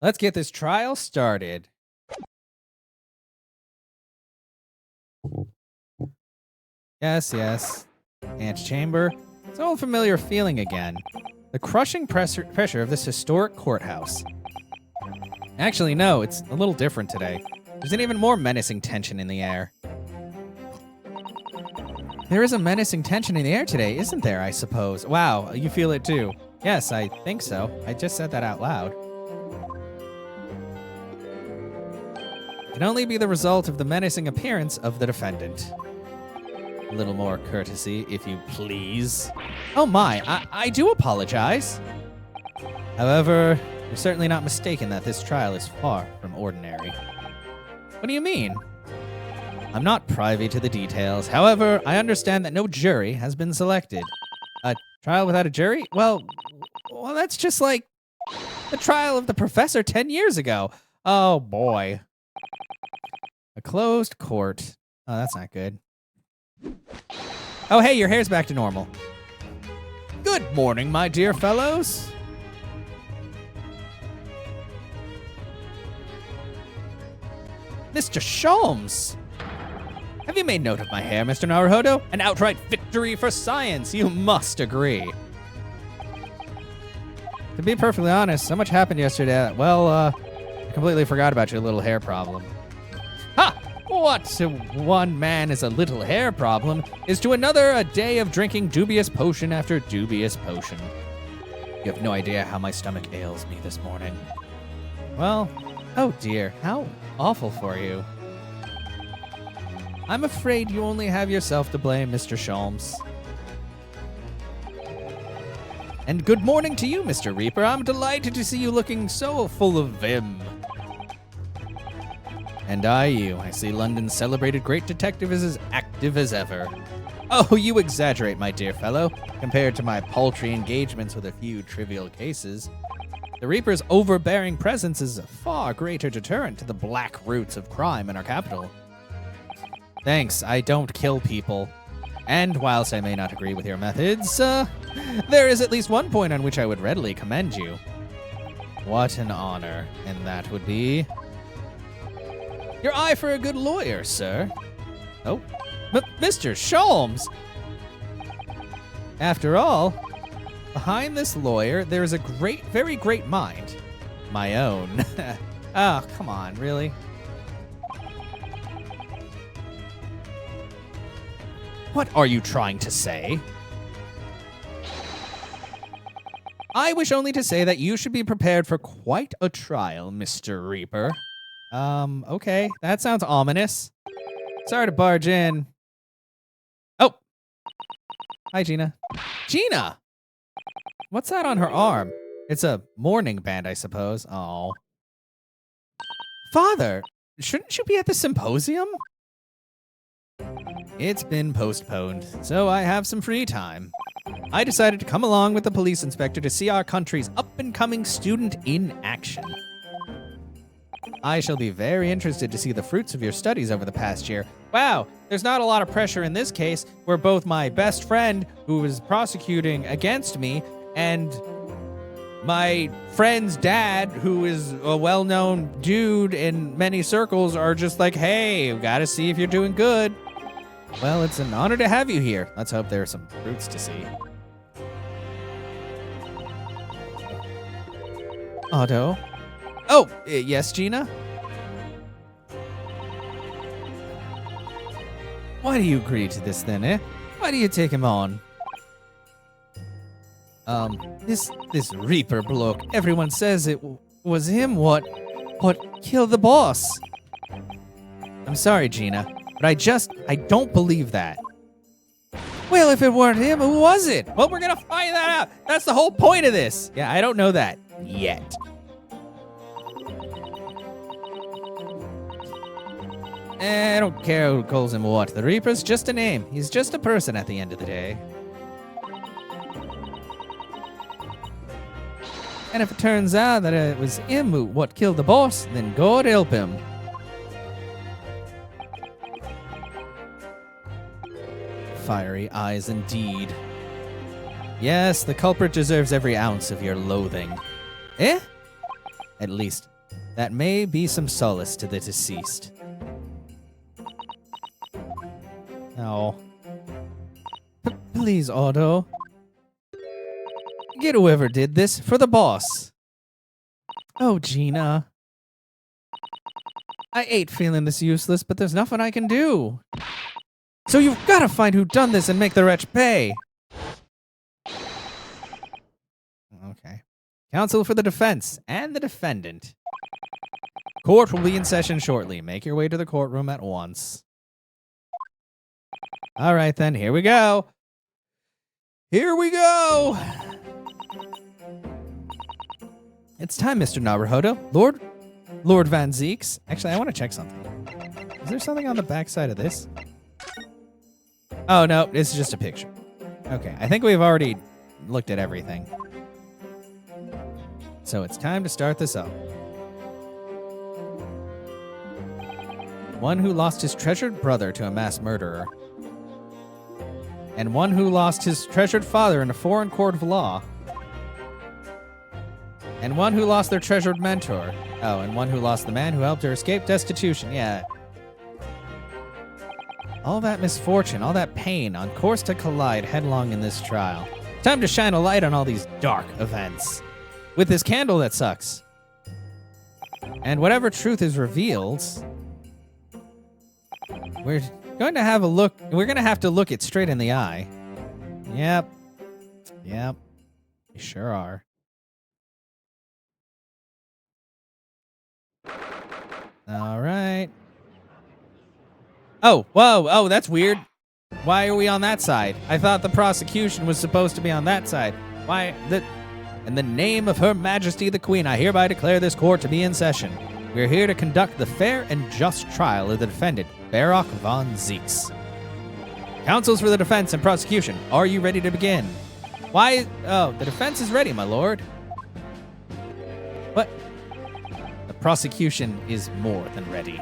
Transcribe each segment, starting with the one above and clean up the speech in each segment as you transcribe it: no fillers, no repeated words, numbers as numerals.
Let's get this trial started. Yes, yes. Antechamber. It's an old familiar feeling again. The crushing pressure of this historic courthouse. Actually, no, it's a little different today. There's an even more menacing tension in the air. There is a menacing tension in the air today, isn't there, I suppose? Wow, you feel it too. Yes, I think so. I just said that out loud. It can only be the result of the menacing appearance of the defendant. A little more courtesy, if you please. Oh my, I do apologize. However, you're certainly not mistaken that this trial is far from ordinary. What do you mean? I'm not privy to the details. However, I understand that no jury has been selected. A trial without a jury? Well, that's just like the trial of the professor 10 years ago. Oh boy. A closed court. Oh, that's not good. Oh, hey, your hair's back to normal. Good morning, my dear fellows. Mr. Sholmes! Have you made note of my hair, Mr. Naruhodo? An outright victory for science, you must agree. To be perfectly honest, so much happened yesterday that, well, I completely forgot about your little hair problem. Ha! What to one man is a little hair problem is to another a day of drinking dubious potion after dubious potion. You have no idea how my stomach ails me this morning. Well, oh dear, how awful for you. I'm afraid you only have yourself to blame, Mr. Sholmes. And good morning to you, Mr. Reaper. I'm delighted to see you looking so full of vim. And I see London's celebrated great detective is as active as ever. Oh, you exaggerate, my dear fellow. Compared to my paltry engagements with a few trivial cases, the Reaper's overbearing presence is a far greater deterrent to the black roots of crime in our capital. Thanks, I don't kill people. And whilst I may not agree with your methods, there is at least one point on which I would readily commend you. What an honor, and that would be your eye for a good lawyer, sir. Oh, but Mr. Sholmes! After all, behind this lawyer, there is a very great mind. My own. Oh, come on, really? What are you trying to say? I wish only to say that you should be prepared for quite a trial, Mr. Reaper. Okay, that sounds ominous. Sorry to barge in. Oh! Hi, Gina. Gina! What's that on her arm? It's a mourning band, I suppose. Oh. Father, shouldn't you be at the symposium? It's been postponed, so I have some free time. I decided to come along with the police inspector to see our country's up-and-coming student in action. I shall be very interested to see the fruits of your studies over the past year. Wow, there's not a lot of pressure in this case, where both my best friend, who is prosecuting against me, and my friend's dad, who is a well-known dude in many circles, are just like, hey, we gotta see if you're doing good. Well, it's an honor to have you here. Let's hope there are some fruits to see. Otto? Oh, yes, Gina? Why do you agree to this then, eh? Why do you take him on? This Reaper bloke, everyone says it was him what killed the boss. I'm sorry, Gina, but I don't believe that. Well, if it weren't him, who was it? Well, we're gonna find that out. That's the whole point of this. Yeah, I don't know that yet. I don't care who calls him what. The Reaper's just a name. He's just a person at the end of the day. And if it turns out that it was him who what killed the boss, then God help him. Fiery eyes indeed. Yes, the culprit deserves every ounce of your loathing. Eh? At least, that may be some solace to the deceased. Oh. Please, Otto. Get whoever did this for the boss. Oh, Gina. I hate feeling this useless, but there's nothing I can do. So you've got to find who done this and make the wretch pay. Okay. Counsel for the defense and the defendant. Court will be in session shortly. Make your way to the courtroom at once. All right, then. Here we go. Here we go. It's time, Mr. Naruhodo. Lord Van Zeeks. Actually, I want to check something. Is there something on the backside of this? Oh, no. This is just a picture. Okay. I think we've already looked at everything. So it's time to start this up. One who lost his treasured brother to a mass murderer. And one who lost his treasured father in a foreign court of law. And one who lost their treasured mentor. Oh, and one who lost the man who helped her escape destitution. Yeah. All that misfortune, all that pain, on course to collide headlong in this trial. Time to shine a light on all these dark events. With this candle that sucks. And whatever truth is revealed, we're going to have a look. We're going to have to look it straight in the eye. Yep. We sure are. All right. Oh, whoa. Oh, that's weird. Why are we on that side? I thought the prosecution was supposed to be on that side. Why? In the name of Her Majesty the Queen, I hereby declare this court to be in session. We are here to conduct the fair and just trial of the defendant, Barock von Zeeks. Counsels for the defense and prosecution, are you ready to begin? Why? Oh, the defense is ready, my lord. What? The prosecution is more than ready.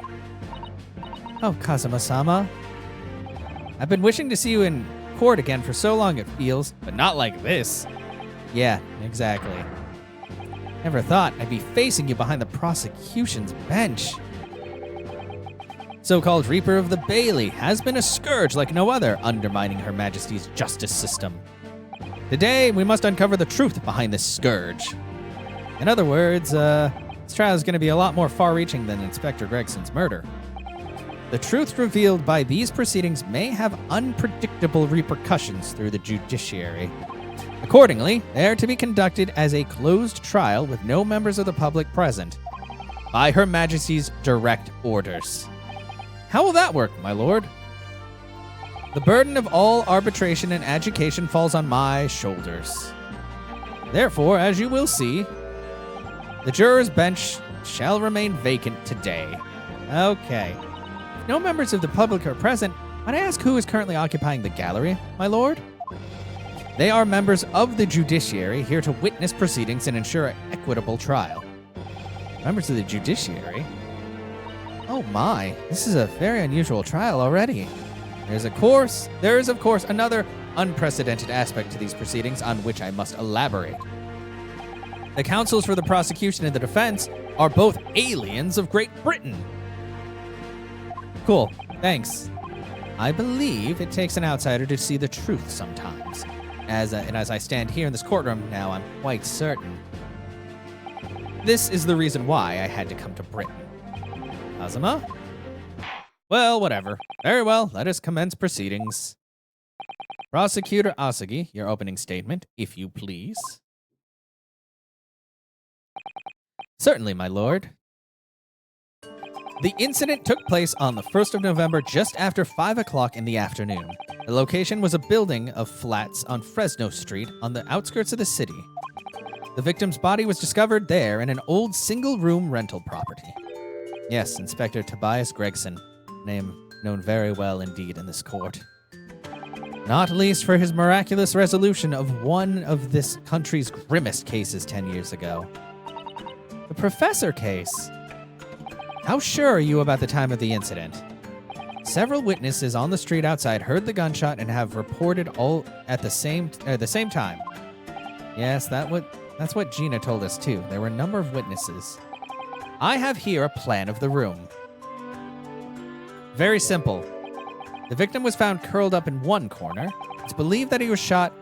Oh, Kazuma-sama. I've been wishing to see you in court again for so long, it feels, but not like this. Yeah, exactly. Never thought I'd be facing you behind the prosecution's bench. So-called Reaper of the Bailey has been a scourge like no other, undermining Her Majesty's justice system. Today, we must uncover the truth behind this scourge. In other words, this trial is going to be a lot more far-reaching than Inspector Gregson's murder. The truth revealed by these proceedings may have unpredictable repercussions through the judiciary. Accordingly, they are to be conducted as a closed trial with no members of the public present, by Her Majesty's direct orders. How will that work, my lord? The burden of all arbitration and adjudication falls on my shoulders. Therefore, as you will see, the juror's bench shall remain vacant today. Okay. If no members of the public are present, might I ask who is currently occupying the gallery, my lord? They are members of the judiciary here to witness proceedings and ensure an equitable trial. Members of the judiciary? Oh my, this is a very unusual trial already. There is, of course, another unprecedented aspect to these proceedings on which I must elaborate. The counsels for the prosecution and the defense are both aliens of Great Britain. Cool, thanks. I believe it takes an outsider to see the truth sometimes. And as I stand here in this courtroom now, I'm quite certain. This is the reason why I had to come to Britain. Kazuma? Well, whatever. Very well, let us commence proceedings. Prosecutor Asagi, your opening statement, if you please. Certainly, my lord. The incident took place on the 1st of November just after 5 o'clock in the afternoon. The location was a building of flats on Fresno Street on the outskirts of the city. The victim's body was discovered there in an old single-room rental property. Yes, Inspector Tobias Gregson, name known very well indeed in this court. Not least for his miraculous resolution of one of this country's grimmest cases 10 years ago. The Professor case. How sure are you about the time of the incident? Several witnesses on the street outside heard the gunshot and have reported all at the same time. Yes, that's what Gina told us too. There were a number of witnesses. I have here a plan of the room. Very simple. The victim was found curled up in one corner. It's believed that he was shot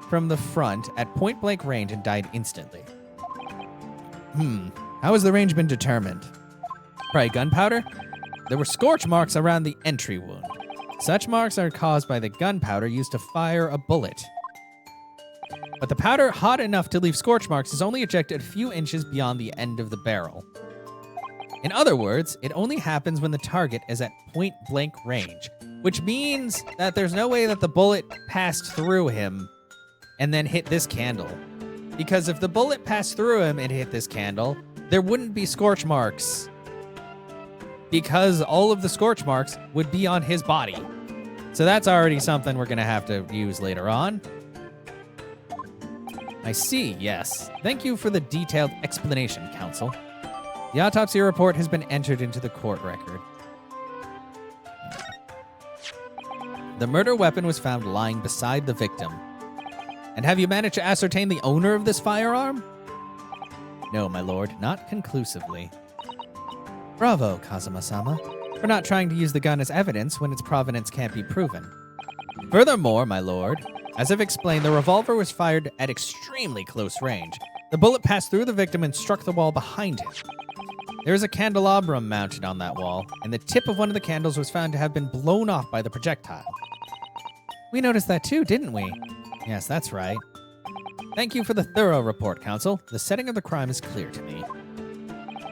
from the front at point-blank range and died instantly. How has the range been determined? Probably gunpowder? There were scorch marks around the entry wound. Such marks are caused by the gunpowder used to fire a bullet. But the powder hot enough to leave scorch marks is only ejected a few inches beyond the end of the barrel. In other words, it only happens when the target is at point-blank range, which means that there's no way that the bullet passed through him and then hit this candle. Because if the bullet passed through him and hit this candle, there wouldn't be scorch marks. Because all of the scorch marks would be on his body. So that's already something we're going to have to use later on. I see, yes. Thank you for the detailed explanation, Counsel. The autopsy report has been entered into the court record. The murder weapon was found lying beside the victim. And have you managed to ascertain the owner of this firearm? No, my lord, not conclusively. Bravo, Kazuma-sama, for not trying to use the gun as evidence when its provenance can't be proven. Furthermore, my lord, as I've explained, the revolver was fired at extremely close range. The bullet passed through the victim and struck the wall behind him. There is a candelabrum mounted on that wall, and the tip of one of the candles was found to have been blown off by the projectile. We noticed that too, didn't we? Yes, that's right. Thank you for the thorough report, Counsel. The setting of the crime is clear to me.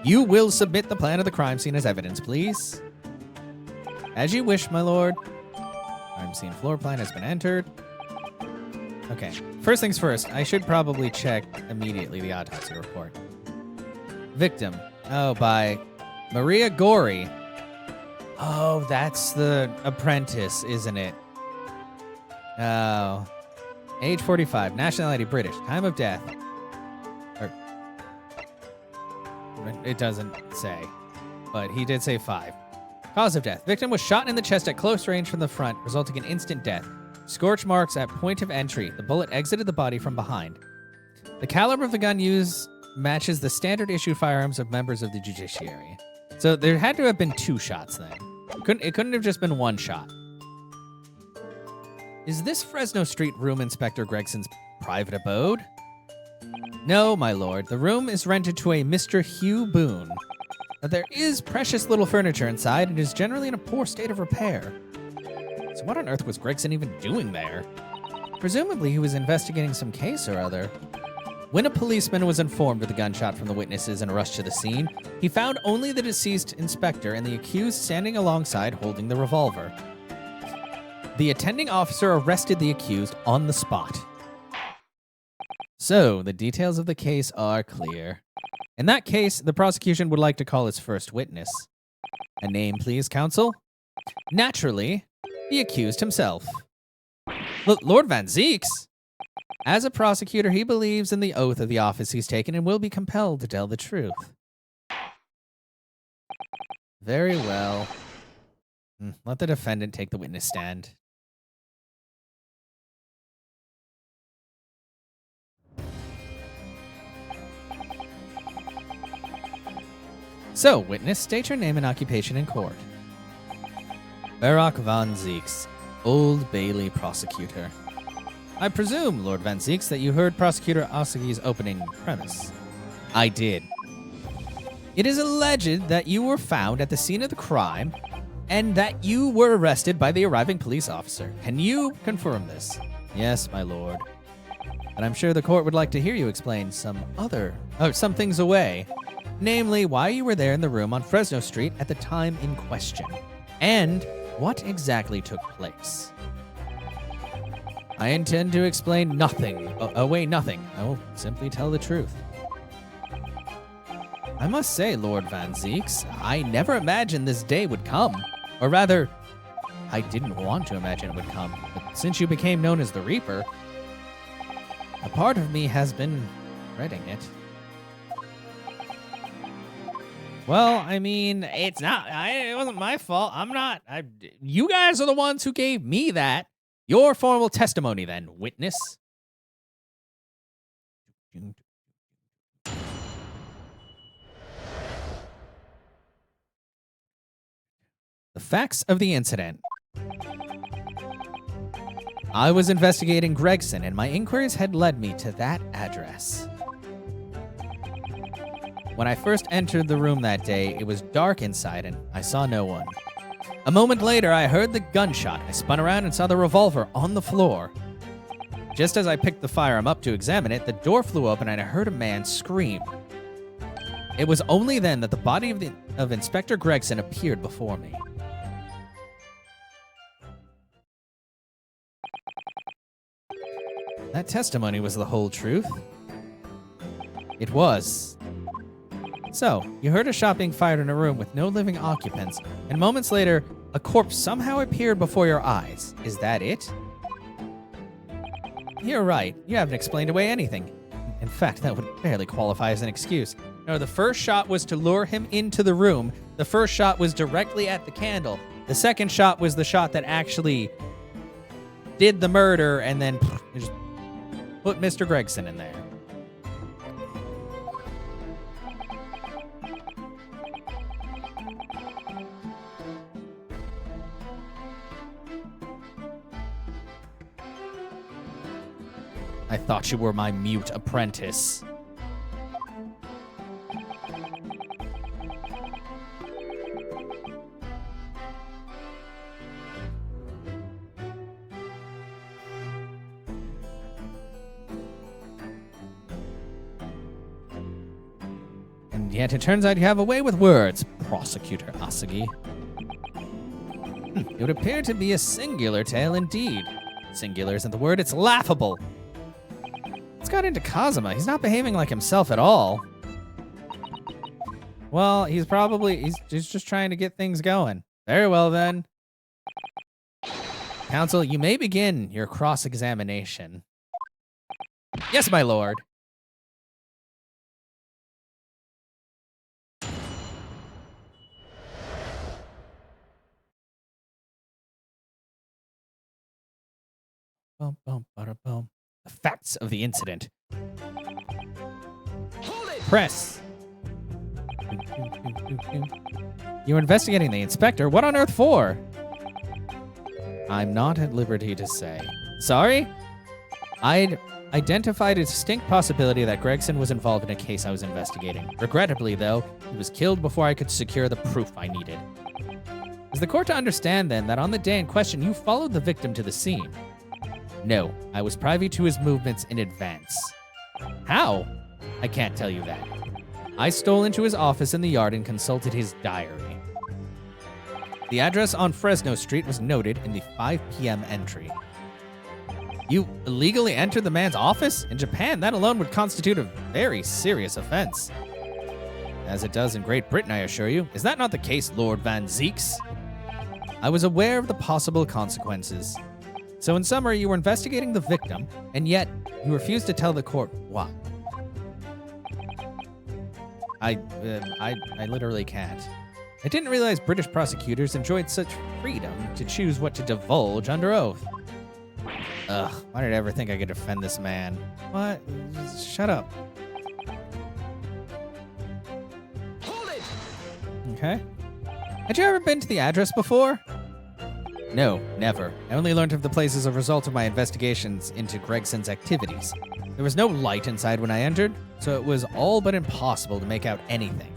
You will submit the plan of the crime scene as evidence, please. As you wish, my lord. Crime scene floor plan has been entered. Okay, first things first, I should probably check immediately the autopsy report. Victim. Oh, by Maria Gori. Oh, that's the apprentice, isn't it? Oh. Age 45, nationality British, time of death. It doesn't say, but he did say 5. Cause of death. Victim was shot in the chest at close range from the front, resulting in instant death. Scorch marks at point of entry. The bullet exited the body from behind. The caliber of the gun used matches the standard issue firearms of members of the judiciary. So there had to have been 2 shots then. It couldn't have just been 1 shot. Is this Fresno Street room Inspector Gregson's private abode? No, my lord. The room is rented to a Mr. Hugh Boone. But there is precious little furniture inside and is generally in a poor state of repair. So what on earth was Gregson even doing there? Presumably he was investigating some case or other. When a policeman was informed of the gunshot from the witnesses and rushed to the scene, he found only the deceased inspector and the accused standing alongside holding the revolver. The attending officer arrested the accused on the spot. So, the details of the case are clear. In that case, the prosecution would like to call its first witness. A name, please, counsel? Naturally, the accused himself. Lord Van Zeeks? As a prosecutor, he believes in the oath of the office he's taken and will be compelled to tell the truth. Very well. Let the defendant take the witness stand. So, witness, state your name and occupation in court. Barak Van Zeeks, Old Bailey prosecutor. I presume, Lord Van Zeeks, that you heard Prosecutor Asagi's opening premise. I did. It is alleged that you were found at the scene of the crime and that you were arrested by the arriving police officer. Can you confirm this? Yes, my lord. But I'm sure the court would like to hear you explain some things away. Namely, why you were there in the room on Fresno Street at the time in question, and what exactly took place. I intend to explain nothing. Nothing. I will simply tell the truth. I must say, Lord Van Zeeks, I never imagined this day would come. Or rather, I didn't want to imagine it would come. But since you became known as the Reaper, a part of me has been dreading it. Well, I mean, it wasn't my fault. You guys are the ones who gave me that. Your formal testimony, then, witness. facts of the incident. I was investigating Gregson, and my inquiries had led me to that address. When I first entered the room that day, it was dark inside, and I saw no one. A moment later, I heard the gunshot. I spun around and saw the revolver on the floor. Just as I picked the firearm up to examine it, the door flew open, and I heard a man scream. It was only then that the body of Inspector Gregson appeared before me. That testimony was the whole truth. It was. So, you heard a shot being fired in a room with no living occupants, and moments later, a corpse somehow appeared before your eyes. Is that it? You're right. You haven't explained away anything. In fact, that would barely qualify as an excuse. No, the first shot was to lure him into the room. The first shot was directly at the candle. The second shot was the shot that actually did the murder and then just put Mr. Gregson in there. I thought you were my mute apprentice. And yet it turns out you have a way with words, Prosecutor Asagi. It would appear to be a singular tale indeed. Singular isn't the word, it's laughable. What's got into Kazuma? He's not behaving like himself at all. Well, he's just trying to get things going. Very well then. Counsel, you may begin your cross-examination. Yes, my lord. Boom, boom, bada, boom. The facts of the incident. Hold it! Press. You're investigating the inspector? What on earth for? I'm not at liberty to say. Sorry? I'd identified a distinct possibility that Gregson was involved in a case I was investigating. Regrettably, though, he was killed before I could secure the proof I needed. Is the court to understand, then, that on the day in question, you followed the victim to the scene? No, I was privy to his movements in advance. How? I can't tell you that. I stole into his office in the yard and consulted his diary. The address on Fresno Street was noted in the 5 p.m. entry. You illegally entered the man's office? In Japan, that alone would constitute a very serious offense. As it does in Great Britain, I assure you. Is that not the case, Lord Van Zeeks? I was aware of the possible consequences. So in summary, you were investigating the victim, and yet you refused to tell the court why. I literally can't. I didn't realize British prosecutors enjoyed such freedom to choose what to divulge under oath. Ugh, why did I ever think I could defend this man? What? Shut up. Hold it! Okay. Had you ever been to the address before? No, never. I only learned of the place as a result of my investigations into Gregson's activities. There was no light inside when I entered, so it was all but impossible to make out anything.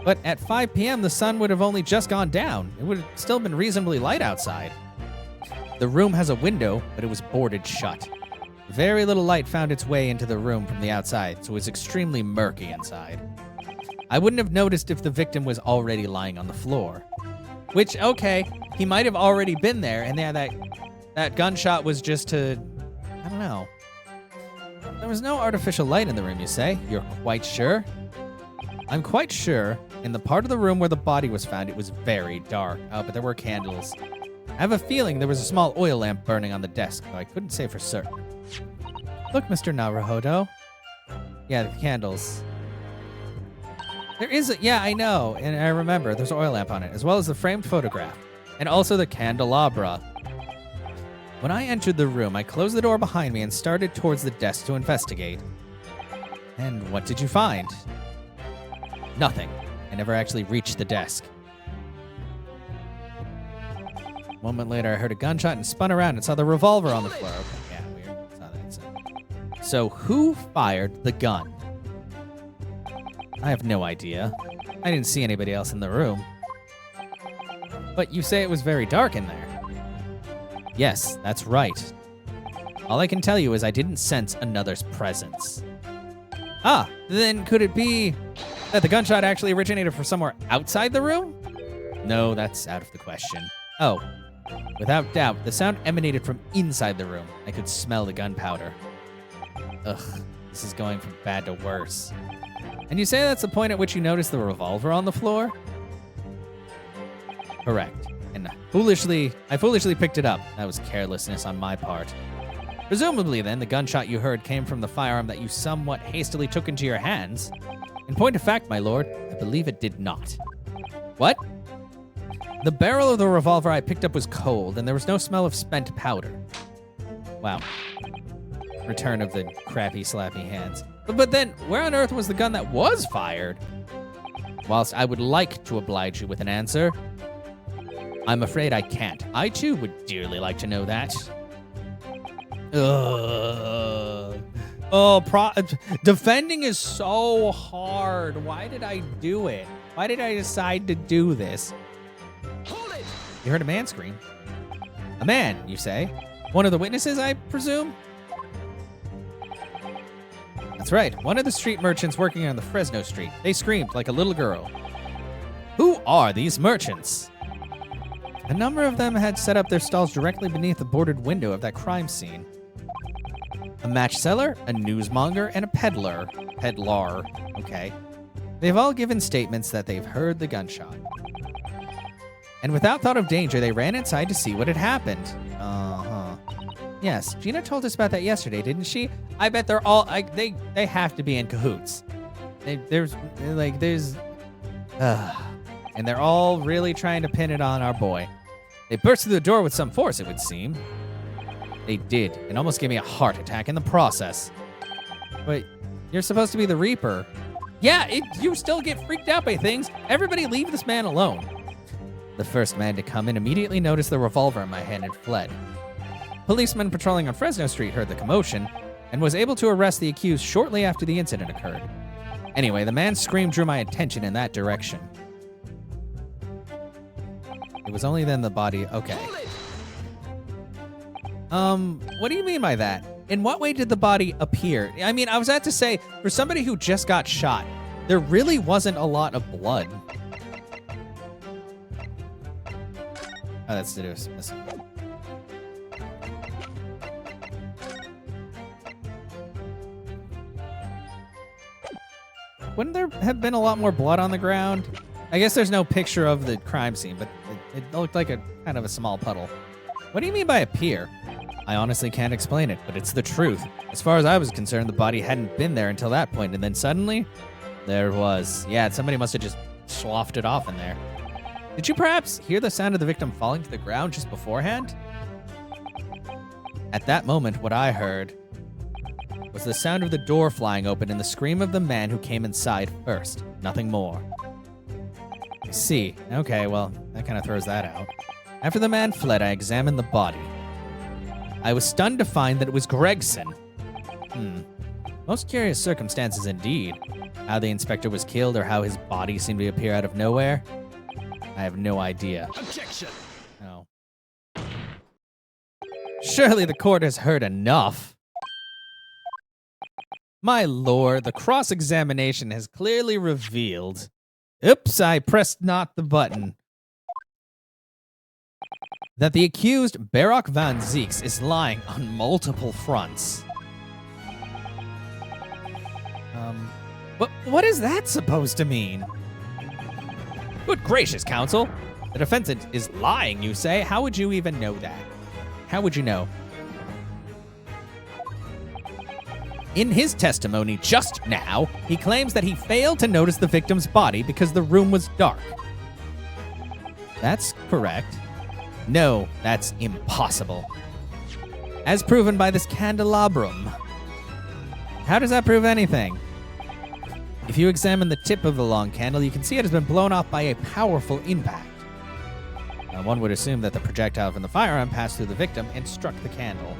But at 5 p.m., the sun would have only just gone down. It would have still been reasonably light outside. The room has a window, but it was boarded shut. Very little light found its way into the room from the outside, so it was extremely murky inside. I wouldn't have noticed if the victim was already lying on the floor. Which, okay, he might have already been there, and that gunshot was just to, I don't know. There was no artificial light in the room, you say? You're quite sure? I'm quite sure. In the part of the room where the body was found, it was very dark. Oh, but there were candles. I have a feeling there was a small oil lamp burning on the desk, though I couldn't say for certain. Look, Mr. Naruhodo. Yeah, the candles. There is a, yeah, I know, and I remember, there's an oil lamp on it, as well as the framed photograph, and also the candelabra. When I entered the room, I closed the door behind me and started towards the desk to investigate. And what did you find? Nothing. I never actually reached the desk. moment later, I heard a gunshot and spun around and saw the revolver on the floor. Okay, yeah, weird. Saw that. So who fired the gun? I have no idea. I didn't see anybody else in the room. But you say it was very dark in there. Yes, that's right. All I can tell you is I didn't sense another's presence. Ah, then could it be that the gunshot actually originated from somewhere outside the room? No, that's out of the question. Oh, without doubt, the sound emanated from inside the room. I could smell the gunpowder. Ugh, this is going from bad to worse. And you say that's the point at which you noticed the revolver on the floor? Correct. And I foolishly picked it up. That was carelessness on my part. Presumably, then, the gunshot you heard came from the firearm that you somewhat hastily took into your hands. In point of fact, my lord, I believe it did not. What? The barrel of the revolver I picked up was cold, and there was no smell of spent powder. Wow. Return of the crappy, slappy hands. But then, where on earth was the gun that was fired? Whilst I would like to oblige you with an answer, I'm afraid I can't. I, too, would dearly like to know that. Ugh. Oh, defending is so hard. Why did I do it? Why did I decide to do this? Hold it! You heard a man scream. A man, you say? One of the witnesses, I presume? That's right. One of the street merchants working on the Fresno Street. They screamed like a little girl. Who are these merchants? A number of them had set up their stalls directly beneath the boarded window of that crime scene. A match seller, a newsmonger, and a peddler. Peddler, okay. They've all given statements that they've heard the gunshot. And without thought of danger, they ran inside to see what had happened. Uh-huh. Yes, Gina told us about that yesterday, didn't she? I bet they're all, they have to be in cahoots. And they're all really trying to pin it on our boy. They burst through the door with some force, it would seem. They did, and almost gave me a heart attack in the process. But you're supposed to be the Reaper. Yeah, you still get freaked out by things. Everybody leave this man alone. The first man to come in immediately noticed the revolver in my hand and fled. Policeman patrolling on Fresno Street heard the commotion and was able to arrest the accused shortly after the incident occurred. Anyway, the man's scream drew my attention in that direction. It was only then the body... Okay. What do you mean by that? In what way did the body appear? I mean, I was about to say, for somebody who just got shot, there really wasn't a lot of blood. Oh, that's to do with missing. Wouldn't there have been a lot more blood on the ground? I guess there's no picture of the crime scene, but it looked like a kind of a small puddle. What do you mean by appear? I honestly can't explain it, but it's the truth. As far as I was concerned, the body hadn't been there until that point, and then suddenly, there it was. Yeah, somebody must have just sloughed it off in there. Did you perhaps hear the sound of the victim falling to the ground just beforehand? At that moment, what I heard was the sound of the door flying open and the scream of the man who came inside first. Nothing more. I see. Okay, well, that kind of throws that out. After the man fled, I examined the body. I was stunned to find that it was Gregson. Most curious circumstances indeed. How the inspector was killed or how his body seemed to appear out of nowhere. I have no idea. Objection! No. Surely the court has heard enough. My lord, the cross-examination has clearly revealed... Oops, I pressed not the button. That the accused, Barak van Zieks, is lying on multiple fronts. What is that supposed to mean? Good gracious, counsel. The defendant is lying, you say? How would you even know that? How would you know? In his testimony just now, he claims that he failed to notice the victim's body because the room was dark. That's correct. No, that's impossible. As proven by this candelabrum. How does that prove anything? If you examine the tip of the long candle, you can see it has been blown off by a powerful impact. One would assume that the projectile from the firearm passed through the victim and struck the candle.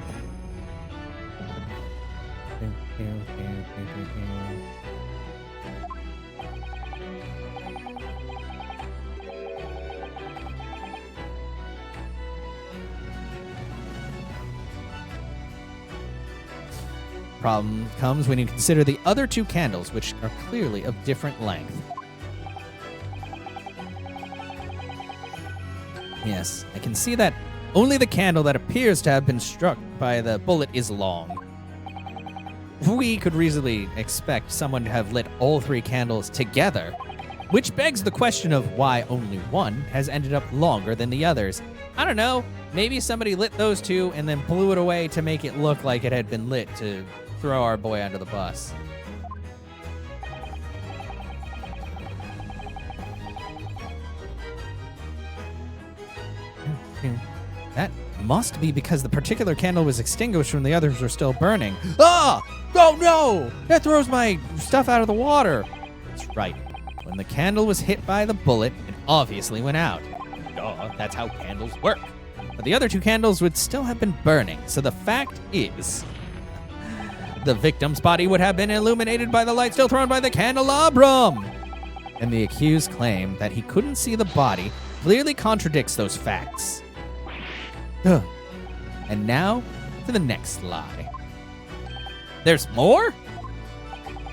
Problem comes when you consider the other two candles, which are clearly of different length. Yes, I can see that only the candle that appears to have been struck by the bullet is long. We could reasonably expect someone to have lit all three candles together, which begs the question of why only one has ended up longer than the others. I don't know, maybe somebody lit those two and then blew it away to make it look like it had been lit to throw our boy under the bus. That must be because the particular candle was extinguished when the others were still burning. Ah! Oh no! That throws my stuff out of the water. That's right. When the candle was hit by the bullet, it obviously went out. Duh, that's how candles work. But the other two candles would still have been burning, so the fact is, the victim's body would have been illuminated by the light still thrown by the candelabrum. And the accused claim that he couldn't see the body clearly contradicts those facts. Ugh. And now to the next lie. There's more?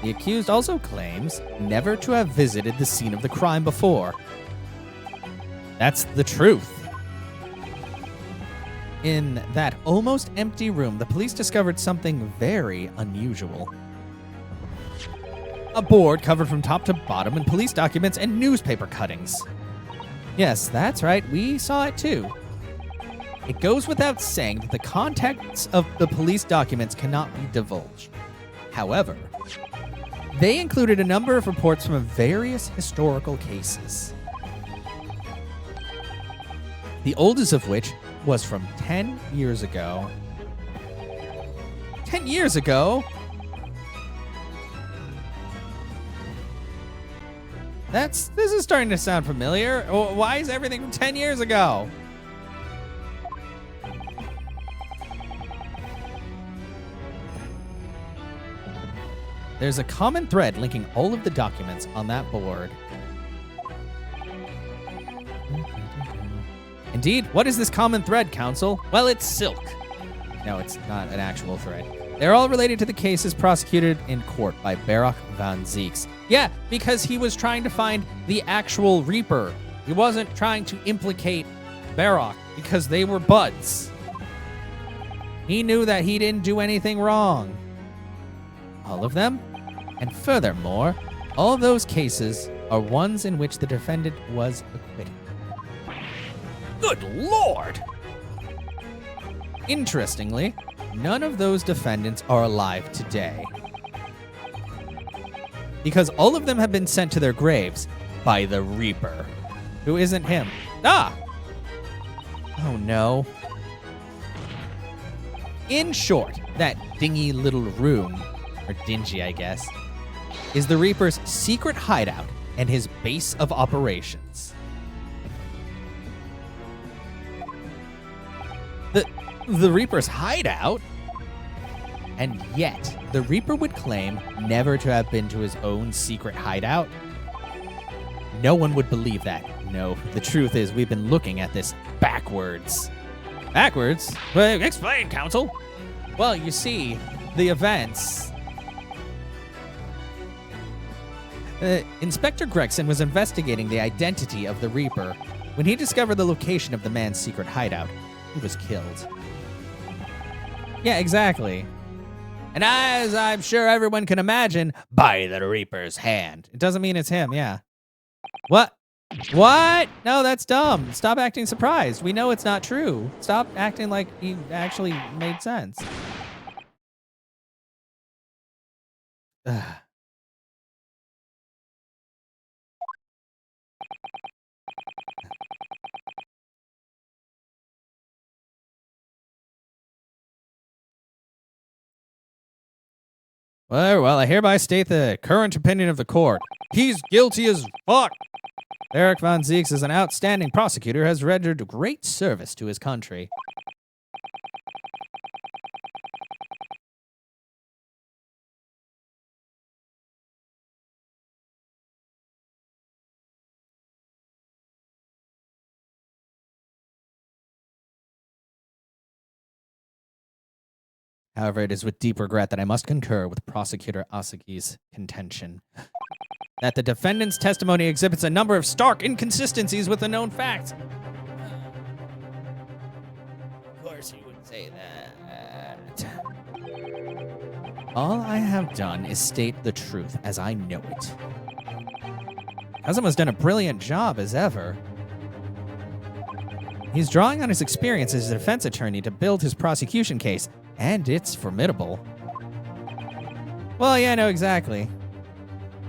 The accused also claims never to have visited the scene of the crime before. That's the truth. In that almost empty room, the police discovered something very unusual. A board covered from top to bottom in police documents and newspaper cuttings. Yes, that's right, we saw it too. It goes without saying that the contents of the police documents cannot be divulged. However, they included a number of reports from various historical cases. The oldest of which was from 10 years ago. 10 years ago? This is starting to sound familiar. Why is everything from 10 years ago? There's a common thread linking all of the documents on that board. Indeed, what is this common thread, Counsel? Well, it's silk. No, it's not an actual thread. They're all related to the cases prosecuted in court by Barak van Zieks. Yeah, because he was trying to find the actual Reaper. He wasn't trying to implicate Barak because they were buds. He knew that he didn't do anything wrong. All of them? And furthermore, all those cases are ones in which the defendant was acquitted. Good Lord! Interestingly, none of those defendants are alive today. Because all of them have been sent to their graves by the Reaper, who isn't him. Ah! Oh no. In short, that dingy little room, or dingy I guess, is the Reaper's secret hideout and his base of operations. The Reaper's hideout? And yet, the Reaper would claim never to have been to his own secret hideout? No one would believe that. No, the truth is we've been looking at this backwards. Backwards? Well, explain, Counsel. Well, you see, the events... Inspector Gregson was investigating the identity of the Reaper. When he discovered the location of the man's secret hideout, he was killed. Yeah, exactly. And as I'm sure everyone can imagine, by the Reaper's hand. It doesn't mean it's him, yeah. What? What? No, that's dumb. Stop acting surprised. We know it's not true. Stop acting like he actually made sense. Ugh. Well, I hereby state the current opinion of the court. He's guilty as fuck. Eric von Zieks is an outstanding prosecutor, has rendered great service to his country. However, it is with deep regret that I must concur with Prosecutor Asaki's contention that the defendant's testimony exhibits a number of stark inconsistencies with the known facts. Of course you would say that. All I have done is state the truth as I know it. Cousin has done a brilliant job as ever. He's drawing on his experience as a defense attorney to build his prosecution case, and it's formidable. Well, yeah, no, exactly.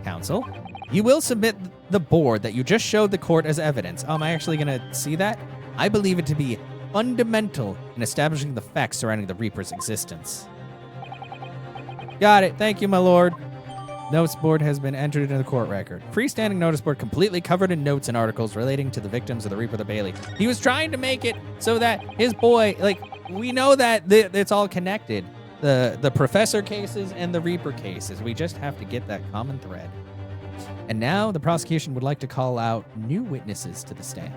Counsel, you will submit the board that you just showed the court as evidence. Am I actually going to see that? I believe it to be fundamental in establishing the facts surrounding the Reaper's existence. Got it. Thank you, my lord. Notice board has been entered into the court record. Freestanding notice board completely covered in notes and articles relating to the victims of the Reaper the Bailey. He was trying to make it so that his boy, we know that it's all connected. The professor cases and the Reaper cases. We just have to get that common thread. And now the prosecution would like to call out new witnesses to the stand.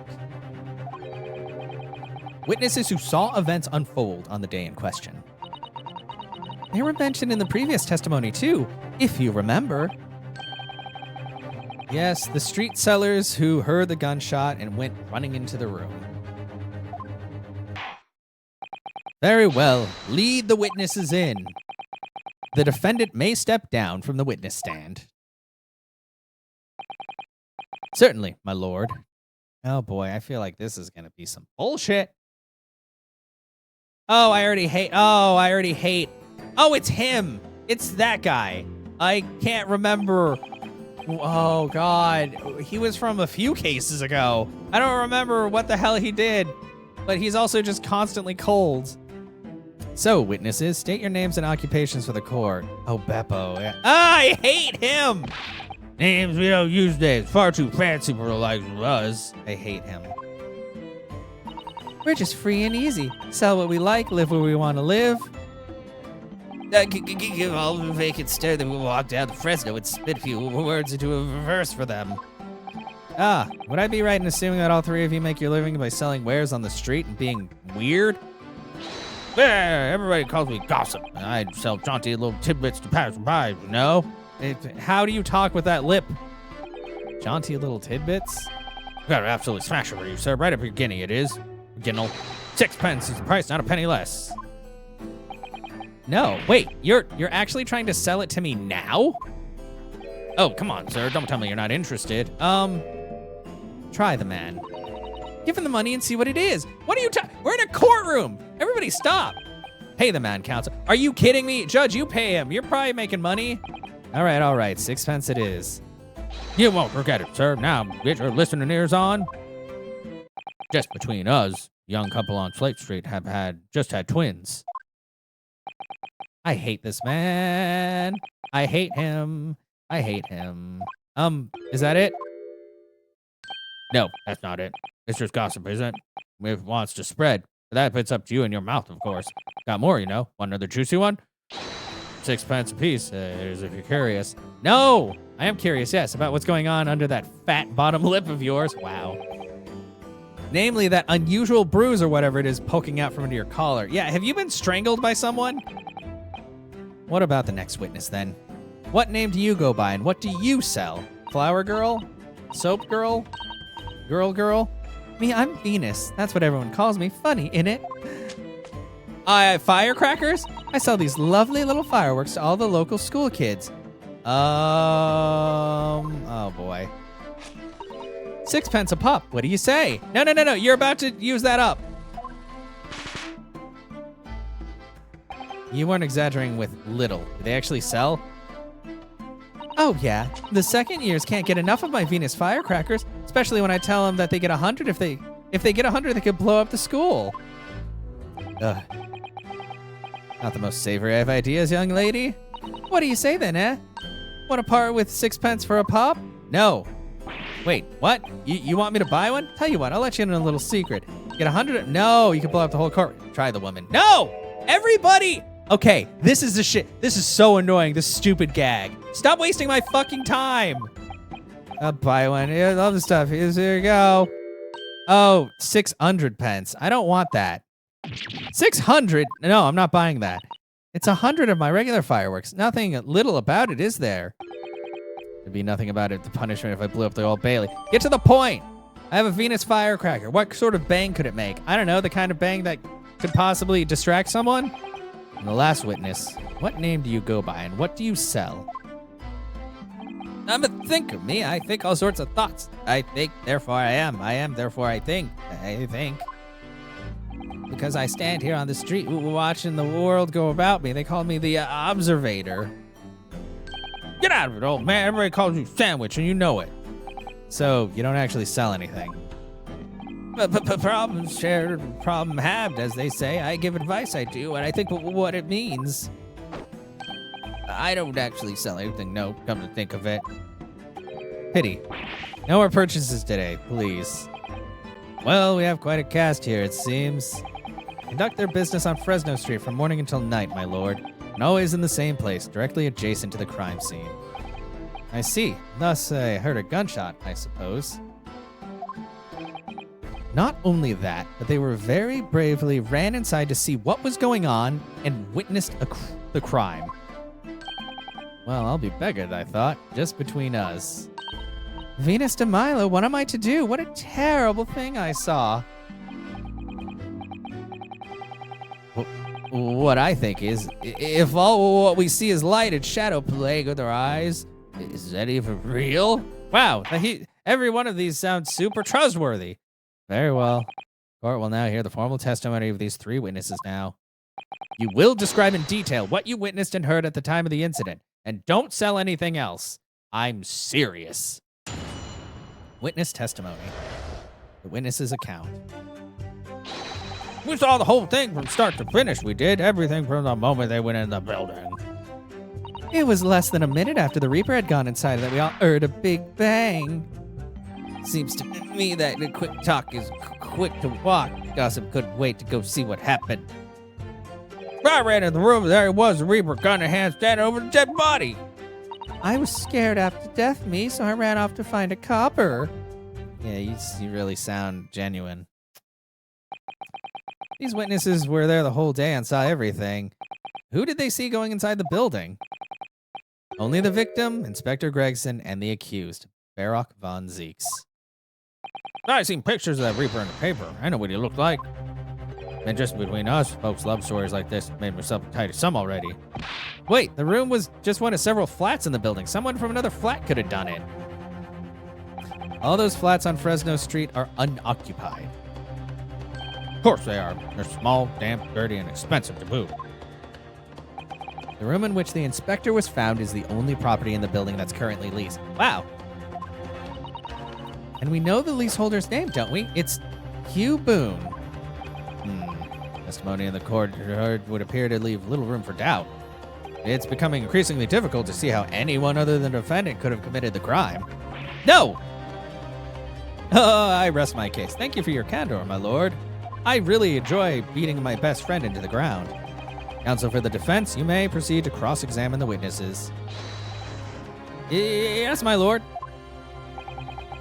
Witnesses who saw events unfold on the day in question. They were mentioned in the previous testimony too, if you remember. Yes, the street sellers who heard the gunshot and went running into the room. Very well. Lead the witnesses in. The defendant may step down from the witness stand. Certainly, my lord. Oh boy, I feel like this is going to be some bullshit. Oh, I already hate. Oh, it's him. It's that guy. I can't remember. Oh, God. He was from a few cases ago. I don't remember what the hell he did, but he's also just constantly cold. So, witnesses, state your names and occupations for the court. Oh, Beppo. Yeah. I hate him. Names we don't use names. Far too fancy for like us. I hate him. We're just free and easy. Sell what we like, live where we want to live. Give all a vacant stare, then we'll walk down to Fresno and spit a few words into a verse for them. Ah, would I be right in assuming that all three of you make your living by selling wares on the street and being weird? Yeah, everybody calls me gossip. I sell jaunty little tidbits to pass by, you know? How do you talk with that lip? Jaunty little tidbits? Gotta absolutely smash it for you, sir. Right up your guinea, it is. Guinnell. 6 pence is the price, not a penny less. No, wait, you're actually trying to sell it to me now? Oh, come on, sir. Don't tell me you're not interested. Try the man. Give him the money and see what it is. What are you We're in a courtroom. Everybody stop. Pay the man, counsel. Are you kidding me? Judge, you pay him. You're probably making money. All right. 6 pence it is. You won't forget it, sir. Now, get your listening ears on. Just between us, young couple on Slate Street have just had twins. I hate this man. I hate him. Is that it? No, that's not it. It's just gossip, isn't it? It wants to spread. But it's up to you and your mouth, of course. Got more, you know. Want another juicy one? 6 pence a piece, as if you're curious. No! I am curious, yes, about what's going on under that fat bottom lip of yours. Wow. Namely, that unusual bruise or whatever it is poking out from under your collar. Yeah, have you been strangled by someone? What about the next witness, then? What name do you go by, and what do you sell? Flower girl? Soap girl? Girl? Me, I'm Venus. That's what everyone calls me. Funny, innit? Firecrackers? I sell these lovely little fireworks to all the local school kids. Oh boy. 6 pence a pop. What do you say? No. You're about to use that up. You weren't exaggerating with little. Do they actually sell? Oh, yeah. The second years can't get enough of my Venus firecrackers, especially when I tell them that they get 100. If they get 100, they could blow up the school. Ugh. Not the most savory of ideas, young lady. What do you say then, eh? Want to part with 6 pence for a pop? No. Wait, what? You want me to buy one? Tell you what, I'll let you in on a little secret. Get 100. No, you can blow up the whole court. Try the woman. No! Everybody! Okay, this is the shit. This is so annoying, this stupid gag. Stop wasting my fucking time. I'll buy one. Yeah, all the stuff. Here you go. Oh, 600 pence. I don't want that. 600? No, I'm not buying that. It's 100 of my regular fireworks. Nothing little about it, is there? There'd be nothing about it. The punishment if I blew up the Old Bailey. Get to the point. I have a Venus firecracker. What sort of bang could it make? I don't know, the kind of bang that could possibly distract someone? And the last witness. What name do you go by and what do you sell? I'm a thinker, me. I think all sorts of thoughts. I think, therefore I am. I am, therefore I think. I think. Because I stand here on the street watching the world go about me. They call me the observator. Get out of it, old man. Everybody calls you Sandwich, and you know it. So, you don't actually sell anything. Problem shared, problem halved, as they say. I give advice, I do, and I think what it means. I don't actually sell anything, no, come to think of it. Pity. No more purchases today, please. Well, we have quite a cast here, it seems. Conduct their business on Fresno Street from morning until night, my lord. And always in the same place, directly adjacent to the crime scene. I see. Thus, I heard a gunshot, I suppose. Not only that, but they were very bravely ran inside to see what was going on and witnessed the crime. Well, I'll be beggared, I thought, just between us. Venus de Milo, what am I to do? What a terrible thing I saw. What I think is, if all what we see is light and shadow playing with our eyes, is that even real? Wow, every one of these sounds super trustworthy. Very well. Court will now hear the formal testimony of these three witnesses now. You will describe in detail what you witnessed and heard at the time of the incident, and don't sell anything else. I'm serious. Witness testimony. The witness's account. We saw the whole thing from start to finish, we did. Everything from the moment they went in the building. It was less than a minute after the Reaper had gone inside that we all heard a big bang. Seems to me that the quick talk is quick to walk. Gossip couldn't wait to go see what happened. I ran in the room, there he was, the Reaper, gun in hand, standing over the dead body. I was scared after death, me, so I ran off to find a copper. Yeah, you really sound genuine. These witnesses were there the whole day and saw everything. Who did they see going inside the building? Only the victim, Inspector Gregson, and the accused, Barock von Zeeks. I've seen pictures of that Reaper in the paper. I know what he looked like. And just between us, folks love stories like this. Made myself tight to some already. Wait, the room was just one of several flats in the building. Someone from another flat could have done it. All those flats on Fresno Street are unoccupied. Of course they are. They're small, damp, dirty, and expensive to boot. The room in which the inspector was found is the only property in the building that's currently leased. Wow. And we know the leaseholder's name, don't we? It's Hugh Boone. Testimony in the court would appear to leave little room for doubt. It's becoming increasingly difficult to see how anyone other than the defendant could have committed the crime. No! I rest my case. Thank you for your candor, my lord. I really enjoy beating my best friend into the ground. Counsel for the defense, you may proceed to cross-examine the witnesses. Yes, my lord.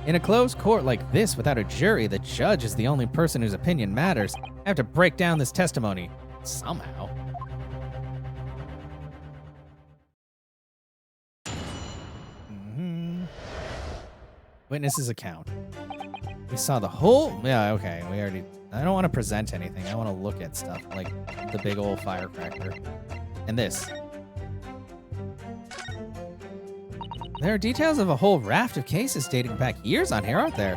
In a closed court like this, without a jury, the judge is the only person whose opinion matters. I have to break down this testimony somehow. Witness's account. We saw the whole... Yeah, okay, we already... I don't want to present anything. I want to look at stuff, like the big old firecracker. And this. There are details of a whole raft of cases dating back years on here, aren't there?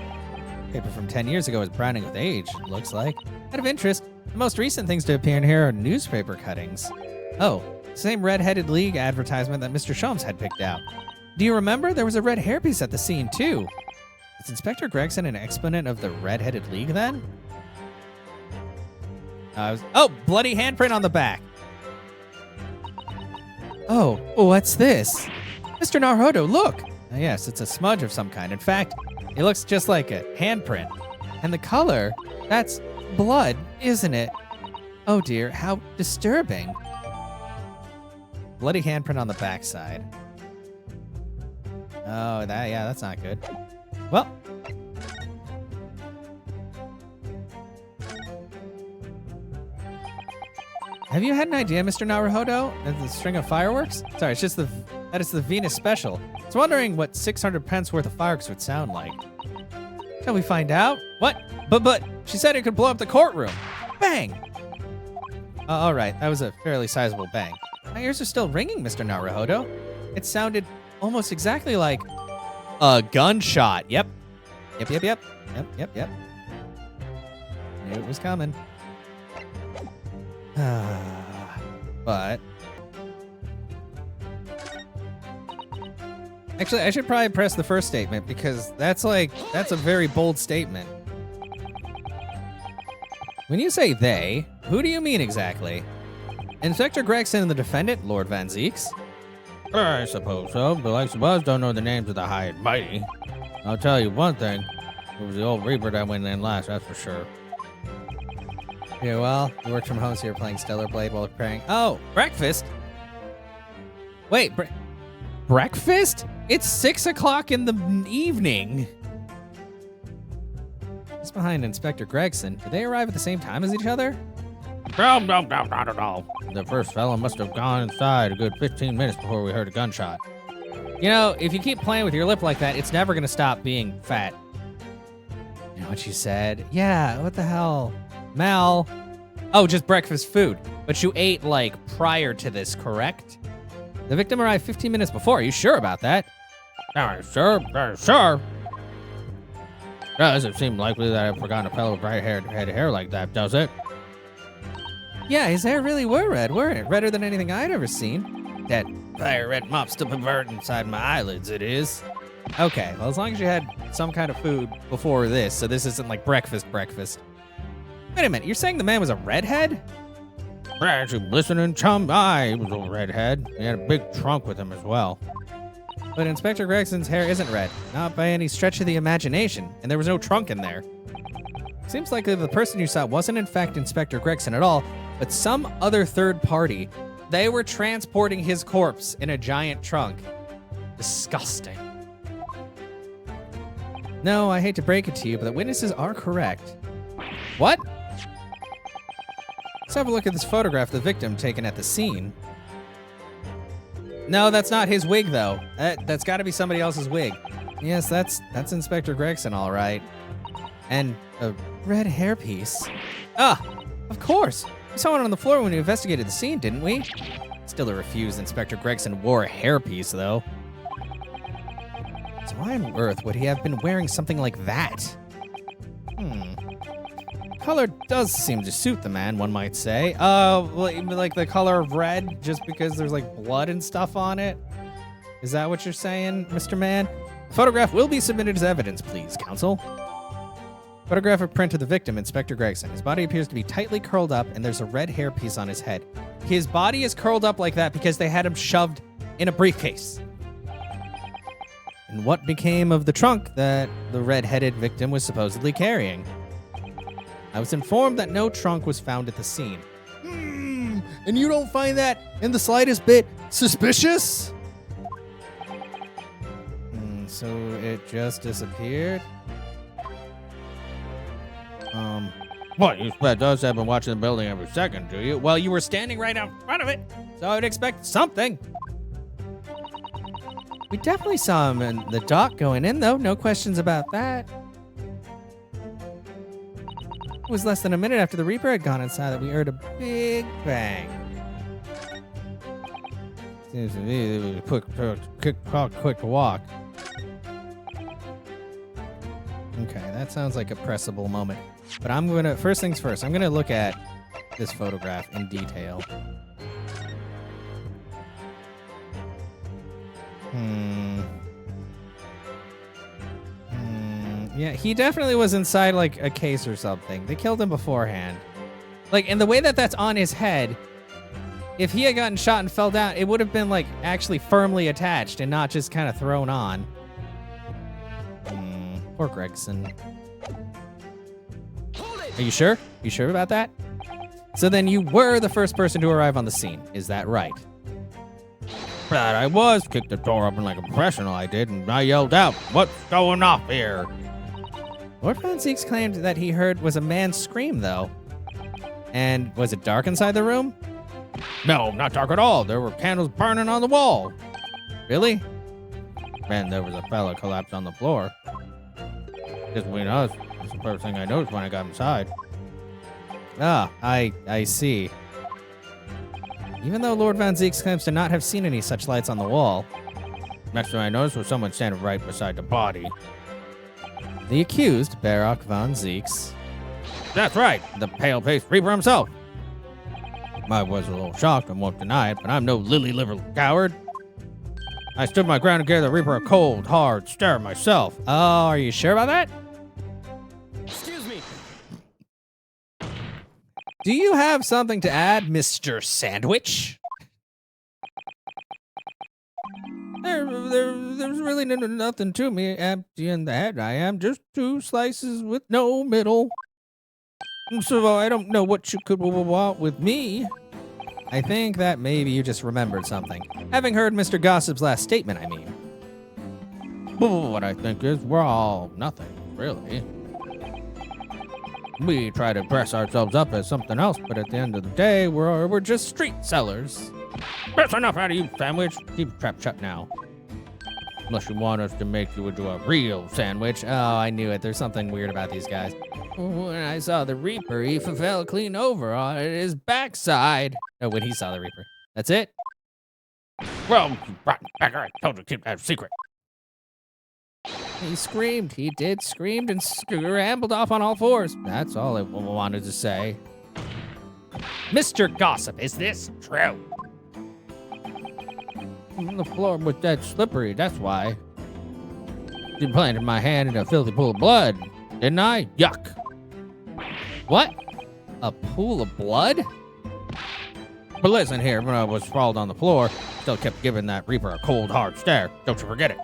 Paper from 10 years ago is browning with age, it looks like. Out of interest, the most recent things to appear in here are newspaper cuttings. Oh, same Red-Headed League advertisement that Mr. Sholmes had picked out. Do you remember? There was a red hairpiece at the scene, too. Is Inspector Gregson an exponent of the Red-Headed League, then? Oh, bloody handprint on the back. Oh, what's this? Mr. Naruto, look! Yes, it's a smudge of some kind. In fact, It looks just like a handprint. And the color, that's blood, isn't it? Oh dear, how disturbing. Bloody handprint on the backside. Oh, that's not good. Well. Have you had an idea, Mr. Naruhodo? The string of fireworks? Sorry, it's just that it's the Venus special. I was wondering what 600 pence worth of fireworks would sound like. Shall we find out? What? But, she said it could blow up the courtroom. Bang! All right, that was a fairly sizable bang. My ears are still ringing, Mr. Naruhodo. It sounded almost exactly like a gunshot. Yep. Yep. Knew it was coming. But actually, I should probably press the first statement because that's a very bold statement. When you say they, who do you mean exactly? Inspector Gregson and the defendant, Lord Van Zeeks? I suppose so, but I suppose don't know the names of the high and mighty. I'll tell you one thing, it was the old Reaper that went in last, that's for sure. Yeah, well, you worked from home, so you're playing Stellar Blade while preparing. Oh, breakfast? Wait, breakfast? It's 6 o'clock in the evening. Just behind Inspector Gregson. Did they arrive at the same time as each other? No, not at all. The first fellow must have gone inside a good 15 minutes before we heard a gunshot. You know, if you keep playing with your lip like that, it's never going to stop being fat. You know what she said? Yeah, what the hell? Mal. Oh, just breakfast food. But you ate, prior to this, correct? The victim arrived 15 minutes before. Are you sure about that? Sure. Doesn't seem likely that I've forgotten a fellow with bright hair like that, does it? Yeah, his hair really were red, weren't it? Redder than anything I'd ever seen. That fire red mop still perverting inside my eyelids, it is. Okay, well, as long as you had some kind of food before this, so this isn't like breakfast. Wait a minute, you're saying the man was a redhead? Actually, listening, chum, he was a redhead. He had a big trunk with him as well. But Inspector Gregson's hair isn't red, not by any stretch of the imagination, and there was no trunk in there. Seems like the person you saw wasn't in fact Inspector Gregson at all, but some other third party. They were transporting his corpse in a giant trunk. Disgusting. No, I hate to break it to you, but the witnesses are correct. What? Let's have a look at this photograph of the victim taken at the scene. No, that's not his wig, though. That's got to be somebody else's wig. Yes, that's Inspector Gregson, all right. And a red hairpiece. Ah, of course. We saw it on the floor when we investigated the scene, didn't we? Still a refused. Inspector Gregson wore a hairpiece, though. So why on earth would he have been wearing something like that? Color does seem to suit the man, one might say. Like the color of red, just because there's blood and stuff on it? Is that what you're saying, Mr. Man? The photograph will be submitted as evidence, please, counsel. Photograph of print of the victim, Inspector Gregson. His body appears to be tightly curled up, and there's a red hairpiece on his head. His body is curled up like that because they had him shoved in a briefcase. And what became of the trunk that the red-headed victim was supposedly carrying? I was informed that no trunk was found at the scene. And you don't find that in the slightest bit suspicious? So it just disappeared? What, you expect us to have been watching the building every second, do you? Well, you were standing right out in front of it, so I'd expect something. We definitely saw him in the dock going in, though. No questions about that. It was less than a minute after the Reaper had gone inside that we heard a big bang. Seems to me it was a quick to walk. Okay, that sounds like a pressable moment. But I'm gonna, first things first, I'm gonna look at this photograph in detail. Yeah, he definitely was inside a case or something. They killed him beforehand. And the way that that's on his head, if he had gotten shot and fell down, it would have been actually firmly attached and not just kind of thrown on. Poor Gregson. Are you sure? You sure about that? So then you were the first person to arrive on the scene. Is that right? That I was. Kicked the door open like a professional, I did, and I yelled out, "What's going off here?" Lord Van Zeeks claimed that he heard was a man scream, though. And was it dark inside the room? No, not dark at all. There were candles burning on the wall. Really? Man, there was a fella collapsed on the floor. Just between us, that's the first thing I noticed when I got inside. Ah, I see. Even though Lord Van Zeeks claims to not have seen any such lights on the wall, next thing I noticed was someone standing right beside the body. The accused, Barock Van Zeeks. That's right, the pale-faced Reaper himself. I was a little shocked and won't deny it, but I'm no lily-livered coward. I stood my ground and gave the Reaper a cold, hard stare myself. Oh, are you sure about that? Excuse me. Do you have something to add, Mr. Sandwich? There's really nothing to me. Empty in the head, I am. Just 2 slices with no middle. So I don't know what you could want with me. I think that maybe you just remembered something. Having heard Mr. Gossip's last statement, I mean. What I think is we're all nothing, really. We try to dress ourselves up as something else, but at the end of the day, we're just street sellers. That's enough out of you, Sandwich. Keep your trap shut now. Unless you want us to make you into a real sandwich. Oh, I knew it. There's something weird about these guys. When I saw the Reaper, he fell clean over on his backside. Oh, when he saw the Reaper. That's it? Well, rotten beggar, I told you to keep that secret. He screamed. He did screamed and scrambled off on all 4s. That's all I wanted to say. Mr. Gossip, is this true? The floor was dead slippery, that's why. You planted my hand in a filthy pool of blood, didn't I? Yuck. What? A pool of blood? But listen here, when I was sprawled on the floor, still kept giving that Reaper a cold, hard stare. Don't you forget it.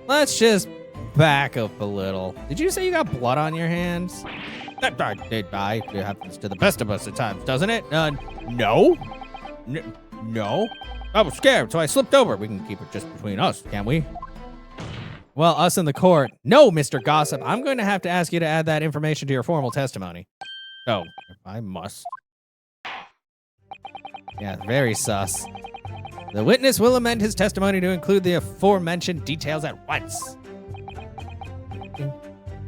Let's just back up a little. Did you say you got blood on your hands? That it happens to the best of us at times, doesn't it? No. No. I was scared, so I slipped over. We can keep it just between us, can't we? Well, us in the court. No, Mr. Gossip. I'm going to have to ask you to add that information to your formal testimony. Oh, I must. Yeah, very sus. The witness will amend his testimony to include the aforementioned details at once.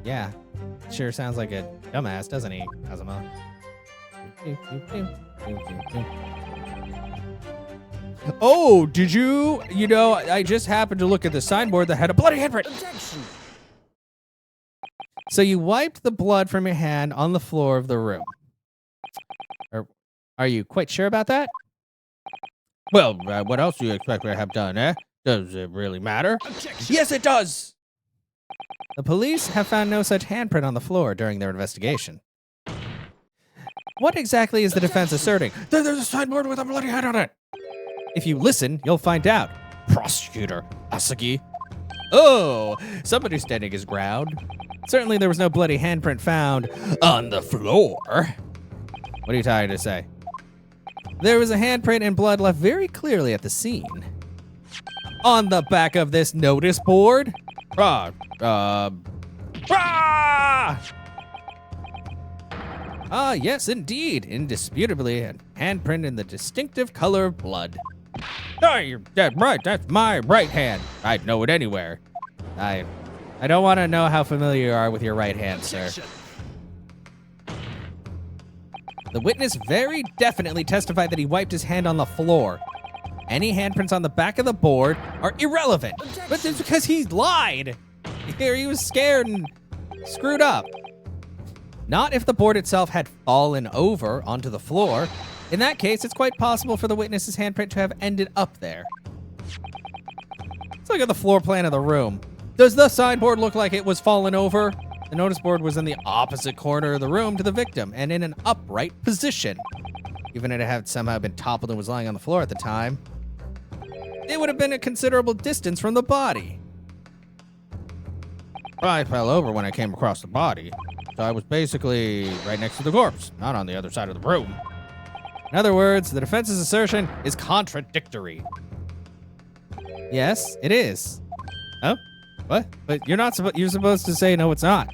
Yeah, sure sounds like a dumbass, doesn't he, Kazuma? Oh, did you? You know, I just happened to look at the signboard that had a bloody handprint. Objection. So you wiped the blood from your hand on the floor of the room. Are you quite sure about that? Well, what else do you expect me to have done, eh? Does it really matter? Objection. Yes, it does! The police have found no such handprint on the floor during their investigation. What exactly is the defense asserting? There's a signboard with a bloody hand on it! If you listen, you'll find out. Prosecutor Asagi. Oh, somebody's standing his ground. Certainly there was no bloody handprint found on the floor. What are you trying to say? There was a handprint and blood left very clearly at the scene. On the back of this notice board? Yes, indeed. Indisputably, a handprint in the distinctive color of blood. Oh, you're dead right. That's my right hand. I'd know it anywhere. I don't want to know how familiar you are with your right hand, sir. The witness very definitely testified that he wiped his hand on the floor. Any handprints on the back of the board are irrelevant. But it's because he lied. He was scared and screwed up. Not if the board itself had fallen over onto the floor. In that case, it's quite possible for the witness's handprint to have ended up there. Let's look at the floor plan of the room. Does the signboard look like it was fallen over? The notice board was in the opposite corner of the room to the victim and in an upright position. Even if it had somehow been toppled and was lying on the floor at the time, it would have been a considerable distance from the body. I fell over when I came across the body, so I was basically right next to the corpse, not on the other side of the room. In other words, the defense's assertion is contradictory. Yes, it is. Oh? What? But you're supposed to say no, it's not.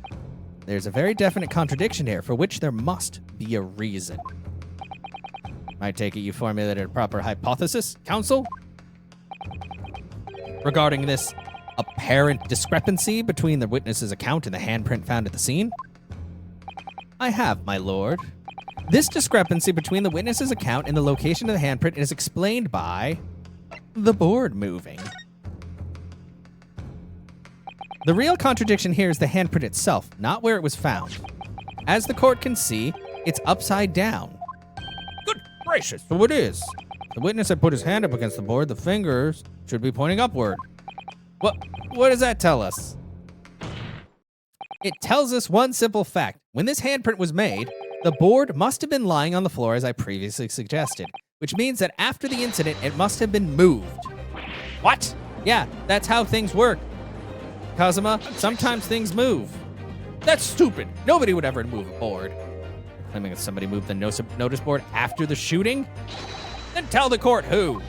There's a very definite contradiction here, for which there must be a reason. I take it you formulated a proper hypothesis, counsel? Regarding this apparent discrepancy between the witness's account and the handprint found at the scene? I have, my lord. This discrepancy between the witness's account and the location of the handprint is explained by the board moving. The real contradiction here is the handprint itself, not where it was found. As the court can see, it's upside down. Good gracious, so it is. The witness had put his hand up against the board, the fingers should be pointing upward. What does that tell us? It tells us one simple fact. When this handprint was made, the board must have been lying on the floor as I previously suggested, which means that after the incident, it must have been moved. What? Yeah, that's how things work. Kazuma, sometimes things move. That's stupid. Nobody would ever move a board. Claiming that somebody moved the notice board after the shooting? Then tell the court who.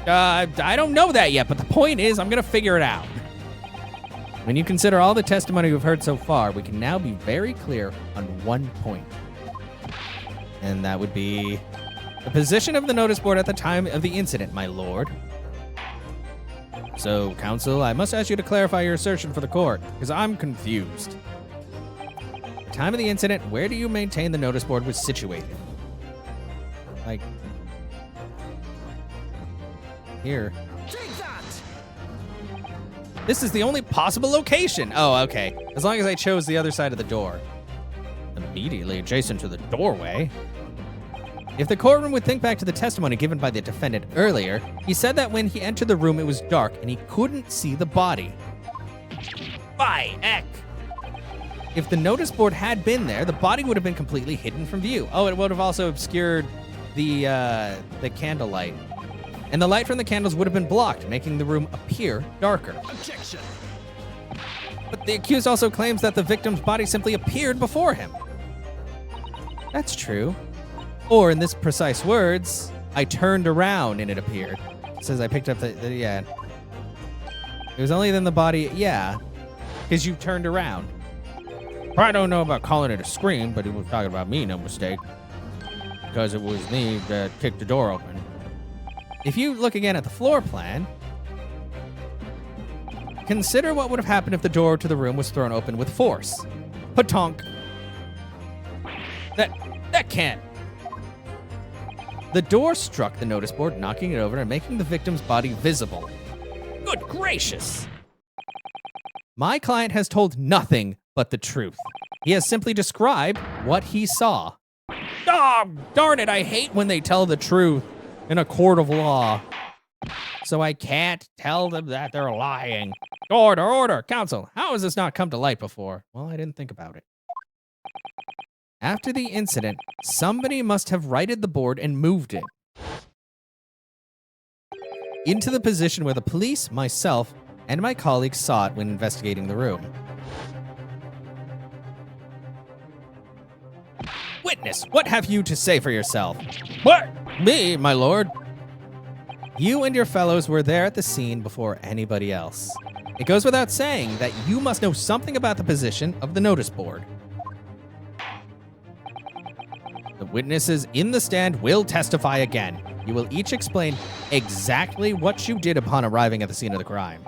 I don't know that yet, but the point is I'm going to figure it out. When you consider all the testimony we've heard so far, we can now be very clear on one point. And that would be the position of the notice board at the time of the incident, my lord. So, counsel, I must ask you to clarify your assertion for the court, because I'm confused. At the time of the incident, where do you maintain the notice board was situated? Like, here. Take that! This is the only possible location. Oh, okay. As long as I chose the other side of the door. Immediately adjacent to the doorway. If the courtroom would think back to the testimony given by the defendant earlier, he said that when he entered the room, it was dark and he couldn't see the body. By heck! If the notice board had been there, the body would have been completely hidden from view. Oh, it would have also obscured the candlelight. And the light from the candles would have been blocked, making the room appear darker. Objection! But the accused also claims that the victim's body simply appeared before him. That's true. Or in this precise words, I turned around and it appeared. It says I picked up yeah. It was only then the body, yeah, because you turned around. I don't know about calling it a scream, but he was talking about me, no mistake. Because it was me that kicked the door open. If you look again at the floor plan, consider what would have happened if the door to the room was thrown open with force. Patonk. That can't. The door struck the notice board, knocking it over and making the victim's body visible. Good gracious! My client has told nothing but the truth. He has simply described what he saw. Oh, darn it, I hate when they tell the truth in a court of law. So I can't tell them that they're lying. Order, counsel. How has this not come to light before? Well, I didn't think about it. After the incident, somebody must have righted the board and moved it into the position where the police, myself, and my colleagues saw it when investigating the room. Witness, what have you to say for yourself? What? Me, my lord? You and your fellows were there at the scene before anybody else. It goes without saying that you must know something about the position of the notice board. The witnesses in the stand will testify again. You will each explain exactly what you did upon arriving at the scene of the crime.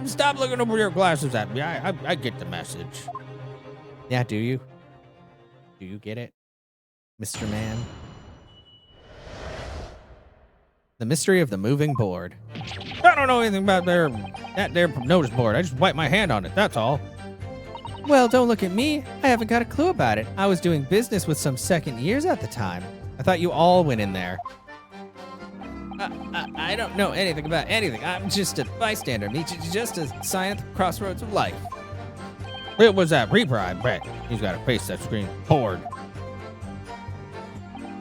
Stop looking over your glasses at me. I get the message. Yeah, do you? Do you get it, Mr. Man? The mystery of the moving board. I don't know anything about that notice board. I just wiped my hand on it, that's all. Well, don't look at me. I haven't got a clue about it. I was doing business with some second years at the time. I thought you all went in there. I don't know anything about anything. I'm just a bystander. Me, just a sign at the crossroads of life. It was that Reaper, I bet. He's got to face that screen board.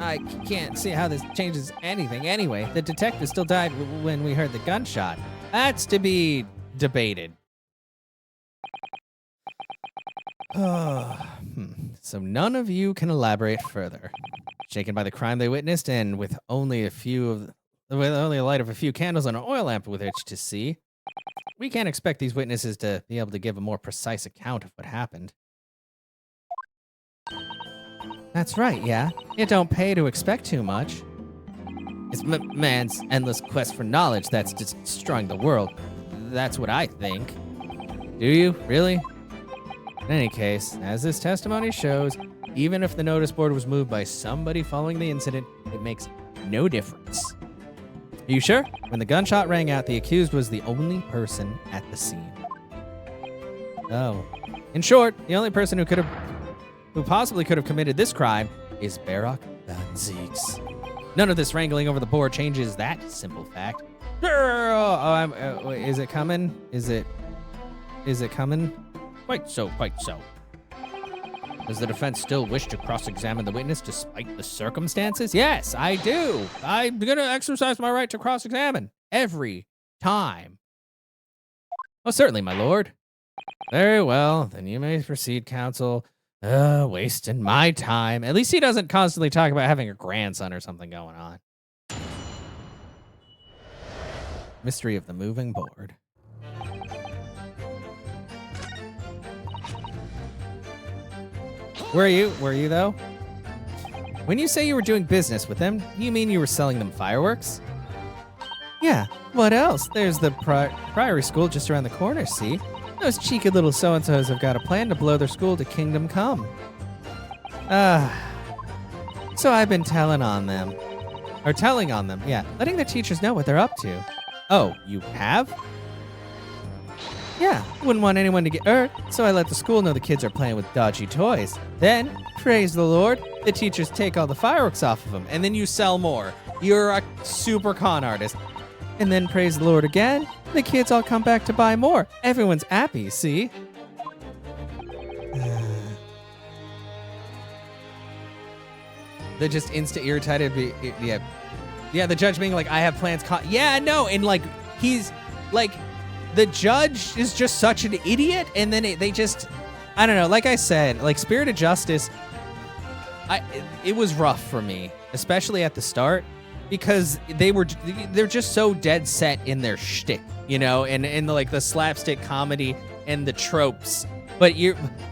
I can't see how this changes anything anyway. The detective still died when we heard the gunshot. That's to be debated. So none of you can elaborate further. Shaken by the crime they witnessed, and with only a light of a few candles and an oil lamp with which to see, we can't expect these witnesses to be able to give a more precise account of what happened. That's right, yeah. It don't pay to expect too much. It's man's endless quest for knowledge that's destroying the world. That's what I think. Do you? Really? In any case, as this testimony shows, even if the notice board was moved by somebody following the incident, it makes no difference. Are you sure? When the gunshot rang out, the accused was the only person at the scene. Oh. In short, the only person who possibly could have committed this crime is Barak Van Zieks. None of this wrangling over the board changes that simple fact. Is it coming? Is it coming? Quite so, quite so. Does the defense still wish to cross-examine the witness despite the circumstances? Yes, I do. I'm going to exercise my right to cross-examine every time. Oh, certainly, my lord. Very well, then you may proceed, counsel. Wasting my time. At least he doesn't constantly talk about having a grandson or something going on. Mystery of the moving board. Were you though? When you say you were doing business with them, you mean you were selling them fireworks? Yeah, what else? There's the priory school just around the corner, see? Those cheeky little so-and-sos have got a plan to blow their school to kingdom come. So I've been telling on them, yeah, letting the teachers know what they're up to. Oh, you have? Yeah, wouldn't want anyone to get hurt, so I let the school know the kids are playing with dodgy toys. Then, praise the Lord, the teachers take all the fireworks off of them, and then you sell more. You're a super con artist. And then, praise the Lord again, the kids all come back to buy more. Everyone's happy, see? They're just insta-irritated. Yeah, the judge being like, I have plans. Yeah, no, and like, he's like, the judge is just such an idiot, and then they just, I don't know, like I said, like Spirit of Justice, it was rough for me, especially at the start, because they're just so dead set in their shtick, you know, and in like the slapstick comedy and the tropes. But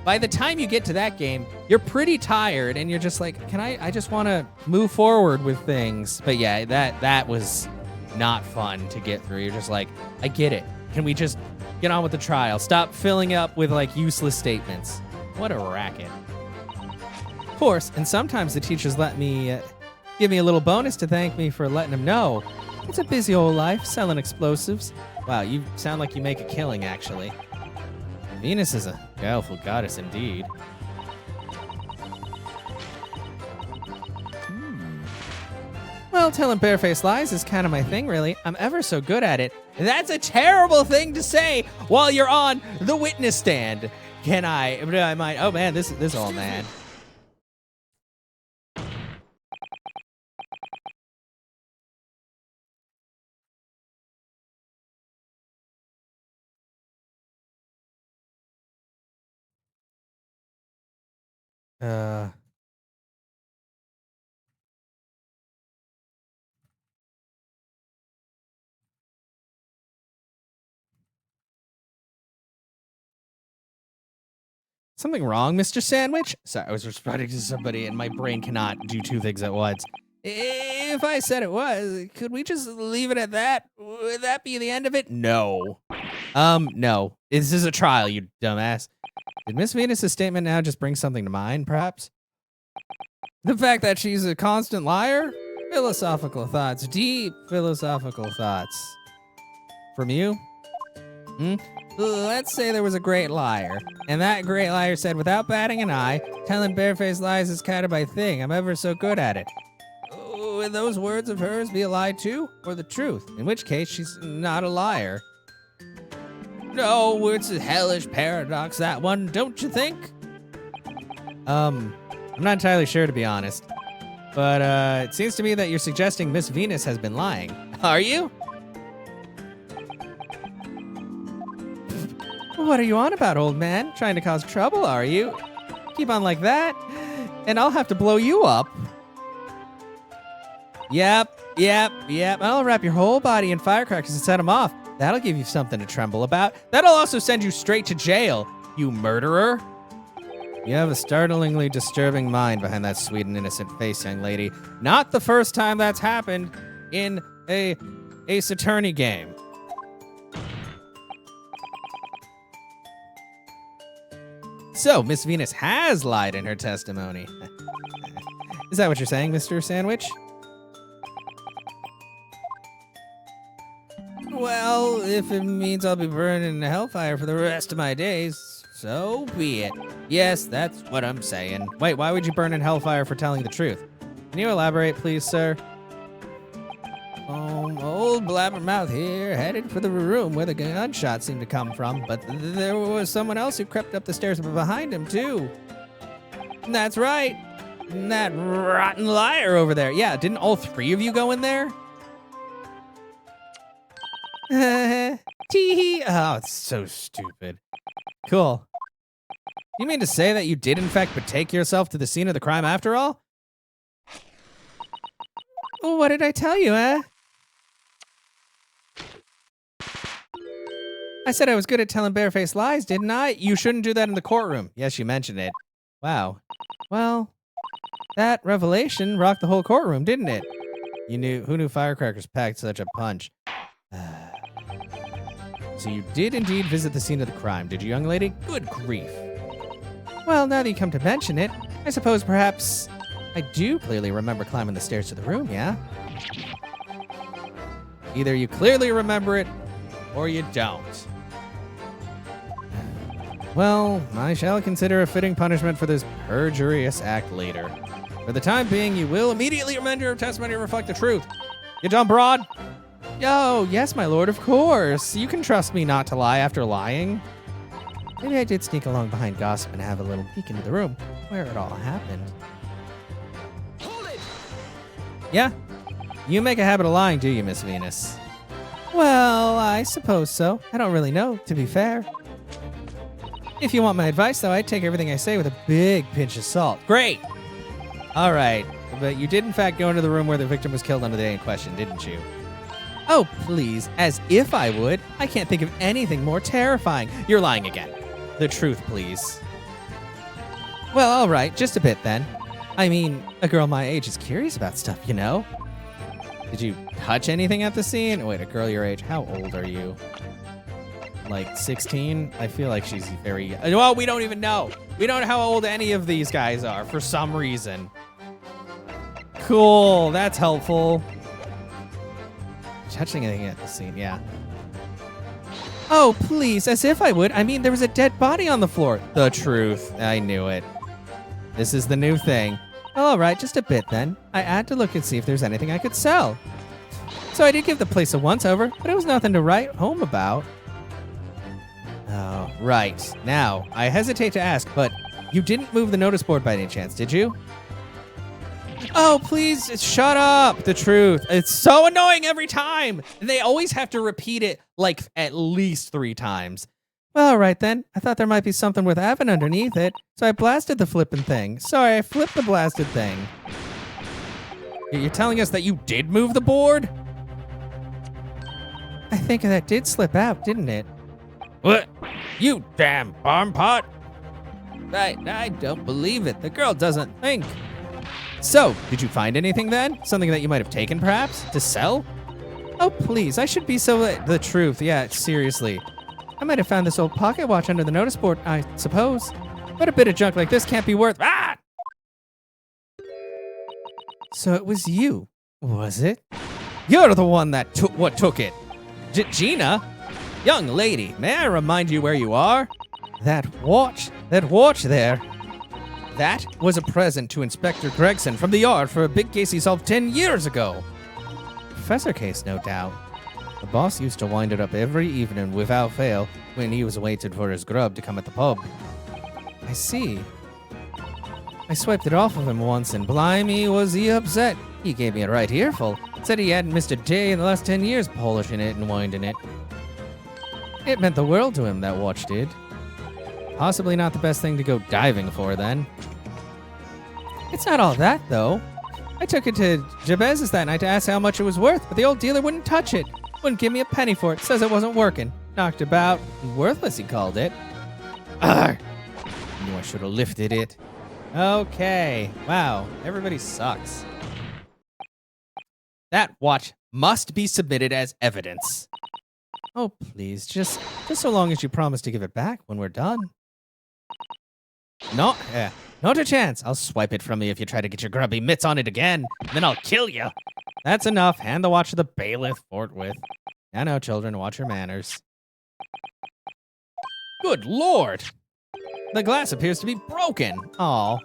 by the time you get to that game, you're pretty tired, and you're just like, I just want to move forward with things. But yeah, that was not fun to get through. You're just like, I get it. Can we just get on with the trial? Stop filling up with like useless statements. What a racket. Of course, and sometimes the teachers let me give me a little bonus to thank me for letting them know. It's a busy old life selling explosives. Wow, you sound like you make a killing, actually. Venus is a guileful goddess indeed. Well, telling barefaced lies is kind of my thing, really. I'm ever so good at it. That's a terrible thing to say while you're on the witness stand. I might. Oh man, this old man. Something wrong, Mr. Sandwich? Sorry, I was responding to somebody and my brain cannot do two things at once. If I said it was, could we just leave it at that? Would that be the end of it? No. No. This is a trial, you dumbass. Did Miss Venus's statement now just bring something to mind, perhaps? The fact that she's a constant liar? Philosophical thoughts. Deep philosophical thoughts. From you? Let's say there was a great liar, and that great liar said, without batting an eye, telling barefaced lies is kind of my thing. I'm ever so good at it. Would those words of hers be a lie too, or the truth? In which case, she's not a liar. No, it's a hellish paradox, that one, don't you think? I'm not entirely sure, to be honest. But, it seems to me that you're suggesting Miss Venus has been lying. Are you? What are you on about, old man? Trying to cause trouble, are you? Keep on like that, and I'll have to blow you up. Yep. I'll wrap your whole body in firecrackers and set them off. That'll give you something to tremble about. That'll also send you straight to jail, you murderer. You have a startlingly disturbing mind behind that sweet and innocent face, young lady. Not the first time that's happened in a Ace Attorney game. So, Miss Venus has lied in her testimony. Is that what you're saying, Mr. Sandwich? Well, if it means I'll be burning in hellfire for the rest of my days, so be it. Yes, that's what I'm saying. Wait, why would you burn in hellfire for telling the truth? Can you elaborate, please, sir? Old blabbermouth here, headed for the room where the gunshot seemed to come from, but there was someone else who crept up the stairs behind him, too. That's right. That rotten liar over there. Yeah, didn't all three of you go in there? Tee-hee. Oh, it's so stupid. Cool. You mean to say that you did, in fact, betake yourself to the scene of the crime after all? Well, what did I tell you, eh? I said I was good at telling barefaced lies, didn't I? You shouldn't do that in the courtroom. Yes, you mentioned it. Wow. Well, that revelation rocked the whole courtroom, didn't it? Who knew firecrackers packed such a punch? So you did indeed visit the scene of the crime, did you, young lady? Good grief. Well, now that you come to mention it, I suppose perhaps I do clearly remember climbing the stairs to the room, yeah? Either you clearly remember it, or you don't. Well, I shall consider a fitting punishment for this perjurious act later. For the time being, you will immediately amend your testimony to reflect the truth. You dumb broad? Oh, yes, my lord, of course. You can trust me not to lie after lying. Maybe I did sneak along behind gossip and have a little peek into the room where it all happened. Hold it! Yeah? You make a habit of lying, do you, Miss Venus? Well, I suppose so. I don't really know, to be fair. If you want my advice, though, I'd take everything I say with a big pinch of salt. Great! All right, but you did in fact go into the room where the victim was killed on the day in question, didn't you? Oh, please, as if I would. I can't think of anything more terrifying. You're lying again. The truth, please. Well, all right, just a bit then. I mean, a girl my age is curious about stuff, you know? Did you touch anything at the scene? Wait, a girl your age, how old are you? Like 16? I feel like she's very... Well, we don't even know. We don't know how old any of these guys are for some reason. Cool, that's helpful. Touching anything at the scene, yeah. Oh, please, as if I would. I mean, there was a dead body on the floor. The truth. I knew it. This is the new thing. Well, all right, just a bit then. I had to look and see if there's anything I could sell. So I did give the place a once-over, but it was nothing to write home about. Oh, right. Now, I hesitate to ask, but you didn't move the notice board by any chance, did you? Oh, please, shut up. The truth. It's so annoying every time. They always have to repeat it like at least 3 times. Well, all right then. I thought there might be something worth having underneath it, so I blasted the flippin' thing. Sorry, I flipped the blasted thing. You're telling us that you did move the board? I think that did slip out, didn't it? What? You damn barn pot! I don't believe it. The girl doesn't think. So, did you find anything then? Something that you might have taken, perhaps? To sell? Oh, please, I should be so... The truth, yeah, seriously. I might have found this old pocket watch under the notice board, I suppose. But a bit of junk like this can't be worth... Ah! So it was you, was it? You're the one that took it. Gina? Young lady, may I remind you where you are? That watch there. That was a present to Inspector Gregson from the yard for a big case he solved 10 years ago. Professor case, no doubt. The boss used to wind it up every evening without fail when he was waiting for his grub to come at the pub. I see. I swiped it off of him once and blimey was he upset. He gave me a right earful. Said he hadn't missed a day in the last 10 years polishing it and winding it. It meant the world to him, that watch did. Possibly not the best thing to go diving for, then. It's not all that, though. I took it to Jabez's that night to ask how much it was worth, but the old dealer wouldn't touch it. Wouldn't give me a penny for it. Says it wasn't working. Knocked about. Worthless, he called it. Arr! Knew I should have lifted it. Okay. Wow. Everybody sucks. That watch must be submitted as evidence. Oh, please. Just so long as you promise to give it back when we're done. No, not a chance. I'll swipe it from you if you try to get your grubby mitts on it again, and then I'll kill you. That's enough. Hand the watch to the bailiff forthwith. Now, children, watch your manners. Good lord! The glass appears to be broken. Aw.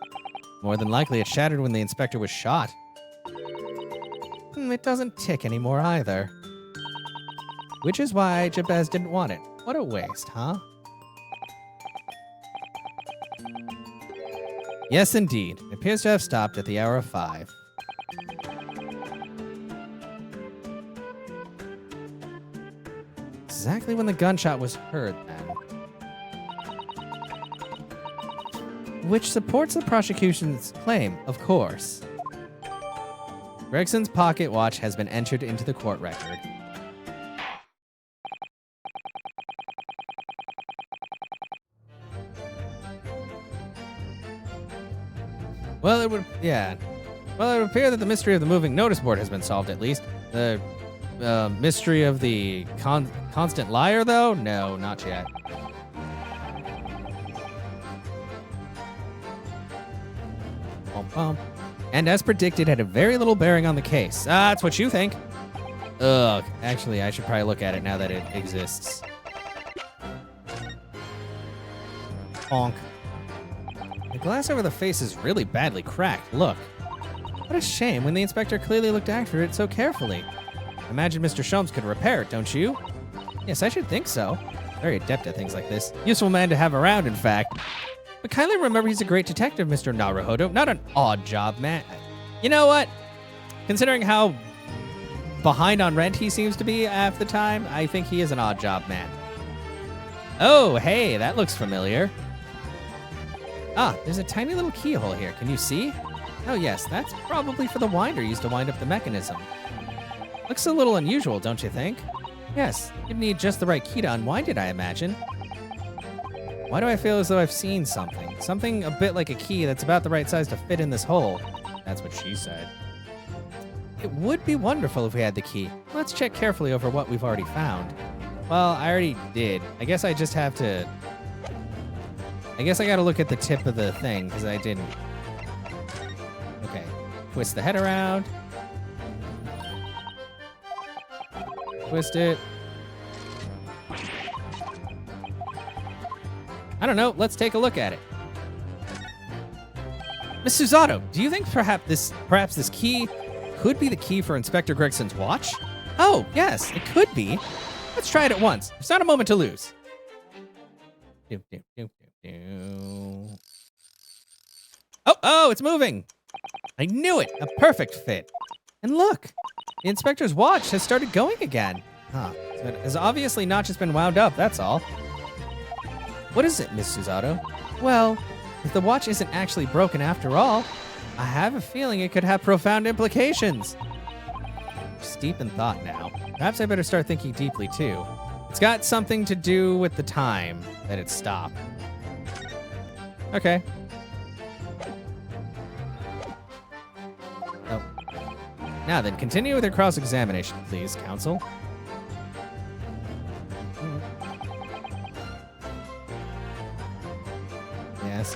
More than likely it shattered when the inspector was shot. It doesn't tick anymore either. Which is why Jabez didn't want it. What a waste, huh? Yes, indeed. It appears to have stopped at the hour of 5. Exactly when the gunshot was heard, then. Which supports the prosecution's claim, of course. Gregson's pocket watch has been entered into the court record. Well, it would appear that the mystery of the moving notice board has been solved, at least. The mystery of the constant liar, though? No, not yet. And as predicted, had a very little bearing on the case. That's what you think. Ugh, actually, I should probably look at it now that it exists. Honk. The glass over the face is really badly cracked. Look. What a shame when the inspector clearly looked after it so carefully. Imagine Mr. Sholmes could repair it, don't you? Yes, I should think so. Very adept at things like this. Useful man to have around, in fact. But kindly remember he's a great detective, Mr. Naruhodo, not an odd job man. You know what? Considering how behind on rent he seems to be half the time, I think he is an odd job man. Oh, hey, that looks familiar. Ah, there's a tiny little keyhole here. Can you see? Oh, yes, that's probably for the winder used to wind up the mechanism. Looks a little unusual, don't you think? Yes, you'd need just the right key to unwind it, I imagine. Why do I feel as though I've seen something? Something a bit like a key that's about the right size to fit in this hole. That's what she said. It would be wonderful if we had the key. Let's check carefully over what we've already found. Well, I already did. I guess I just have to... I guess I gotta look at the tip of the thing, because I didn't. Okay. Twist the head around. Twist it. I don't know. Let's take a look at it. Miss Susato, do you think perhaps this key could be the key for Inspector Gregson's watch? Oh, yes, it could be. Let's try it at once. There's not a moment to lose. Oh, it's moving. I knew it. A perfect fit. And look, the inspector's watch has started going again. Huh. So it has obviously not just been wound up, that's all. What is it, Miss Susato? Well, if the watch isn't actually broken after all, I have a feeling it could have profound implications. Just deep in thought now. Perhaps I better start thinking deeply, too. It's got something to do with the time that it stopped. Okay. Oh. Now then, continue with your cross-examination, please, counsel. Yes.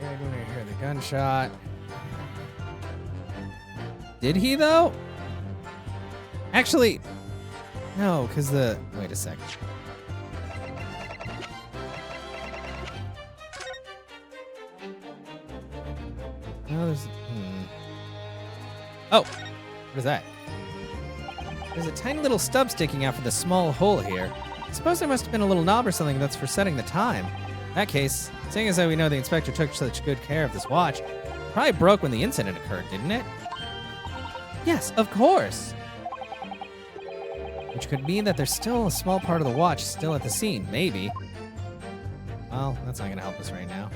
I don't hear the gunshot. Did he, though? Actually, no, because the... Wait a second. No, there's... Oh, what is that? There's a tiny little stub sticking out from the small hole here. I suppose there must have been a little knob or something that's for setting the time. In that case, seeing as though we know the inspector took such good care of this watch, probably broke when the incident occurred, didn't it? Yes, of course. Which could mean that there's still a small part of the watch still at the scene, maybe. Well, that's not gonna help us right now.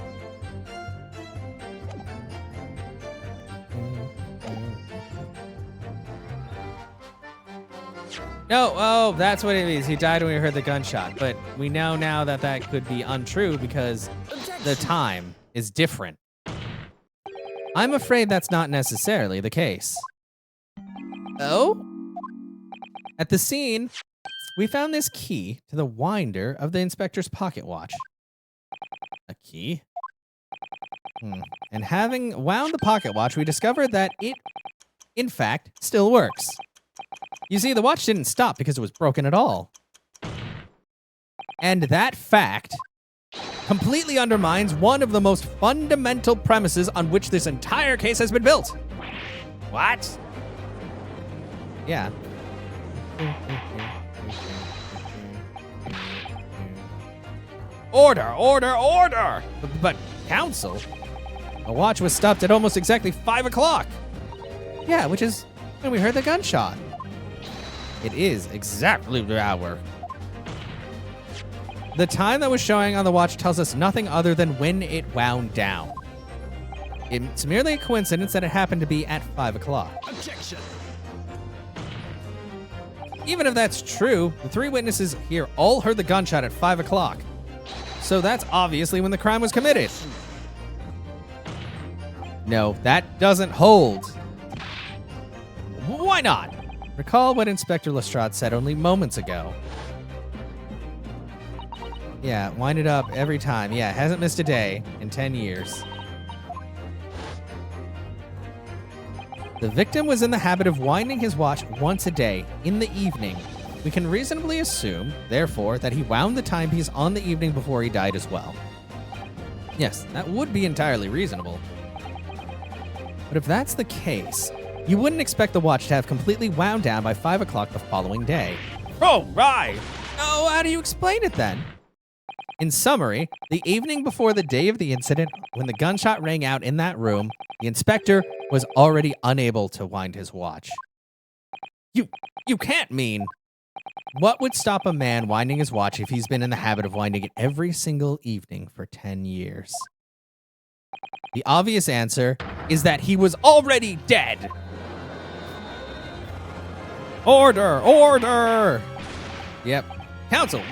No, oh, that's what it means. He died when we heard the gunshot. But we know now that that could be untrue because the time is different. I'm afraid that's not necessarily the case. Oh? At the scene, we found this key to the winder of the inspector's pocket watch. A key? And having wound the pocket watch, we discovered that it, in fact, still works. You see, the watch didn't stop because it was broken at all. And that fact completely undermines one of the most fundamental premises on which this entire case has been built. What? Yeah. Order, order, order! But counsel, the watch was stopped at almost exactly 5 o'clock. Yeah, which is when we heard the gunshot. It is exactly the hour. The time that was showing on the watch tells us nothing other than when it wound down. It's merely a coincidence that it happened to be at 5 o'clock. Objection. Even if that's true, the three witnesses here all heard the gunshot at 5 o'clock. So that's obviously when the crime was committed. No, that doesn't hold. Why not? Recall what Inspector Lestrade said only moments ago. Yeah, wind it up every time. Yeah, hasn't missed a day in 10 years. The victim was in the habit of winding his watch once a day, in the evening. We can reasonably assume, therefore, that he wound the timepiece on the evening before he died as well. Yes, that would be entirely reasonable. But if that's the case, you wouldn't expect the watch to have completely wound down by 5 o'clock the following day. Oh, right! Oh, how do you explain it then? In summary, the evening before the day of the incident, when the gunshot rang out in that room, the inspector was already unable to wind his watch. You can't mean... What would stop a man winding his watch if he's been in the habit of winding it every single evening for 10 years? The obvious answer is that he was already dead. Order! Order! Yep. Counsel,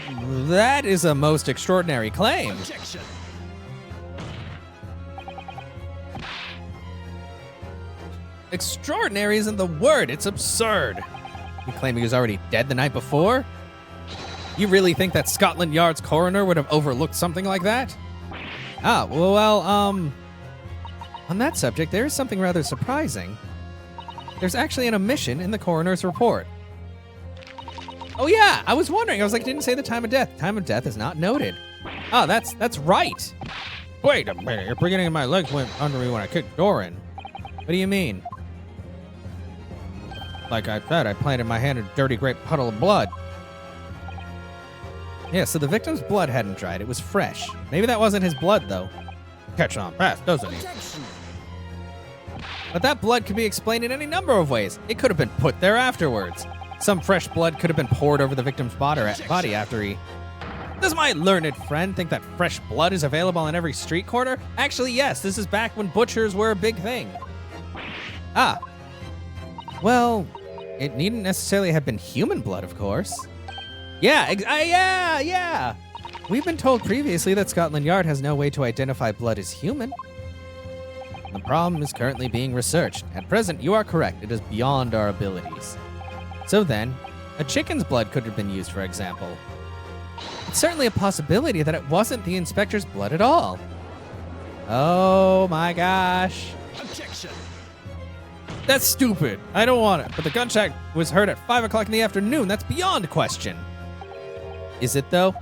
that is a most extraordinary claim. Objection. Extraordinary isn't the word, it's absurd. You claim he was already dead the night before? You really think that Scotland Yard's coroner would have overlooked something like that? Ah, well, on that subject, there is something rather surprising. There's actually an omission in the coroner's report. Oh yeah, I was wondering. I was like, it didn't say the time of death. Time of death is not noted. Oh, that's right. Wait a minute, your beginning of my legs went under me when I kicked the door in. What do you mean? Like I said, I planted my hand in a dirty great puddle of blood. Yeah, so the victim's blood hadn't dried. It was fresh. Maybe that wasn't his blood, though. Catch on fast, doesn't he? Objection. But that blood could be explained in any number of ways. It could have been put there afterwards. Some fresh blood could have been poured over the victim's body after he... Does my learned friend think that fresh blood is available on every street corner? Actually, yes. This is back when butchers were a big thing. Ah. Well, it needn't necessarily have been human blood, of course. Yeah, yeah. We've been told previously that Scotland Yard has no way to identify blood as human. The problem is currently being researched. At present, you are correct. It is beyond our abilities. So then, a chicken's blood could have been used, for example. It's certainly a possibility that it wasn't the inspector's blood at all. Oh my gosh. Objection. That's stupid. I don't want it. But the gunshot was heard at 5 o'clock in the afternoon. That's beyond question. Is it, though?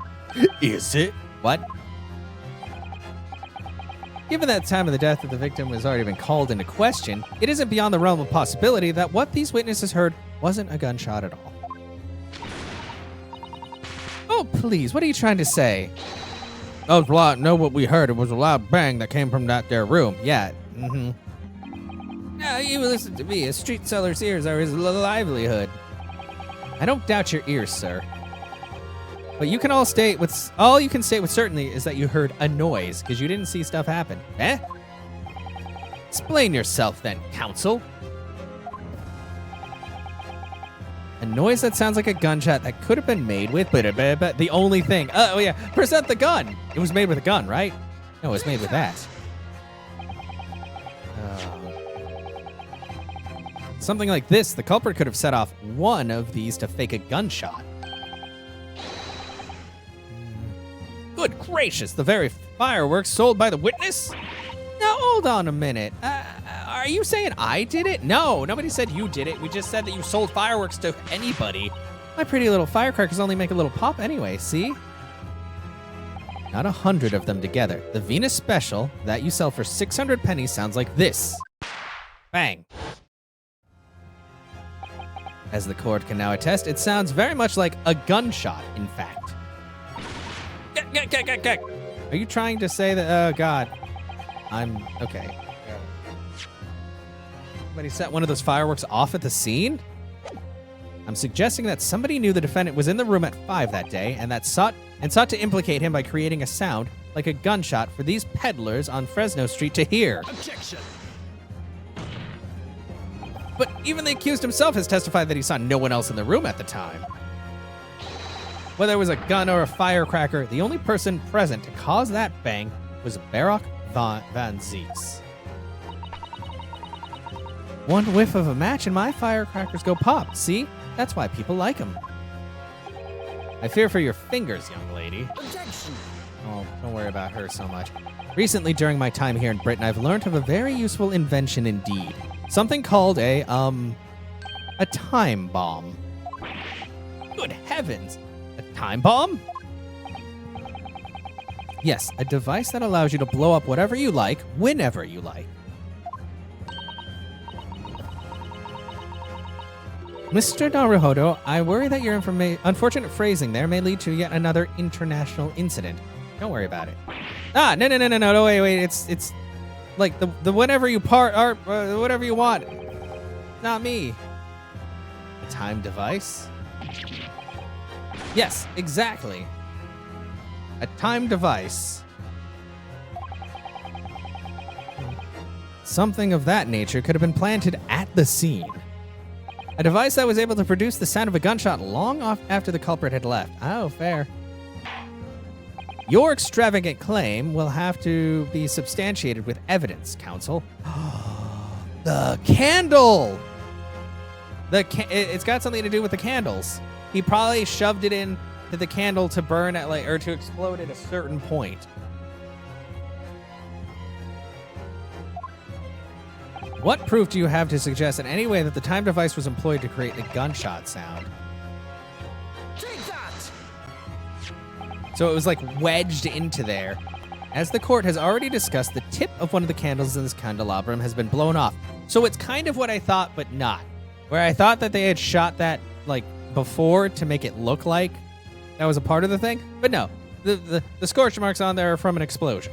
Is it? What? Given that time of the death of the victim has already been called into question, it isn't beyond the realm of possibility that what these witnesses heard wasn't a gunshot at all. Oh, please, what are you trying to say? Oh, know what we heard. It was a loud bang that came from that there room. Yeah, You listen to me. A street seller's ears are his livelihood. I don't doubt your ears, sir. But you can all you can state with certainty is that you heard a noise because you didn't see stuff happen. Eh? Explain yourself then, counsel. A noise that sounds like a gunshot that could have been made with the only thing. Oh yeah, present the gun. It was made with a gun, right? No, it was made with that. Something like this, the culprit could have set off one of these to fake a gunshot. Good gracious, the very fireworks sold by the witness? Now, hold on a minute. Are you saying I did it? No, nobody said you did it. We just said that you sold fireworks to anybody. My pretty little firecrackers only make a little pop anyway, see? Not 100 of them together. The Venus Special that you sell for 600 pennies sounds like this. Bang. As the court can now attest, it sounds very much like a gunshot, in fact. Are you trying to say that, oh God, I'm, okay. Somebody set one of those fireworks off at the scene? I'm suggesting that somebody knew the defendant was in the room at 5 that day and sought to implicate him by creating a sound like a gunshot for these peddlers on Fresno Street to hear. Objection. But even the accused himself has testified that he saw no one else in the room at the time. Whether it was a gun or a firecracker, the only person present to cause that bang was Barak Van Zeeks. One whiff of a match and my firecrackers go pop. See? That's why people like them. I fear for your fingers, young lady. Objection. Oh, don't worry about her so much. Recently, during my time here in Britain, I've learned of a very useful invention indeed. Something called a time bomb. Good heavens! A time bomb? Yes, a device that allows you to blow up whatever you like, whenever you like. Mr. Naruhodo, I worry that your unfortunate phrasing there may lead to yet another international incident. Don't worry about it. No, wait, it's like the whenever you whatever you want. Not me. A time device? Yes, exactly. A time device. Something of that nature could have been planted at the scene. A device that was able to produce the sound of a gunshot long after the culprit had left. Oh, fair. Your extravagant claim will have to be substantiated with evidence, counsel. The candle! It's got something to do with the candles. He probably shoved it in to the candle to burn at or to explode at a certain point. What proof do you have to suggest in any way that the time device was employed to create the gunshot sound? Take that! So it was like wedged into there. As the court has already discussed, the tip of one of the candles in this candelabrum has been blown off. So it's kind of what I thought, but not. Where I thought that they had shot that like before to make it look like that was a part of the thing. But no, the scorch marks on there are from an explosion.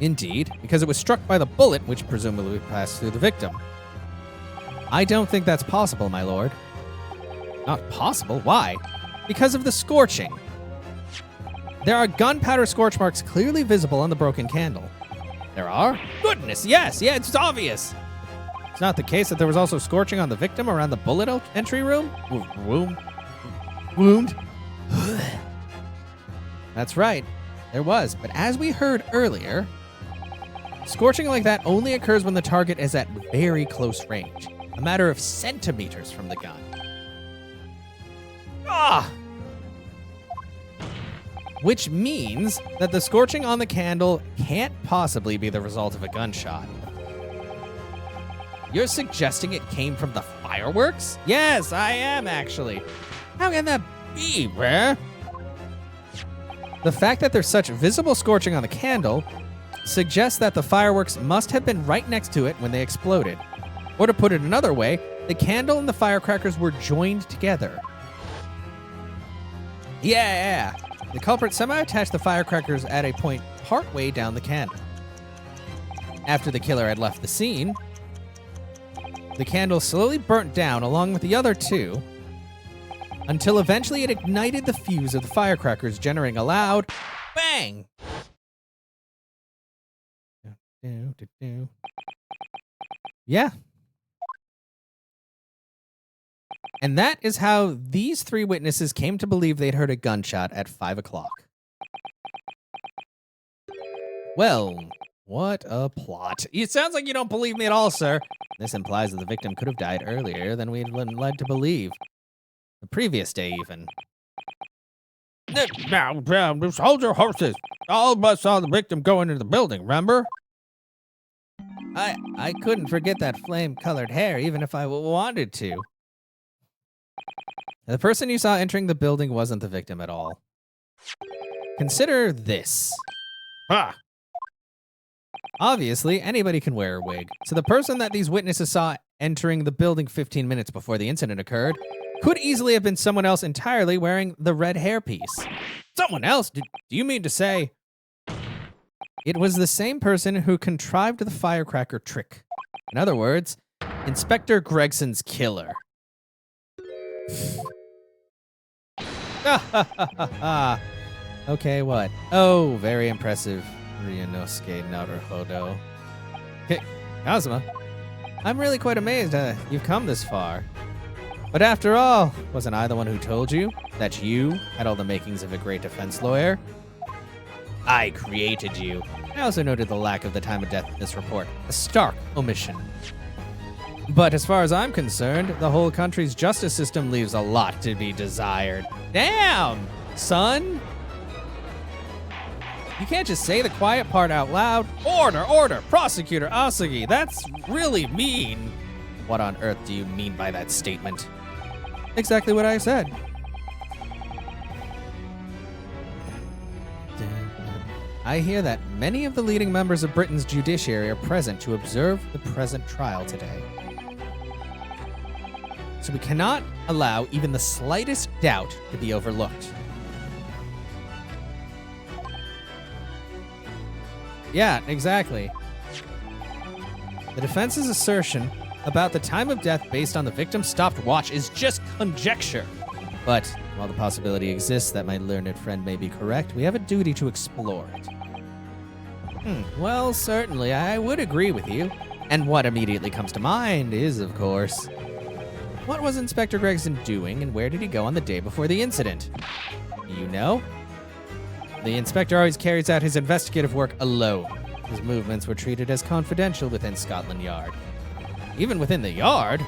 Indeed, because it was struck by the bullet which presumably passed through the victim. I don't think that's possible, my lord. Not possible? Why? Because of the scorching. There are gunpowder scorch marks clearly visible on the broken candle. There are? Goodness, yes, yeah, it's obvious. It's not the case that there was also scorching on the victim around the bullet entry room? Wound? That's right, there was. But as we heard earlier, scorching like that only occurs when the target is at very close range, a matter of centimeters from the gun. Which means that the scorching on the candle can't possibly be the result of a gunshot. You're suggesting it came from the fireworks? Yes, I am actually. How can that be, bruh? The fact that there's such visible scorching on the candle suggests that the fireworks must have been right next to it when they exploded. Or to put it another way, the candle and the firecrackers were joined together. Yeah. The culprit somehow attached the firecrackers at a point partway down the candle. After the killer had left the scene, the candle slowly burnt down along with the other two until eventually it ignited the fuse of the firecrackers, generating a loud bang. Yeah. And that is how these three witnesses came to believe they'd heard a gunshot at 5 o'clock. Well, what a plot. It sounds like you don't believe me at all, sir. This implies that the victim could have died earlier than we'd been led to believe. The previous day, even. Now, just hold your horses. All of us saw the victim go into the building, remember? I couldn't forget that flame-colored hair, even if I wanted to. The person you saw entering the building wasn't the victim at all. Consider this. Ah. Obviously, anybody can wear a wig, so the person that these witnesses saw entering the building 15 minutes before the incident occurred could easily have been someone else entirely wearing the red hairpiece. Someone else? Do you mean to say... It was the same person who contrived the firecracker trick. In other words, Inspector Gregson's killer. Okay, what? Oh, very impressive. Ryunosuke Naruhodo. Kazuma, I'm really quite amazed you've come this far. But after all, wasn't I the one who told you that you had all the makings of a great defense lawyer? I created you. I also noted the lack of the time of death in this report. A stark omission. But as far as I'm concerned, the whole country's justice system leaves a lot to be desired. Damn, son! You can't just say the quiet part out loud. Order, order, Prosecutor Asagi, that's really mean. What on earth do you mean by that statement? Exactly what I said. I hear that many of the leading members of Britain's judiciary are present to observe the present trial today. So we cannot allow even the slightest doubt to be overlooked. Yeah, exactly. The defense's assertion about the time of death based on the victim's stopped watch is just conjecture. But while the possibility exists that my learned friend may be correct, we have a duty to explore it. Well, certainly, I would agree with you. And what immediately comes to mind is, of course, what was Inspector Gregson doing and where did he go on the day before the incident? You know? The inspector always carries out his investigative work alone. His movements were treated as confidential within Scotland Yard. Even within the Yard?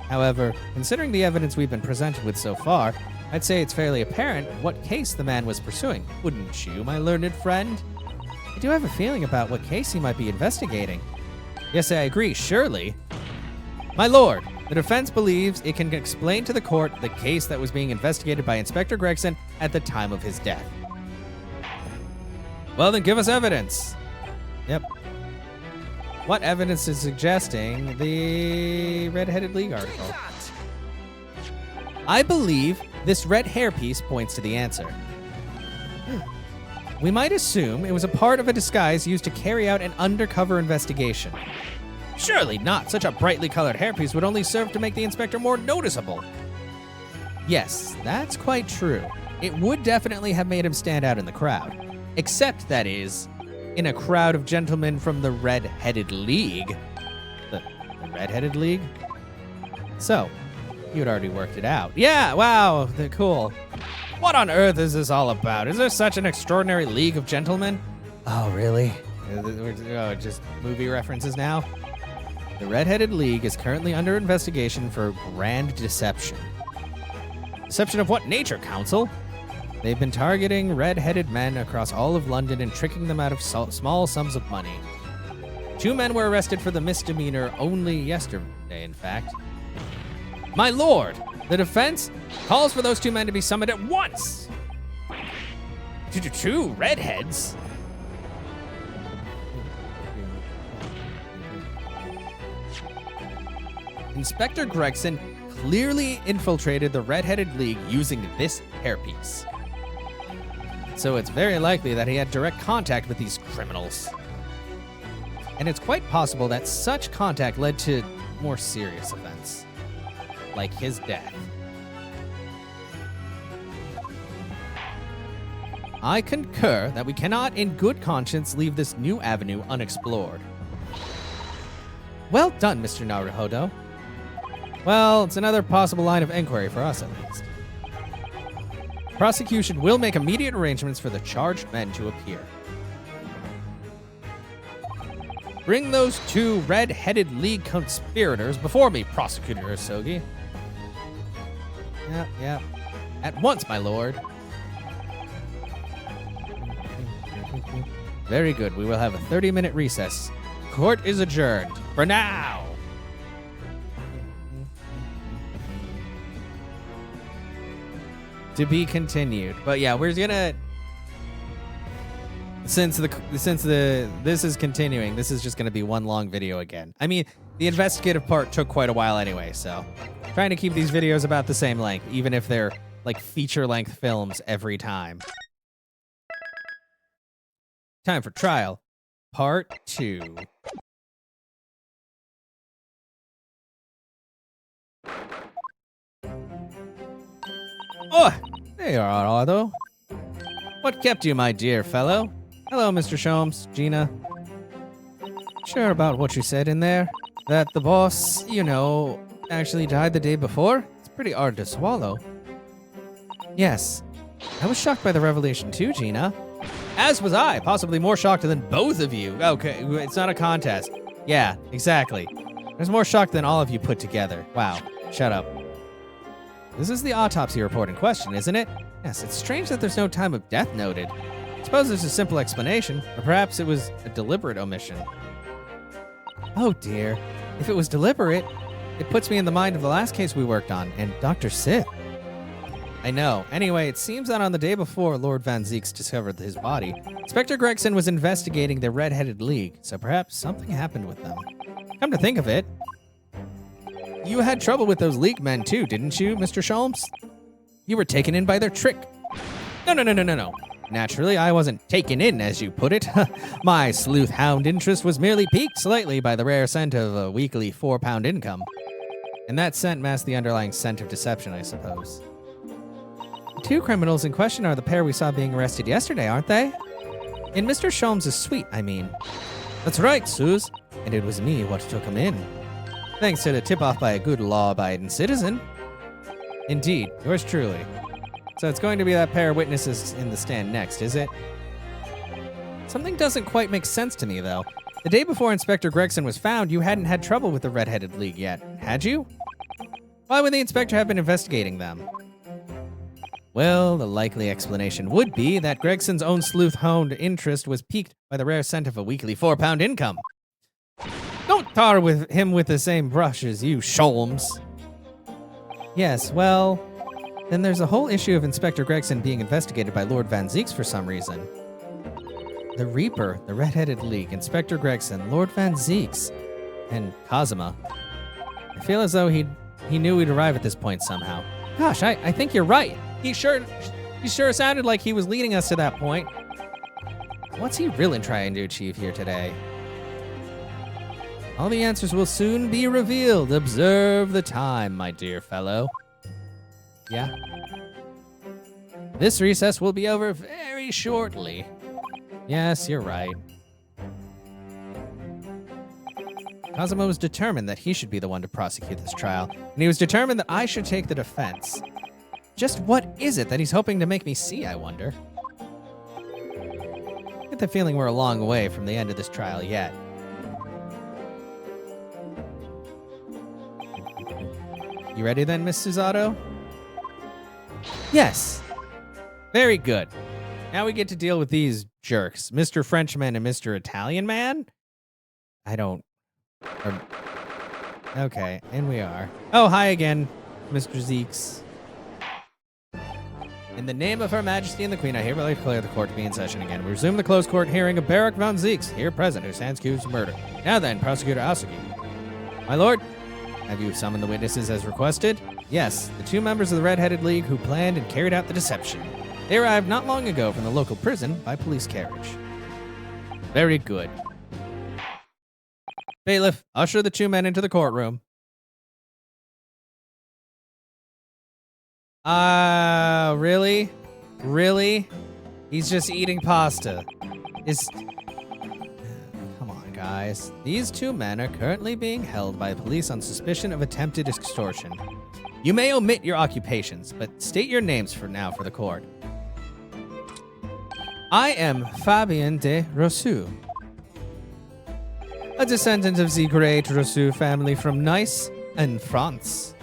However, considering the evidence we've been presented with so far, I'd say it's fairly apparent what case the man was pursuing, wouldn't you, my learned friend? I do have a feeling about what case he might be investigating. Yes, I agree, surely. My lord, the defense believes it can explain to the court the case that was being investigated by Inspector Gregson at the time of his death. Well, then give us evidence. Yep. What evidence is suggesting the Red-Headed League article? I believe this red hairpiece points to the answer. We might assume it was a part of a disguise used to carry out an undercover investigation. Surely not. Such a brightly colored hairpiece would only serve to make the inspector more noticeable. Yes, that's quite true. It would definitely have made him stand out in the crowd. Except, that is, in a crowd of gentlemen from the Red-Headed League. The Red-Headed League? So, you had already worked it out. Yeah, wow, they're cool. What on earth is this all about? Is there such an extraordinary league of gentlemen? Oh, really? Just movie references now? The Red-Headed League is currently under investigation for grand deception. Deception of what nature, Counsel? They've been targeting red-headed men across all of London and tricking them out of small sums of money. 2 men were arrested for the misdemeanor only yesterday, in fact. My lord, the defense calls for those 2 men to be summoned at once. 2 redheads? Inspector Gregson clearly infiltrated the Red-Headed League using this hairpiece. So it's very likely that he had direct contact with these criminals. and it's quite possible that such contact led to more serious events, like his death. I concur that we cannot in good conscience leave this new avenue unexplored. Well done, Mr. Naruhodo. Well, it's another possible line of inquiry for us, at least. Prosecution will make immediate arrangements for the charged men to appear. Bring those two red-headed League conspirators before me, Prosecutor Osogi. Yep. At once, my lord. Very good. We will have a 30-minute recess. Court is adjourned. For now. To be continued. But yeah, we're gonna... Since this is continuing, this is just gonna be one long video again. I mean, the investigative part took quite a while anyway, so... Trying to keep these videos about the same length, even if they're like feature-length films every time. Time for trial. Part 2. Oh, there you are, Otto. What kept you, my dear fellow? Hello, Mr. Sholmes, Gina. Sure about what you said in there? That the boss, you know, actually died the day before? It's pretty hard to swallow. Yes. I was shocked by the revelation too, Gina. As was I, possibly more shocked than both of you. Okay, it's not a contest. Yeah, exactly. I was more shocked than all of you put together. Wow, shut up. This is the autopsy report in question, isn't it? Yes, it's strange that there's no time of death noted. I suppose there's a simple explanation, or perhaps it was a deliberate omission. Oh dear, if it was deliberate, it puts me in the mind of the last case we worked on, and Dr. Sith. I know. Anyway, it seems that on the day before Lord Van Zieks discovered his body, Inspector Gregson was investigating the Red-Headed League, so perhaps something happened with them. Come to think of it, you had trouble with those League men too, didn't you, Mr. Sholmes? You were taken in by their trick. No. Naturally, I wasn't taken in, as you put it. My sleuth hound interest was merely piqued slightly by the rare scent of a weekly £4 income. And that scent masked the underlying scent of deception, I suppose. The two criminals in question are the pair we saw being arrested yesterday, aren't they? In Mr. Sholmes' suite, I mean. That's right, Suze. And it was me what took him in. Thanks to the tip-off by a good law-abiding citizen. Indeed, yours truly. So it's going to be that pair of witnesses in the stand next, is it? Something doesn't quite make sense to me, though. The day before Inspector Gregson was found, you hadn't had trouble with the Red-Headed League yet, had you? Why would the inspector have been investigating them? Well, the likely explanation would be that Gregson's own sleuth-hound interest was piqued by the rare scent of a weekly £4 income. Don't tar with him with the same brush as you, Sholmes. Yes, well, then there's a whole issue of Inspector Gregson being investigated by Lord Van Zieks for some reason. The Reaper, the Red-Headed League, Inspector Gregson, Lord Van Zieks, and Kazuma. I feel as though he knew we'd arrive at this point somehow. Gosh, I think you're right. He sure sounded like he was leading us to that point. What's he really trying to achieve here today? All the answers will soon be revealed. Observe the time, my dear fellow. Yeah? This recess will be over very shortly. Yes, you're right. Kazuma was determined that he should be the one to prosecute this trial, and he was determined that I should take the defense. Just what is it that he's hoping to make me see, I wonder? I get the feeling we're a long way from the end of this trial yet. You ready then, Miss Susato? Yes. Very good. Now we get to deal with these jerks, Mr. Frenchman and Mr. Italian Man? Okay, and we are. Oh, hi again, Mr. Zeeks. In the name of Her Majesty and the Queen, I hereby declare the court to be in session again. We resume the closed court hearing of Barak von Zeeks, here present, who stands accused of murder. Now then, Prosecutor Asugi. My lord, have you summoned the witnesses as requested? Yes, the two members of the Red-Headed League who planned and carried out the deception. They arrived not long ago from the local prison by police carriage. Very good. Bailiff, usher the two men into the courtroom. Really? Really? He's just eating pasta. Come on, guys. These two men are currently being held by police on suspicion of attempted extortion. You may omit your occupations, but state your names for now for the court. I am Fabien de Rousseau, a descendant of the great Rousseau family from Nice in France.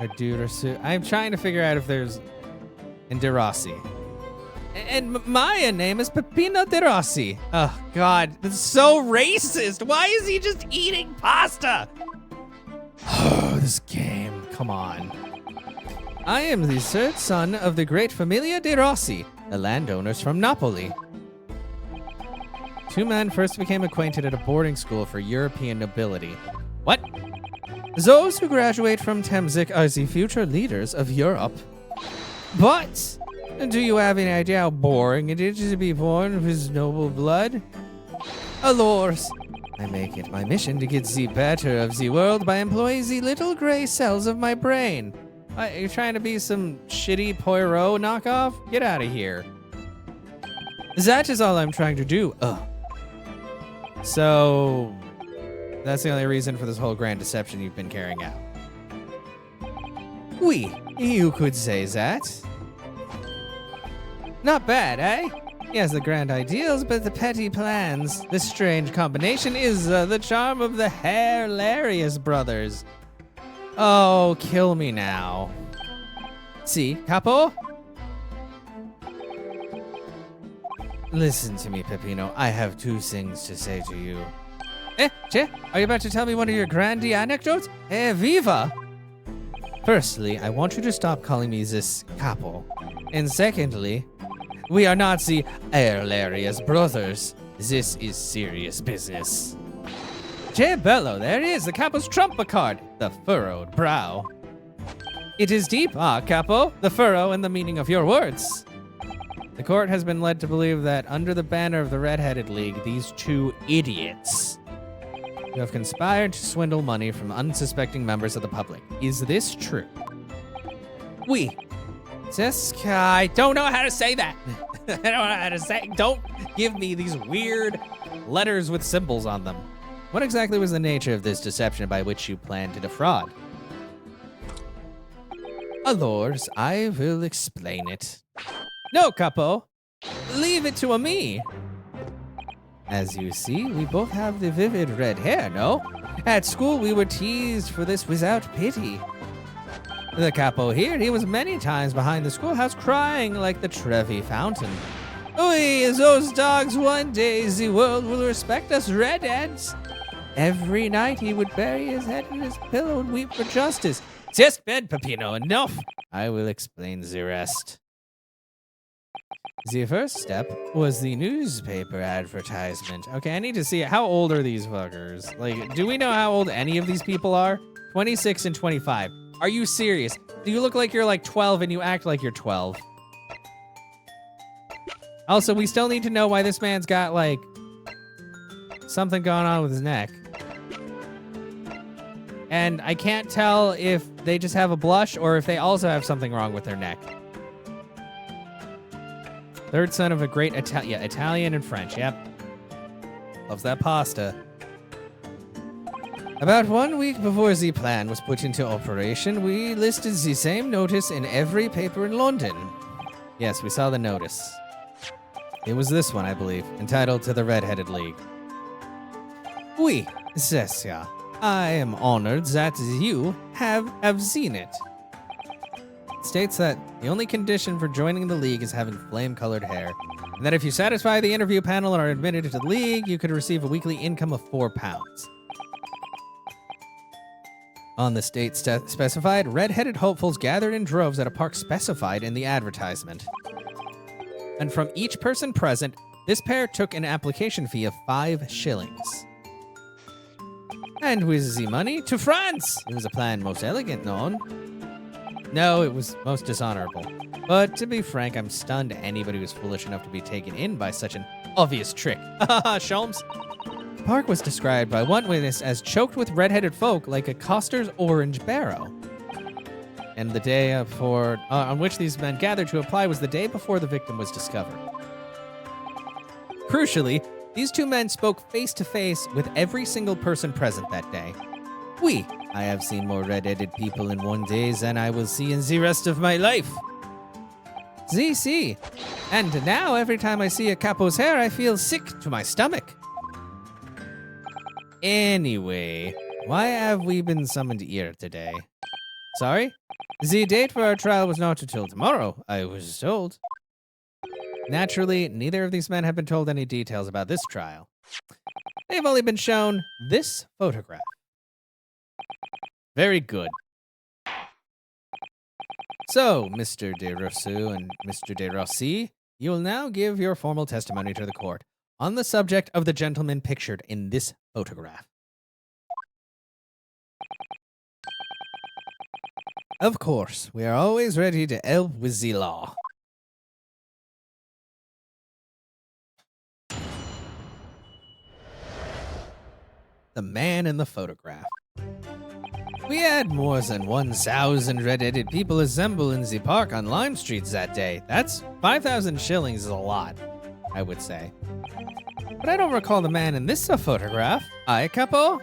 I'm trying to figure out if there's... And de Rossi. And my name is Peppino de Rossi. Oh, God. That's so racist. Why is he just eating pasta? Oh, this game. Come on. I am the third son of the great Familia de Rossi, the landowners from Napoli. Two men first became acquainted at a boarding school for European nobility. What? Those who graduate from Temzik are the future leaders of Europe. But, do you have any idea how boring it is to be born of his noble blood? Alas, I make it my mission to get the better of the world by employing the little gray cells of my brain. You're trying to be some shitty Poirot knockoff? Get out of here. That is all I'm trying to do. So... that's the only reason for this whole grand deception you've been carrying out. Oui, you could say that. Not bad, eh? He has the grand ideals, but the petty plans. This strange combination is the charm of the hilarious brothers. Oh, kill me now. Si, capo? Listen to me, Peppino. I have two things to say to you. Che? Are you about to tell me one of your grandy anecdotes? Viva! Firstly, I want you to stop calling me this capo. And secondly, we are not the hilarious brothers. This is serious business. Che bello, there he is, the capo's trump card, the furrowed brow. It is deep, capo, the furrow and the meaning of your words. The court has been led to believe that under the banner of the Red-Headed League, these two idiots who have conspired to swindle money from unsuspecting members of the public. Is this true? Oui. I don't know how to say that. I don't know how to say. Don't give me these weird letters with symbols on them. What exactly was the nature of this deception by which you planned to defraud? Lords, I will explain it. No, capo. Leave it to me. As you see, we both have the vivid red hair, no? At school, we were teased for this without pity. The capo here, he was many times behind the schoolhouse crying like the Trevi fountain. Oi, those dogs, one day the world will respect us redheads. Every night he would bury his head in his pillow and weep for justice. Just bed, Peppino, enough. I will explain the rest. The first step was the newspaper advertisement. Okay, I need to see it. How old are these fuckers? Like, do we know how old any of these people are? 26 and 25. Are you serious? Do you look like you're like 12 and you act like you're 12? Also, we still need to know why this man's got like something going on with his neck. And I can't tell if they just have a blush or if they also have something wrong with their neck. Third son of a great Italian and French, yep. Loves that pasta. About 1 week before the plan was put into operation, we listed the same notice in every paper in London. Yes, we saw the notice. It was this one, I believe, entitled To the Red-Headed League. Oui, Cessia, I am honored that you have seen it. It states that the only condition for joining the league is having flame-colored hair, and that if you satisfy the interview panel and are admitted to the league, you could receive a weekly income of £4. On the state specified, red-headed hopefuls gathered in droves at a park specified in the advertisement. And from each person present, this pair took an application fee of 5 shillings. And with the money, to France! It was a plan most elegant known. No, it was most dishonorable. But to be frank, I'm stunned anybody was foolish enough to be taken in by such an obvious trick. Haha, Sholmes. The park was described by one witness as choked with red-headed folk like a coster's orange barrow. And the day on which these men gathered to apply was the day before the victim was discovered. Crucially, these two men spoke face to face with every single person present that day. Oui, I have seen more red-headed people in one day than I will see in the rest of my life. See. And now every time I see a capo's hair, I feel sick to my stomach. Anyway, why have we been summoned here today? Sorry? The date for our trial was not until tomorrow, I was told. Naturally, neither of these men have been told any details about this trial. They've only been shown this photograph. Very good. So, Mr. de Rousseau and Mr. de Rossi, you will now give your formal testimony to the court on the subject of the gentleman pictured in this photograph. Of course, we are always ready to help with the law. The man in the photograph. We had more than 1,000 red-headed people assemble in the park on Lime Street that day. That's 5,000 shillings is a lot, I would say. But I don't recall the man in this photograph. Aye, Capo?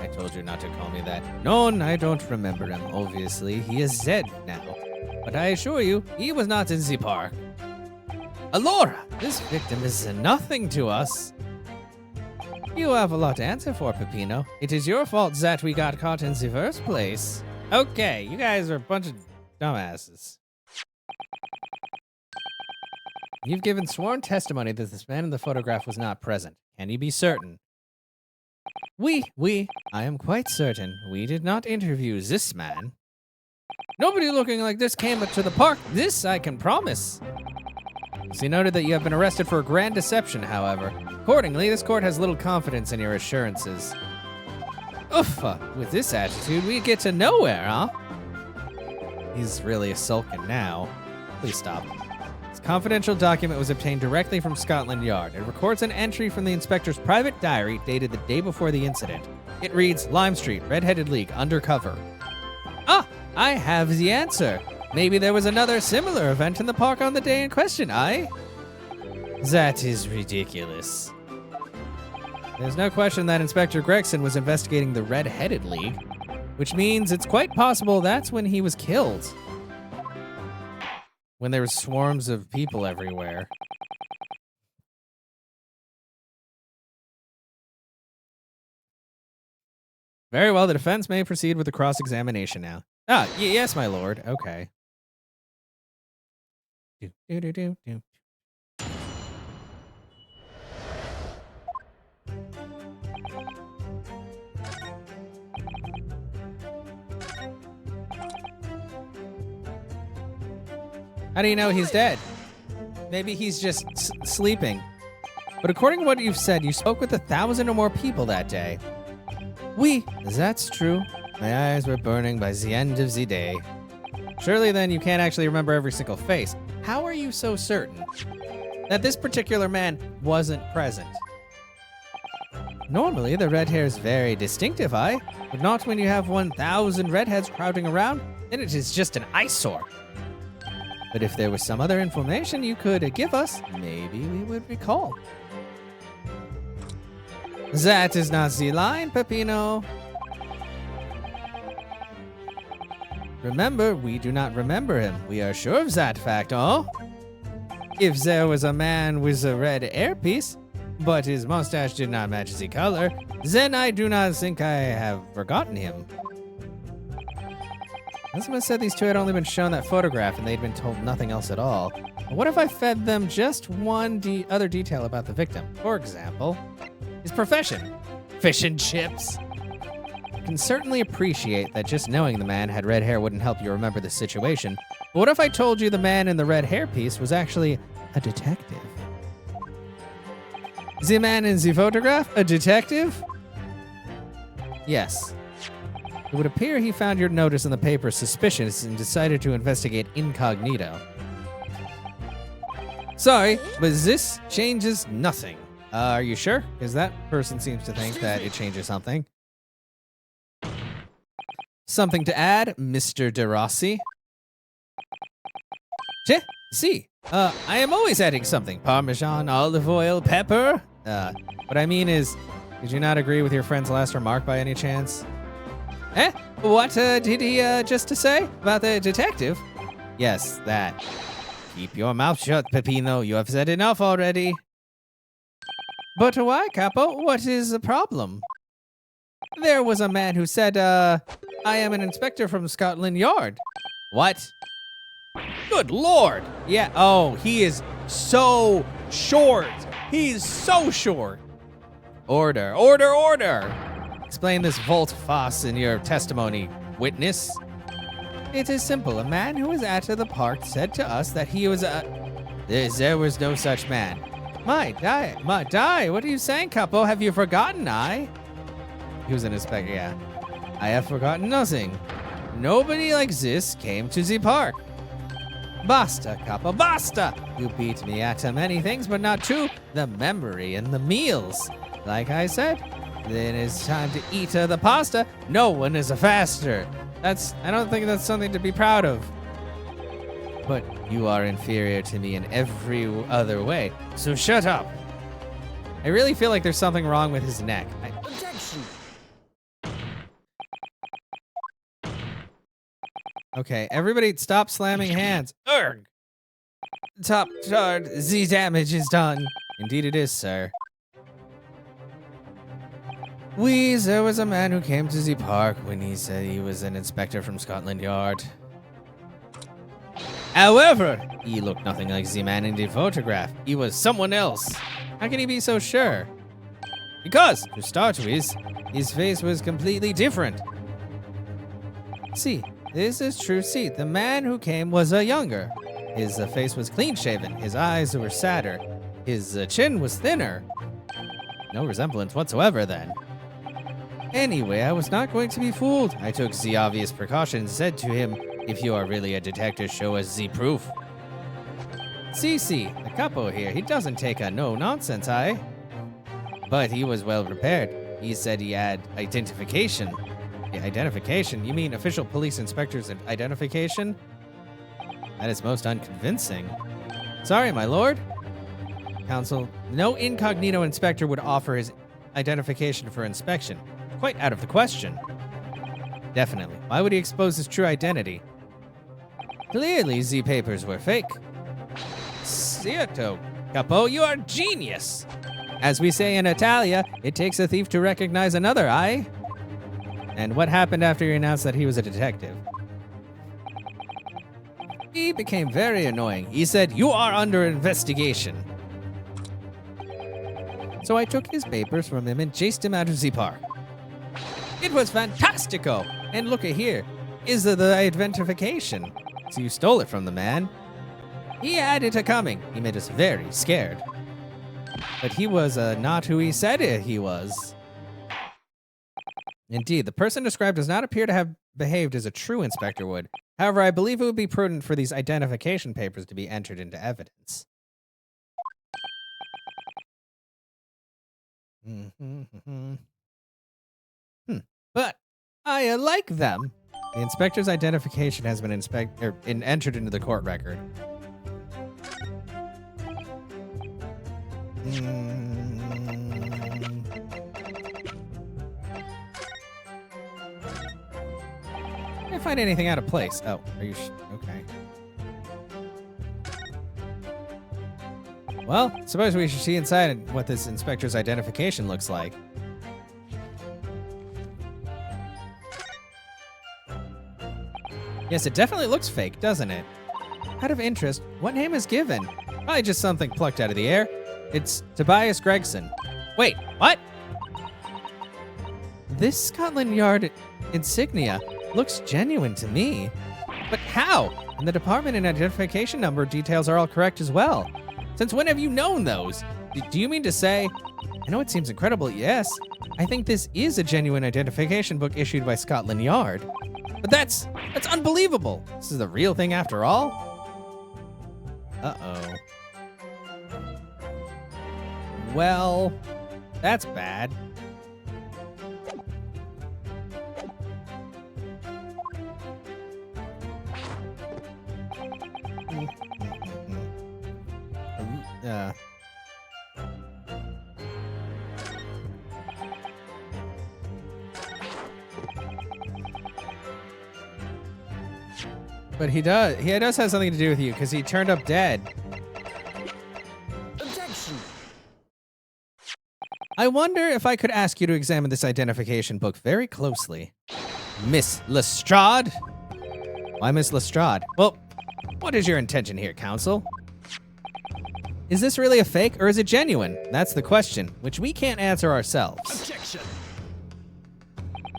I told you not to call me that. No, I don't remember him, obviously. He is dead now. But I assure you, he was not in the park. Alora, this victim is nothing to us. You have a lot to answer for, Peppino. It is your fault that we got caught in the first place. Okay, you guys are a bunch of dumbasses. You've given sworn testimony that this man in the photograph was not present. Can you be certain? I am quite certain. We did not interview this man. Nobody looking like this came to the park. This I can promise. See noted that you have been arrested for a grand deception, however. Accordingly, this court has little confidence in your assurances. With this attitude, we get to nowhere, huh? He's really sulking now. Please stop. This confidential document was obtained directly from Scotland Yard. It records an entry from the inspector's private diary dated the day before the incident. It reads, Lime Street, Red-Headed League, undercover. I have the answer. Maybe there was another similar event in the park on the day in question, aye? That is ridiculous. There's no question that Inspector Gregson was investigating the Red-Headed League, which means it's quite possible that's when he was killed. When there were swarms of people everywhere. Very well, the defense may proceed with the cross-examination now. Yes, my lord. Okay. Do. How do you know he's dead? Maybe he's just sleeping. But according to what you've said, you spoke with 1,000 or more people that day. That's true. My eyes were burning by the end of the day. Surely then you can't actually remember every single face. How are you so certain that this particular man wasn't present? Normally, the red hair is very distinctive, aye? But not when you have 1,000 redheads crowding around, then it is just an eyesore. But if there was some other information you could give us, maybe we would recall. That is not the line, Peppino. Remember, we do not remember him. We are sure of that fact, oh? If there was a man with a red hairpiece, but his mustache did not match the color, then I do not think I have forgotten him. Someone said these two had only been shown that photograph and they'd been told nothing else at all. But what if I fed them just one other detail about the victim? For example, his profession. Fish and chips. I can certainly appreciate that just knowing the man had red hair wouldn't help you remember the situation. But what if I told you the man in the red hairpiece was actually a detective? The man in the photograph a detective? Yes. It would appear he found your notice in the paper suspicious and decided to investigate incognito. Sorry, but this changes nothing. Are you sure? Because that person seems to think that it changes something. Something to add, Mr. De Rossi? Che, si. I am always adding something. Parmesan, olive oil, pepper. What I mean is, did you not agree with your friend's last remark by any chance? Eh? What did he just to say about the detective? Yes, that. Keep your mouth shut, Peppino. You have said enough already. But why, Capo? What is the problem? There was a man who said, I am an inspector from Scotland Yard. What? Good Lord! Yeah, oh, he is so short. He's so short. Order, order, order! Explain this volte-face in your testimony, witness. It is simple. A man who was at the park said to us that he was a... There was no such man. My die, what are you saying, Capo? Have you forgotten, He was an inspector, yeah. I have forgotten nothing. Nobody like this came to the park. Basta, Capo, basta! You beat me at many things, but not to the memory and the meals. Like I said, then it's time to eat the pasta. No one is a faster. I don't think that's something to be proud of. But you are inferior to me in every other way, so shut up. I really feel like there's something wrong with his neck. Objection. Okay, everybody stop slamming hands. Urgh! Top chart, the damage is done. Indeed it is, sir. There was a man who came to the park when he said he was an inspector from Scotland Yard. However, he looked nothing like the man in the photograph. He was someone else. How can he be so sure? Because, to start with, his face was completely different. See, this is true. See, the man who came was younger. His face was clean-shaven. His eyes were sadder. His chin was thinner. No resemblance whatsoever, then. Anyway, I was not going to be fooled. I took the obvious precaution and said to him, if you are really a detective, show us the proof. The capo here, he doesn't take a no-nonsense, But he was well prepared. He said he had identification. Identification? You mean official police inspector's identification? That is most unconvincing. Sorry, my lord. Counsel, no incognito inspector would offer his identification for inspection. Quite out of the question. Definitely. Why would he expose his true identity? Clearly, the papers were fake. Cierto, Capo, you are genius. As we say in Italia, it takes a thief to recognize another, And what happened after he announced that he was a detective? He became very annoying. He said, you are under investigation. So I took his papers from him and chased him out of the park. It was fantastico! And look at here, is the identification. So you stole it from the man. He had it coming. He made us very scared. But he was not who he said he was. Indeed, the person described does not appear to have behaved as a true inspector would. However, I believe it would be prudent for these identification papers to be entered into evidence. But I like them. The inspector's identification has been entered into the court record. Can't find anything out of place. Oh, are you okay? Well, suppose we should see inside what this inspector's identification looks like. Yes, it definitely looks fake, doesn't it? Out of interest, what name is given? Probably just something plucked out of the air. It's Tobias Gregson. Wait, what? This Scotland Yard insignia looks genuine to me. But how? And the department and identification number details are all correct as well. Since when have you known those? Do you mean to say... I know it seems incredible, yes. I think this is a genuine identification book issued by Scotland Yard. But that's unbelievable. This is the real thing after all? Uh-oh. Well, that's bad. Uh, but he does have something to do with you because he turned up dead. Objection. I wonder if I could ask you to examine this identification book very closely. Miss Lestrade? Why Miss Lestrade? Well, what is your intention here, counsel? Is this really a fake or is it genuine? That's the question, which we can't answer ourselves. Objection.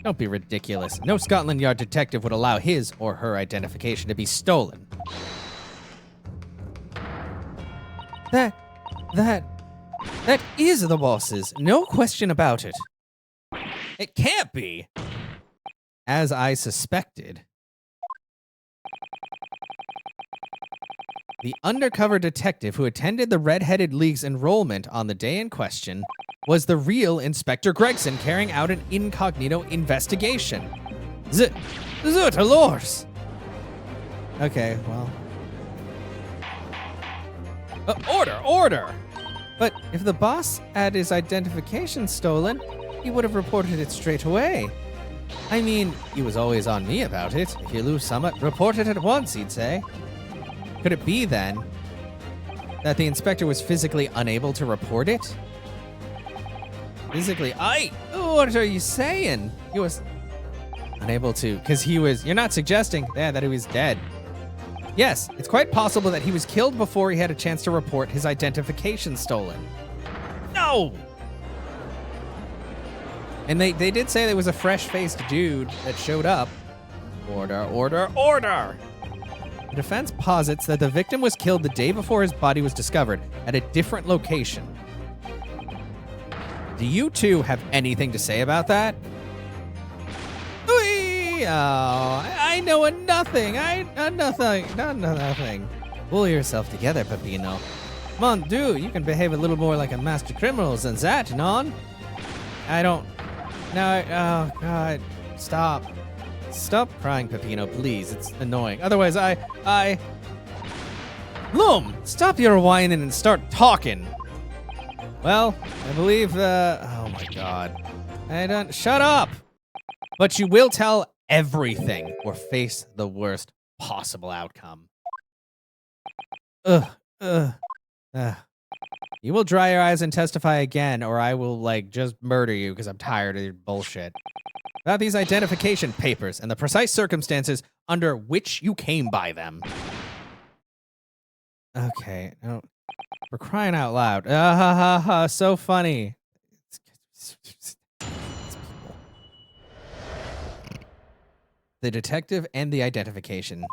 Don't be ridiculous. No Scotland Yard detective would allow his or her identification to be stolen. That is the boss's. No question about it. It can't be. As I suspected. The undercover detective who attended the Red-Headed League's enrollment on the day in question was the real Inspector Gregson carrying out an incognito investigation. Zut lors. Okay, well. Order! But if the boss had his identification stolen, he would have reported it straight away. I mean, he was always on me about it. If you lose summit, report it at once, he'd say. Could it be, then, that the inspector was physically unable to report it? Physically, what are you saying? He was unable to, because you're not suggesting that he was dead. Yes, it's quite possible that he was killed before he had a chance to report his identification stolen. No! And they did say there was a fresh-faced dude that showed up. Order! The defense posits that the victim was killed the day before his body was discovered at a different location. Do you two have anything to say about that? Oh, I know nothing. Nothing. Pull yourself together, Peppino. Mon Dieu, you can behave a little more like a master criminal than that, non? I don't... No, oh, God. Stop crying, Peppino, please. It's annoying. Otherwise, Loom, stop your whining and start talking. Well, I believe, oh my God. Shut up! But you will tell everything or face the worst possible outcome. You will dry your eyes and testify again, or I will, just murder you because I'm tired of your bullshit. About these identification papers and the precise circumstances under which you came by them. Okay, no, we're crying out loud. So funny. The detective and the identification.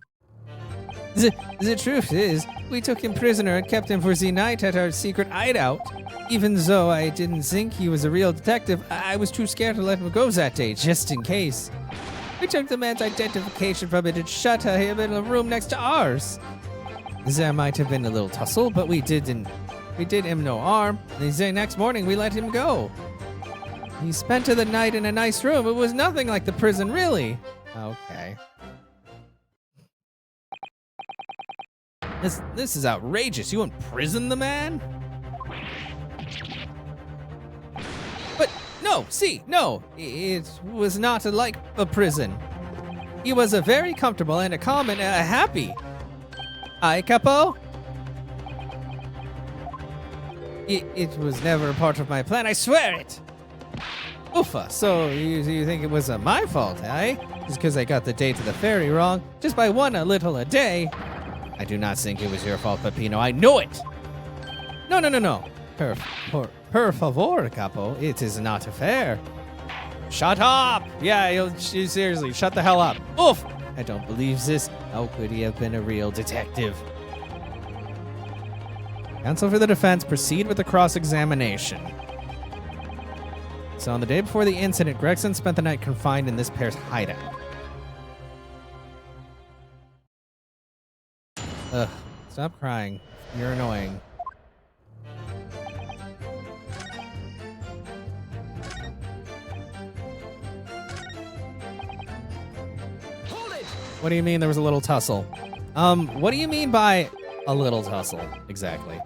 The truth is, we took him prisoner and kept him for the night at our secret hideout. Even though I didn't think he was a real detective, I was too scared to let him go that day, just in case. We took the man's identification from it and shut him in a room next to ours. There might have been a little tussle, but we did him no harm. The next morning, we let him go. He spent the night in a nice room. It was nothing like the prison, really. Okay. This is outrageous. You imprison the man? But no, it was not like a prison. He was a very comfortable and a calm and happy. Aye, Capo? It was never a part of my plan, I swear it. Oofa, so you think it was my fault, eh? Just because I got the date of the ferry wrong, just by a little a day. I do not think it was your fault, Peppino. I know it. No. Per favor, Capo. It is not fair. Shut up. Yeah, seriously, shut the hell up. Oof. I don't believe this. How could he have been a real detective? Counsel for the defense, proceed with the cross-examination. So on the day before the incident, Gregson spent the night confined in this pair's hideout. Ugh, stop crying. You're annoying. What do you mean there was a little tussle? What do you mean by a little tussle, exactly?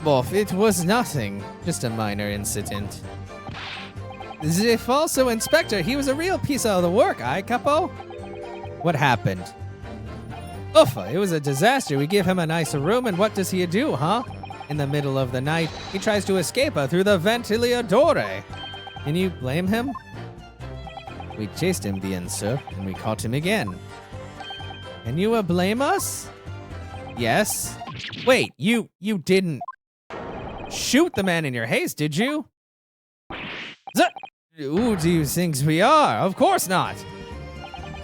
Boff, it was nothing. Just a minor incident. The falso inspector, he was a real piece of the work, aye, Capo? What happened? Uffa, it was a disaster. We give him a nice room, and what does he do, huh? In the middle of the night, he tries to escape through the ventiladore. Can you blame him? We chased him, bien, sir, and we caught him again. Can you blame us? Yes. Wait, you didn't shoot the man in your haste, did you? Who do you think we are? Of course not.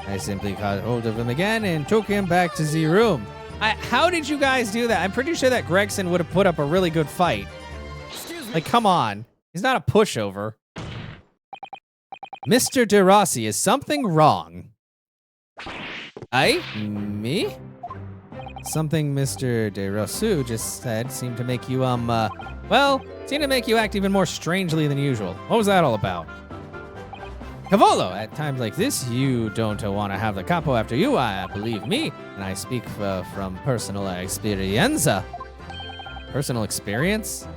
I simply caught hold of him again and took him back to the room. How did you guys do that? I'm pretty sure that Gregson would have put up a really good fight. Excuse me. Like, come on. He's not a pushover. Mr. De Rossi, is something wrong? Me? Something Mr. De Rossi just said seemed to make you, seemed to make you act even more strangely than usual. What was that all about? Cavallo, at times like this, you don't want to have the capo after you, believe me, and I speak from personal experience. Personal experience?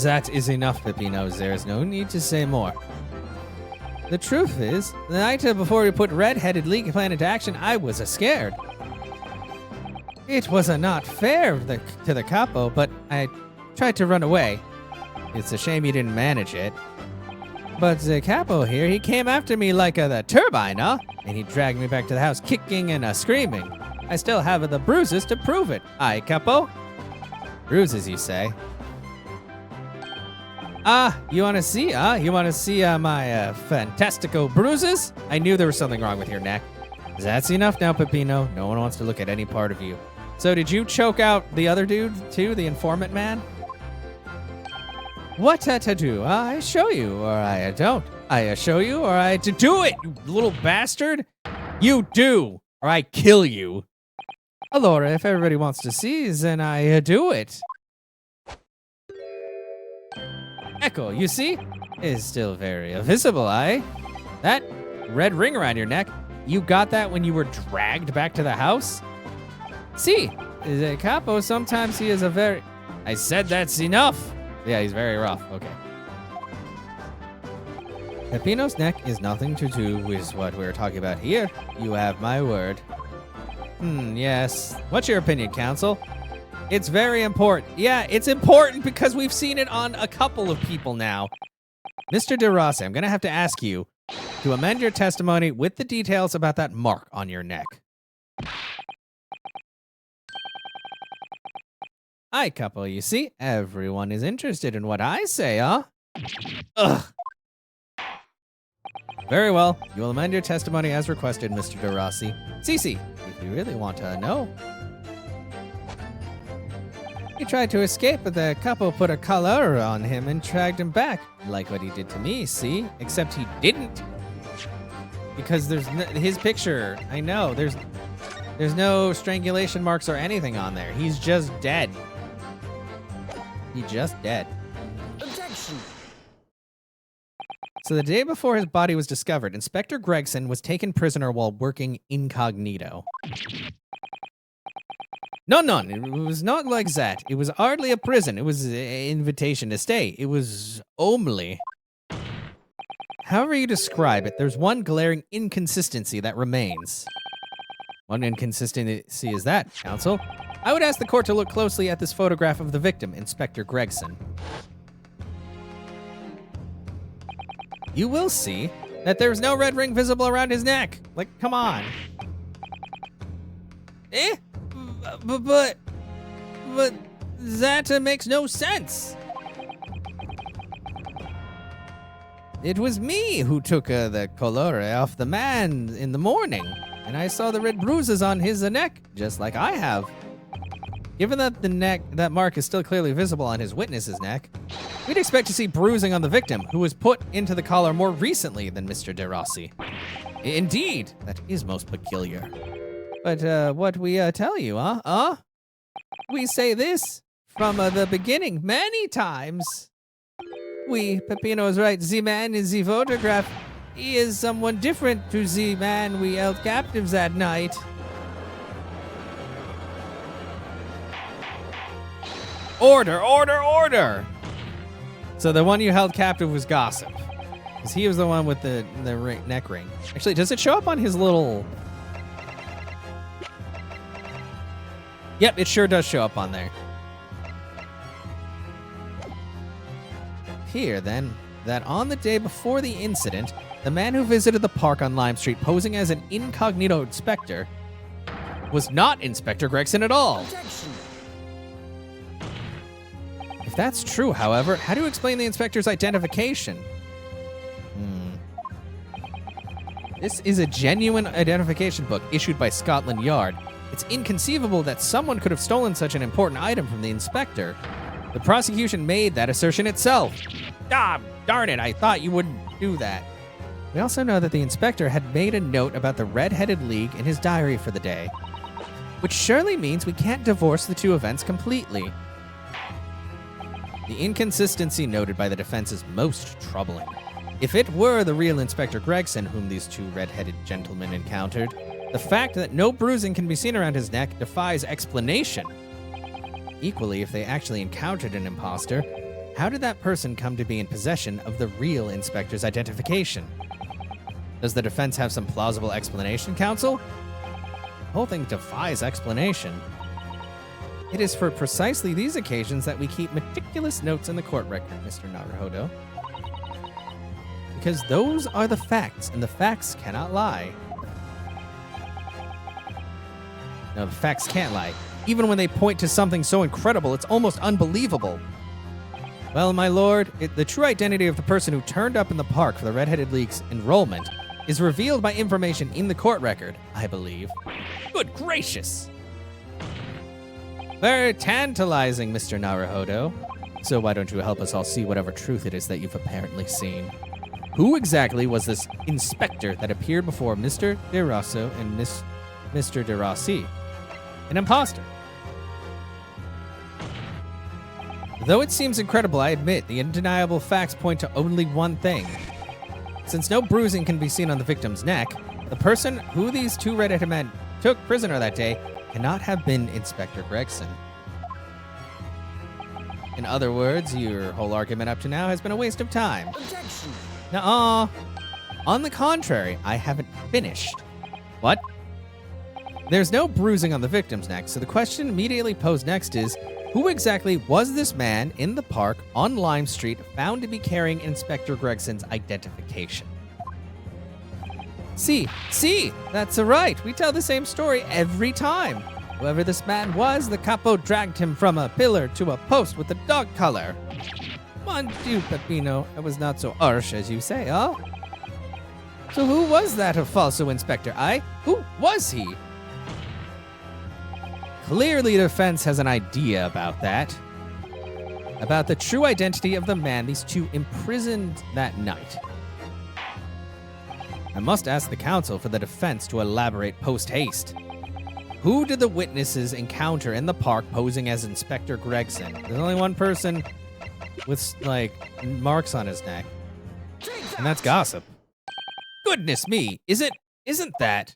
That is enough, Pepinos. There is no need to say more. The truth is, the night before we put Red-Headed League Plan into action, I was scared. It was not fair to the capo, but I tried to run away. It's a shame you didn't manage it. But the capo here, he came after me like the turbine, huh? And he dragged me back to the house, kicking and screaming. I still have the bruises to prove it. Aye, capo? Bruises, you say? You want to see, You want to see my fantastico bruises? I knew there was something wrong with your neck. That's enough now, Peppino. No one wants to look at any part of you. So did you choke out the other dude, too, the informant man? What to do? I show you, or I don't. I show you, or I to do it, you little bastard. You do, or I kill you. Allora, if everybody wants to see, then I do it. Echo, you see? Is still very visible, aye? That red ring around your neck, you got that when you were dragged back to the house? See, the capo, sometimes he is a very... I said that's enough. Yeah, he's very rough. Okay. Peppino's neck is nothing to do with what we're talking about here. You have my word. Yes. What's your opinion, counsel? It's very important. Yeah, it's important because we've seen it on a couple of people now. Mr. De Rossi, I'm going to have to ask you to amend your testimony with the details about that mark on your neck. Aye, couple, you see, everyone is interested in what I say, huh? Ugh. Very well. You will amend your testimony as requested, Mr. De Rossi. Cece, if you really want to know. He tried to escape, but the couple put a collar on him and dragged him back. Like what he did to me, see? Except he didn't. Because there's his picture. I know, there's no strangulation marks or anything on there. He's just dead. He's just dead. Objection. So the day before his body was discovered, Inspector Gregson was taken prisoner while working incognito. No, it was not like that. It was hardly a prison. It was an invitation to stay. It was only. However you describe it, there's one glaring inconsistency that remains. What inconsistency is that, counsel? I would ask the court to look closely at this photograph of the victim, Inspector Gregson. You will see that there's no red ring visible around his neck. Like, come on. But that makes no sense. It was me who took the colore off the man in the morning, and I saw the red bruises on his neck, just like I have. Given that that mark is still clearly visible on his witness's neck, we'd expect to see bruising on the victim, who was put into the collar more recently than Mr. De Rossi. Indeed, that is most peculiar. But what we tell you, huh? We say this from the beginning many times. Peppino is right. The man in the photograph, He is someone different to the man we held captives that night. Order, order, order! So the one you held captive was Gossip. Because he was the one with the neck ring. Actually, does it show up on his little... Yep, it sure does show up on there. Here, then, that on the day before the incident, the man who visited the park on Lime Street posing as an incognito inspector was not Inspector Gregson at all. Objection. If that's true, however, how do you explain the inspector's identification? This is a genuine identification book issued by Scotland Yard. It's inconceivable that someone could have stolen such an important item from the inspector. The prosecution made that assertion itself. Ah, darn it, I thought you wouldn't do that. We also know that the inspector had made a note about the Red-Headed League in his diary for the day, which surely means we can't divorce the two events completely. The inconsistency noted by the defense is most troubling. If it were the real Inspector Gregson whom these two red-headed gentlemen encountered, the fact that no bruising can be seen around his neck defies explanation. Equally, if they actually encountered an imposter, how did that person come to be in possession of the real inspector's identification? Does the defense have some plausible explanation, counsel? The whole thing defies explanation. It is for precisely these occasions that we keep meticulous notes in the court record, Mr. Naruhodo. Because those are the facts, and the facts cannot lie. No, the facts can't lie. Even when they point to something so incredible, it's almost unbelievable. Well, my lord, the true identity of the person who turned up in the park for the Red-Headed League's enrollment is revealed by information in the court record, I believe. Good gracious! Very tantalizing, Mr. Naruhodo. So why don't you help us all see whatever truth it is that you've apparently seen? Who exactly was this inspector that appeared before Mr. De Rosso and Mr. De Rossi? An imposter. Though it seems incredible, I admit, the undeniable facts point to only one thing. Since no bruising can be seen on the victim's neck, the person who these two red-headed men took prisoner that day cannot have been Inspector Gregson. In other words, your whole argument up to now has been a waste of time. Objection. Nuh-uh. On the contrary, I haven't finished. What? There's no bruising on the victim's neck, so the question immediately posed next is, who exactly was this man in the park on Lime Street found to be carrying Inspector Gregson's identification? See, that's right. We tell the same story every time. Whoever this man was, the capo dragged him from a pillar to a post with a dog collar. Mon Dieu, Peppino, it was not so harsh as you say, huh? So who was that falso inspector, Who was he? Clearly the defense has an idea about that. About the true identity of the man these two imprisoned that night. I must ask the counsel for the defense to elaborate post-haste. Who did the witnesses encounter in the park posing as Inspector Gregson? There's only one person with, marks on his neck. And that's Gossip. Goodness me, isn't that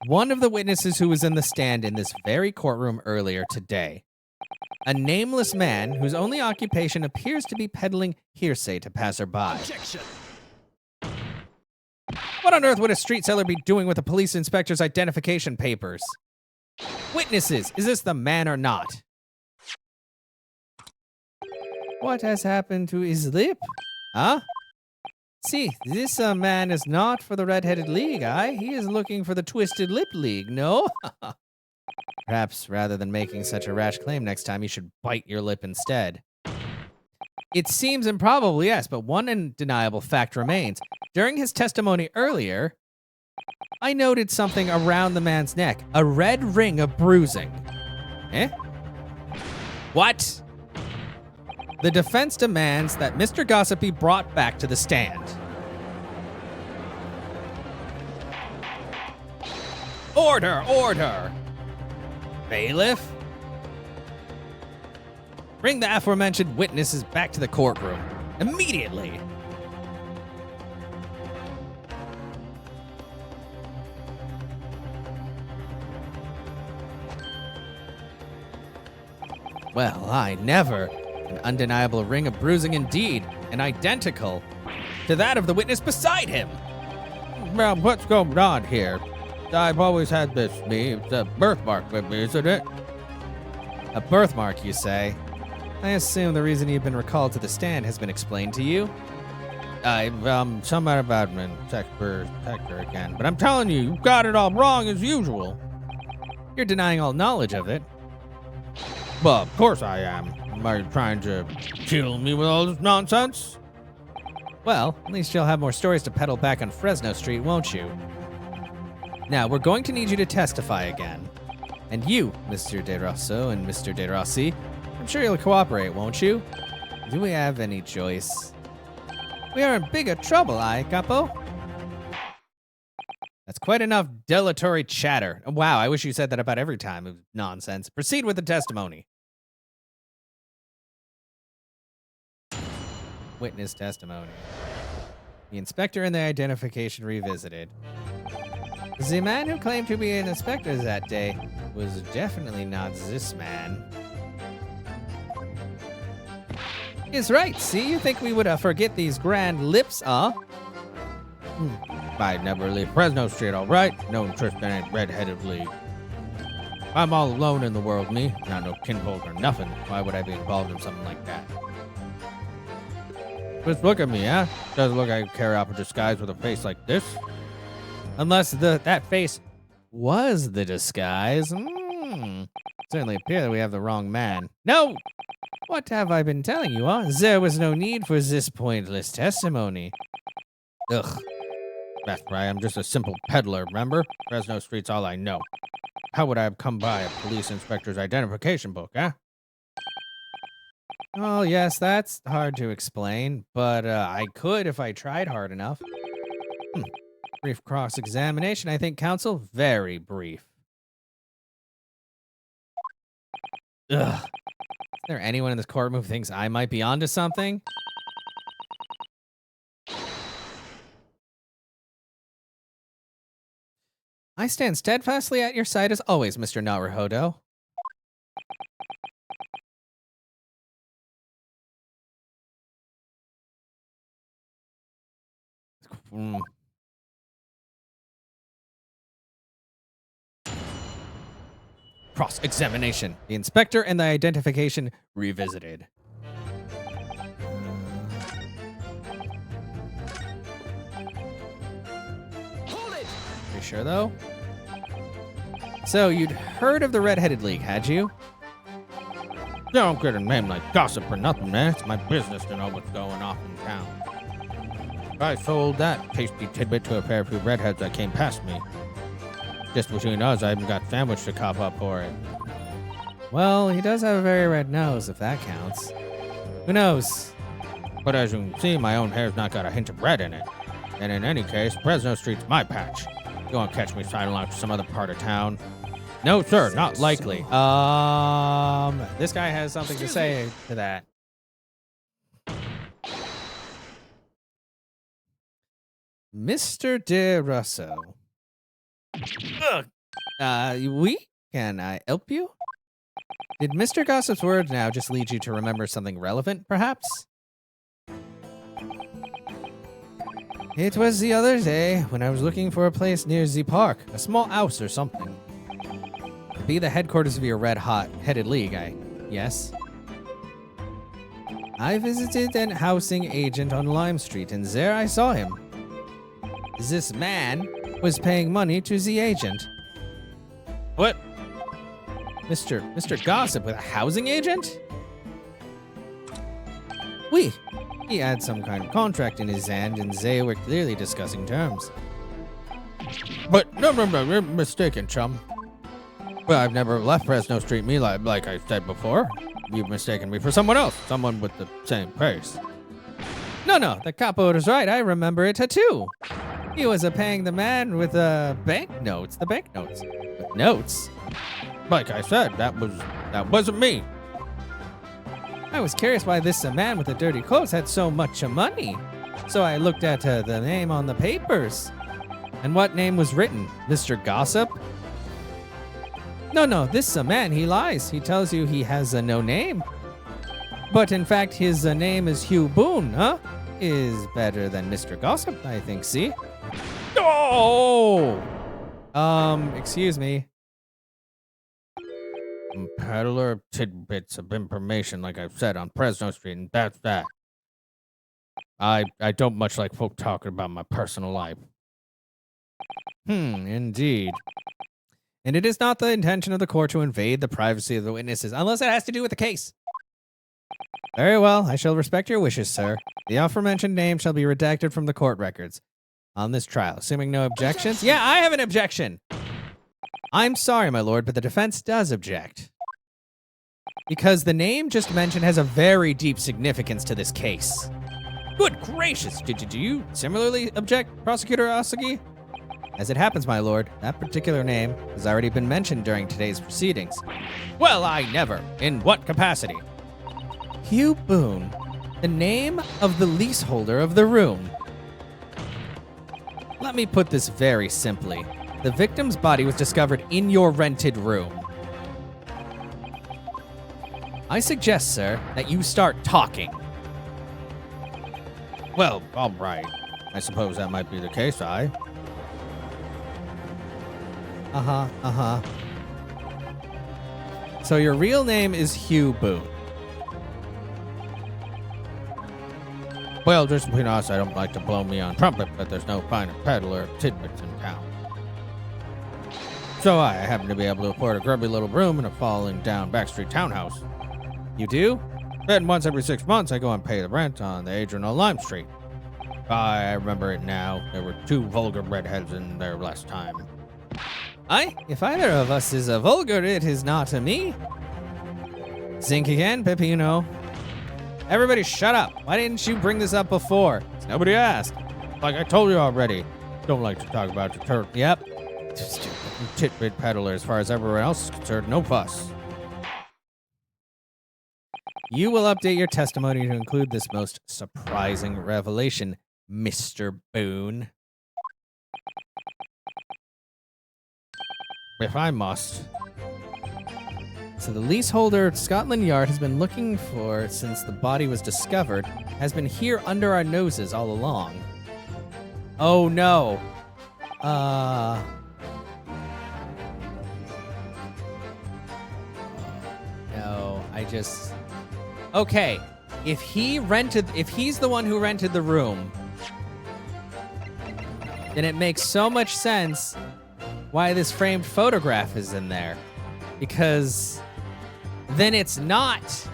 one of the witnesses who was in the stand in this very courtroom earlier today? A nameless man whose only occupation appears to be peddling hearsay to passerby. Objection. What on earth would a street seller be doing with a police inspector's identification papers? Witnesses, is this the man or not? What has happened to his lip? Huh? See, this man is not for the Red-Headed League, He is looking for the Twisted Lip League, no? Perhaps, rather than making such a rash claim next time, you should bite your lip instead. It seems improbable, yes, but one undeniable fact remains. During his testimony earlier, I noted something around the man's neck. A red ring of bruising. Eh? What? The defense demands that Mr. Gossip be brought back to the stand. Order, order! Bailiff? Bring the aforementioned witnesses back to the courtroom. Immediately! Well, I never. An undeniable ring of bruising indeed, and identical to that of the witness beside him. Well, what's going on here? I've always had this me. It's a birthmark with me, isn't it? A birthmark, you say? I assume the reason you've been recalled to the stand has been explained to you? Some out of admin, Sector again. But I'm telling you, you got it all wrong as usual. You're denying all knowledge of it. Well, of course I am. Are you trying to kill me with all this nonsense? Well, at least you'll have more stories to peddle back on Fresno Street, won't you? Now, we're going to need you to testify again. And you, Mr. De Rosso and Mr. De Rossi, I'm sure you'll cooperate, won't you? Do we have any choice? We are in bigger trouble, Capo? That's quite enough dilatory chatter. Wow, I wish you said that about every time. It was nonsense. Proceed with the testimony. Witness testimony. The inspector and the identification revisited. The man who claimed to be an inspector that day was definitely not this man. He's right. See, you think we would forget these grand lips, huh? I never leave Fresno Street, all right? No interest in any red-headed league. I'm all alone in the world, me. Not no kinfolk or nothing. Why would I be involved in something like that? Just look at me, huh? Doesn't look like I carry off a disguise with a face like this. Unless that face was the disguise. Certainly appear that we have the wrong man. No! What have I been telling you, huh? There was no need for this pointless testimony. Ugh. That's right, I'm just a simple peddler, remember? Fresno Street's all I know. How would I have come by a police inspector's identification book, huh? Oh, yes, that's hard to explain, but I could if I tried hard enough. Brief cross-examination, I think, counsel. Very brief. Ugh. Is there anyone in this courtroom who thinks I might be onto something? I stand steadfastly at your side as always, Mr. Naruhodo. Cross-examination. The inspector and the identification revisited. Hold it! You sure, though? So, you'd heard of the Red-Headed League, had you? Don't get a name like gossip for nothing, man. It's my business to know what's going on in town. I sold that tasty tidbit to a pair of redheads that came past me. Just between us, I even got sandwich to cop up for it. Well, he does have a very red nose, if that counts. Who knows? But as you can see, my own hair's not got a hint of red in it. And in any case, Fresno Street's my patch. You won't catch me sidling out to some other part of town. No, sir, not likely. This guy has something to say to that. Mr. De Rosso. Can I help you? Did Mr. Gossip's words now just lead you to remember something relevant, perhaps? It was the other day when I was looking for a place near the park, a small house or something. It'd be the headquarters of your red-hot-headed league, yes? I visited an housing agent on Lime Street, and there I saw him. This man was paying money to the agent. What? Mr. Gossip with a housing agent? He had some kind of contract in his hand, and they were clearly discussing terms. But no, you're mistaken, chum. Well, I've never left Fresno Street, like I said before. You've mistaken me for someone else, someone with the same face. No, the capo is right. I remember it too. He was paying the man with banknotes. The banknotes. With notes. Like I said, that wasn't me. I was curious why this man with the dirty clothes had so much money. So I looked at the name on the papers. And what name was written? Mr. Gossip? No, this man, he lies. He tells you he has no name. But in fact, his name is Hugh Boone, huh? Is better than Mr. Gossip, I think, see? Oh! Excuse me. Peddler tidbits of information, like I've said, on Fresno Street, and that's that. I don't much like folk talking about my personal life. Indeed. And it is not the intention of the court to invade the privacy of the witnesses, unless it has to do with the case. Very well, I shall respect your wishes, sir. The aforementioned name shall be redacted from the court records on this trial, assuming no objections. Yeah, I have an objection. I'm sorry, my lord, but the defense does object. Because the name just mentioned has a very deep significance to this case. Good gracious! Do you similarly object, Prosecutor Asagi? As it happens, my lord, that particular name has already been mentioned during today's proceedings. Well, I never. In what capacity? Hugh Boone, the name of the leaseholder of the room. Let me put this very simply. The victim's body was discovered in your rented room. I suggest, sir, that you start talking. Well, all right. I suppose that might be the case, So your real name is Hugh Boone. Well, just between us, I don't like to blow me on trumpet, but there's no finer peddler of tidbits in town. So I happen to be able to afford a grubby little room in a falling down backstreet townhouse. You do? Then once every 6 months, I go and pay the rent on the Adrian on Lime Street. I remember it now. There were 2 vulgar redheads in there last time. If either of us is a vulgar, it is not a me. Zink again, Peppino. Everybody shut up. Why didn't you bring this up before? Nobody asked. Like I told you already. Don't like to talk about your turtle. Yep. Titbit peddler as far as everyone else is concerned. No fuss. You will update your testimony to include this most surprising revelation, Mr. Boone. If I must. So the leaseholder Scotland Yard has been looking for since the body was discovered, has been here under our noses all along. Oh no. No, okay. If he's the one who rented the room, then it makes so much sense why this framed photograph is in there. Because then it's not,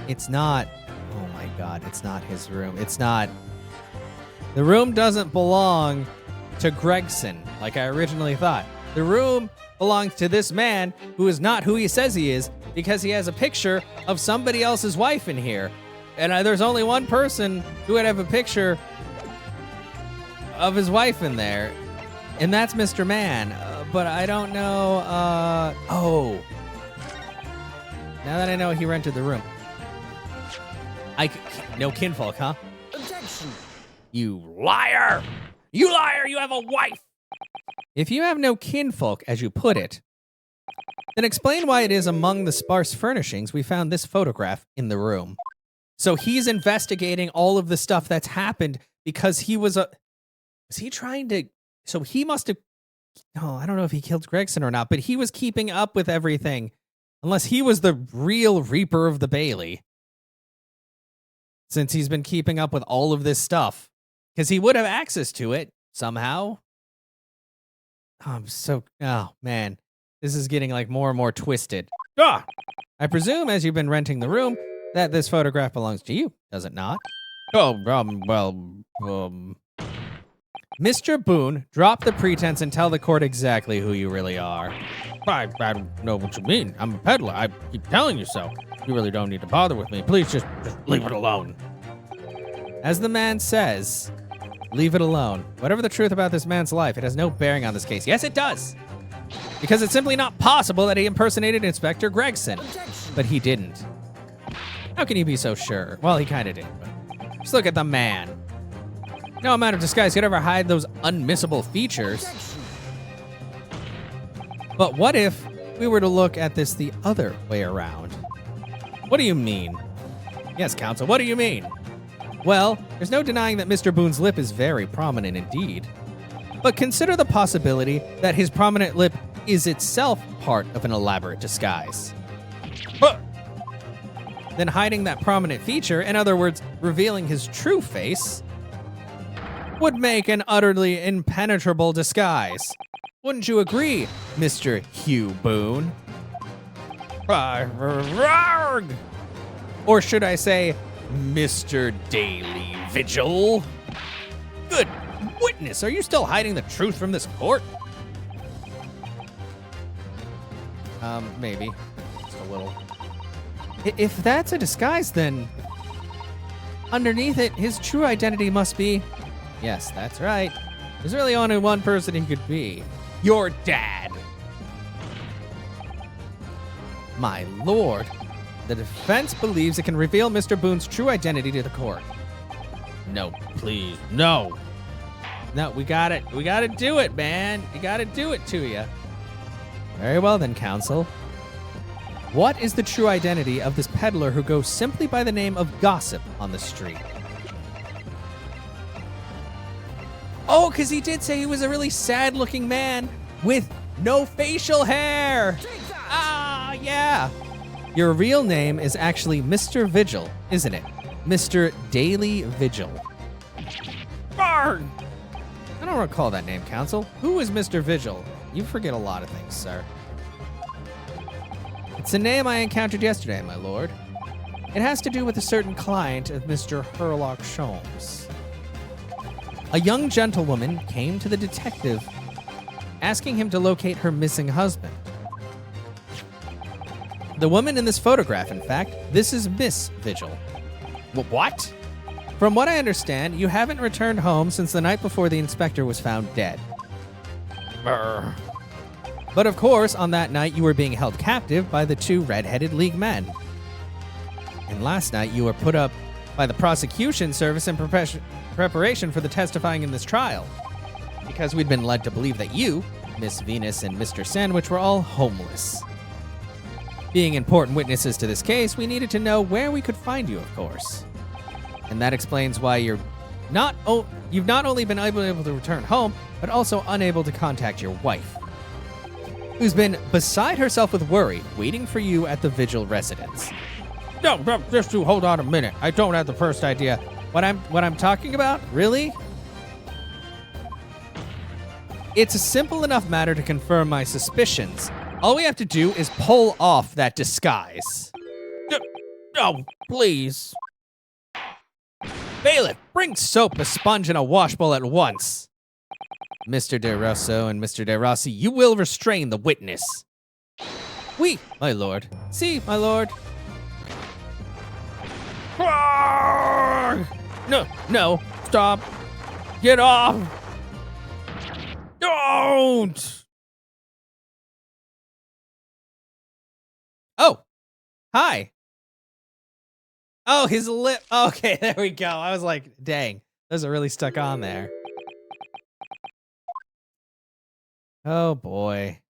oh my God, it's not his room. The room doesn't belong to Gregson, like I originally thought. The room belongs to this man who is not who he says he is, because he has a picture of somebody else's wife in here. And there's only one person who would have a picture of his wife in there, and that's Mr. Man. But I don't know, now that I know he rented the room. No kinfolk, huh? Objection! You liar! You liar! You have a wife! If you have no kinfolk, as you put it, then explain why it is among the sparse furnishings we found this photograph in the room. So he's investigating all of the stuff that's happened because he was he trying to, so he must have, I don't know if he killed Gregson or not, but he was keeping up with everything. Unless he was the real Reaper of the Bailey. Since he's been keeping up with all of this stuff. Because he would have access to it, somehow. Oh, man. This is getting, more and more twisted. I presume, as you've been renting the room, that this photograph belongs to you, does it not? Mr. Boone, drop the pretense and tell the court exactly who you really are. I don't know what you mean. I'm a peddler. I keep telling you so. You really don't need to bother with me. Please just leave it alone. As the man says, leave it alone. Whatever the truth about this man's life, it has no bearing on this case. Yes, it does. Because it's simply not possible that he impersonated Inspector Gregson. But he didn't. How can you be so sure? Well, he kind of did. But just look at the man. No amount of disguise could ever hide those unmissable features. But what if we were to look at this the other way around? What do you mean? Yes, counsel, what do you mean? Well, there's no denying that Mr. Boone's lip is very prominent indeed. But consider the possibility that his prominent lip is itself part of an elaborate disguise. Then hiding that prominent feature, in other words, revealing his true face, would make an utterly impenetrable disguise. Wouldn't you agree, Mr. Hugh Boone? Or should I say, Mr. Daily Vigil? Good witness, are you still hiding the truth from this court? Maybe. Just a little. If that's a disguise, then underneath it, his true identity must be... Yes, that's right. There's really only one person he could be. Your dad. My lord. The defense believes it can reveal Mr. Boone's true identity to the court. No, please, no. No, we got it. We got to do it, man. We got to do it to you. Very well then, counsel. What is the true identity of this peddler who goes simply by the name of Gossip on the street? Oh, because he did say he was a really sad-looking man with no facial hair. Ah, yeah. Your real name is actually Mr. Vigil, isn't it? Mr. Daily Vigil. Barn! I don't recall that name, counsel. Who is Mr. Vigil? You forget a lot of things, sir. It's a name I encountered yesterday, my lord. It has to do with a certain client of Mr. Herlock Sholmes. A young gentlewoman came to the detective asking him to locate her missing husband. The woman in this photograph, in fact, this is Miss Vigil. What? From what I understand, you haven't returned home since the night before the inspector was found dead. Brr. But of course, on that night, you were being held captive by the two red-headed League men. And last night, you were put up by the prosecution service in preparation for the testifying in this trial. Because we'd been led to believe that you, Miss Venus, and Mr. Sandwich were all homeless. Being important witnesses to this case, we needed to know where we could find you, of course. And that explains why you've not only been able to return home, but also unable to contact your wife, who's been beside herself with worry, waiting for you at the Vigil residence. No, just hold on a minute. I don't have the first idea. What I'm talking about? Really? It's a simple enough matter to confirm my suspicions. All we have to do is pull off that disguise. No, please. Bailiff, bring soap, a sponge, and a washbowl at once. Mr. De Rosso and Mr. De Rossi, you will restrain the witness. Oui, my lord. Si, my lord. No, stop. Get off. Don't. Oh, hi. Oh, his lip. Okay, there we go. I was like, dang, those are really stuck on there. Oh, boy.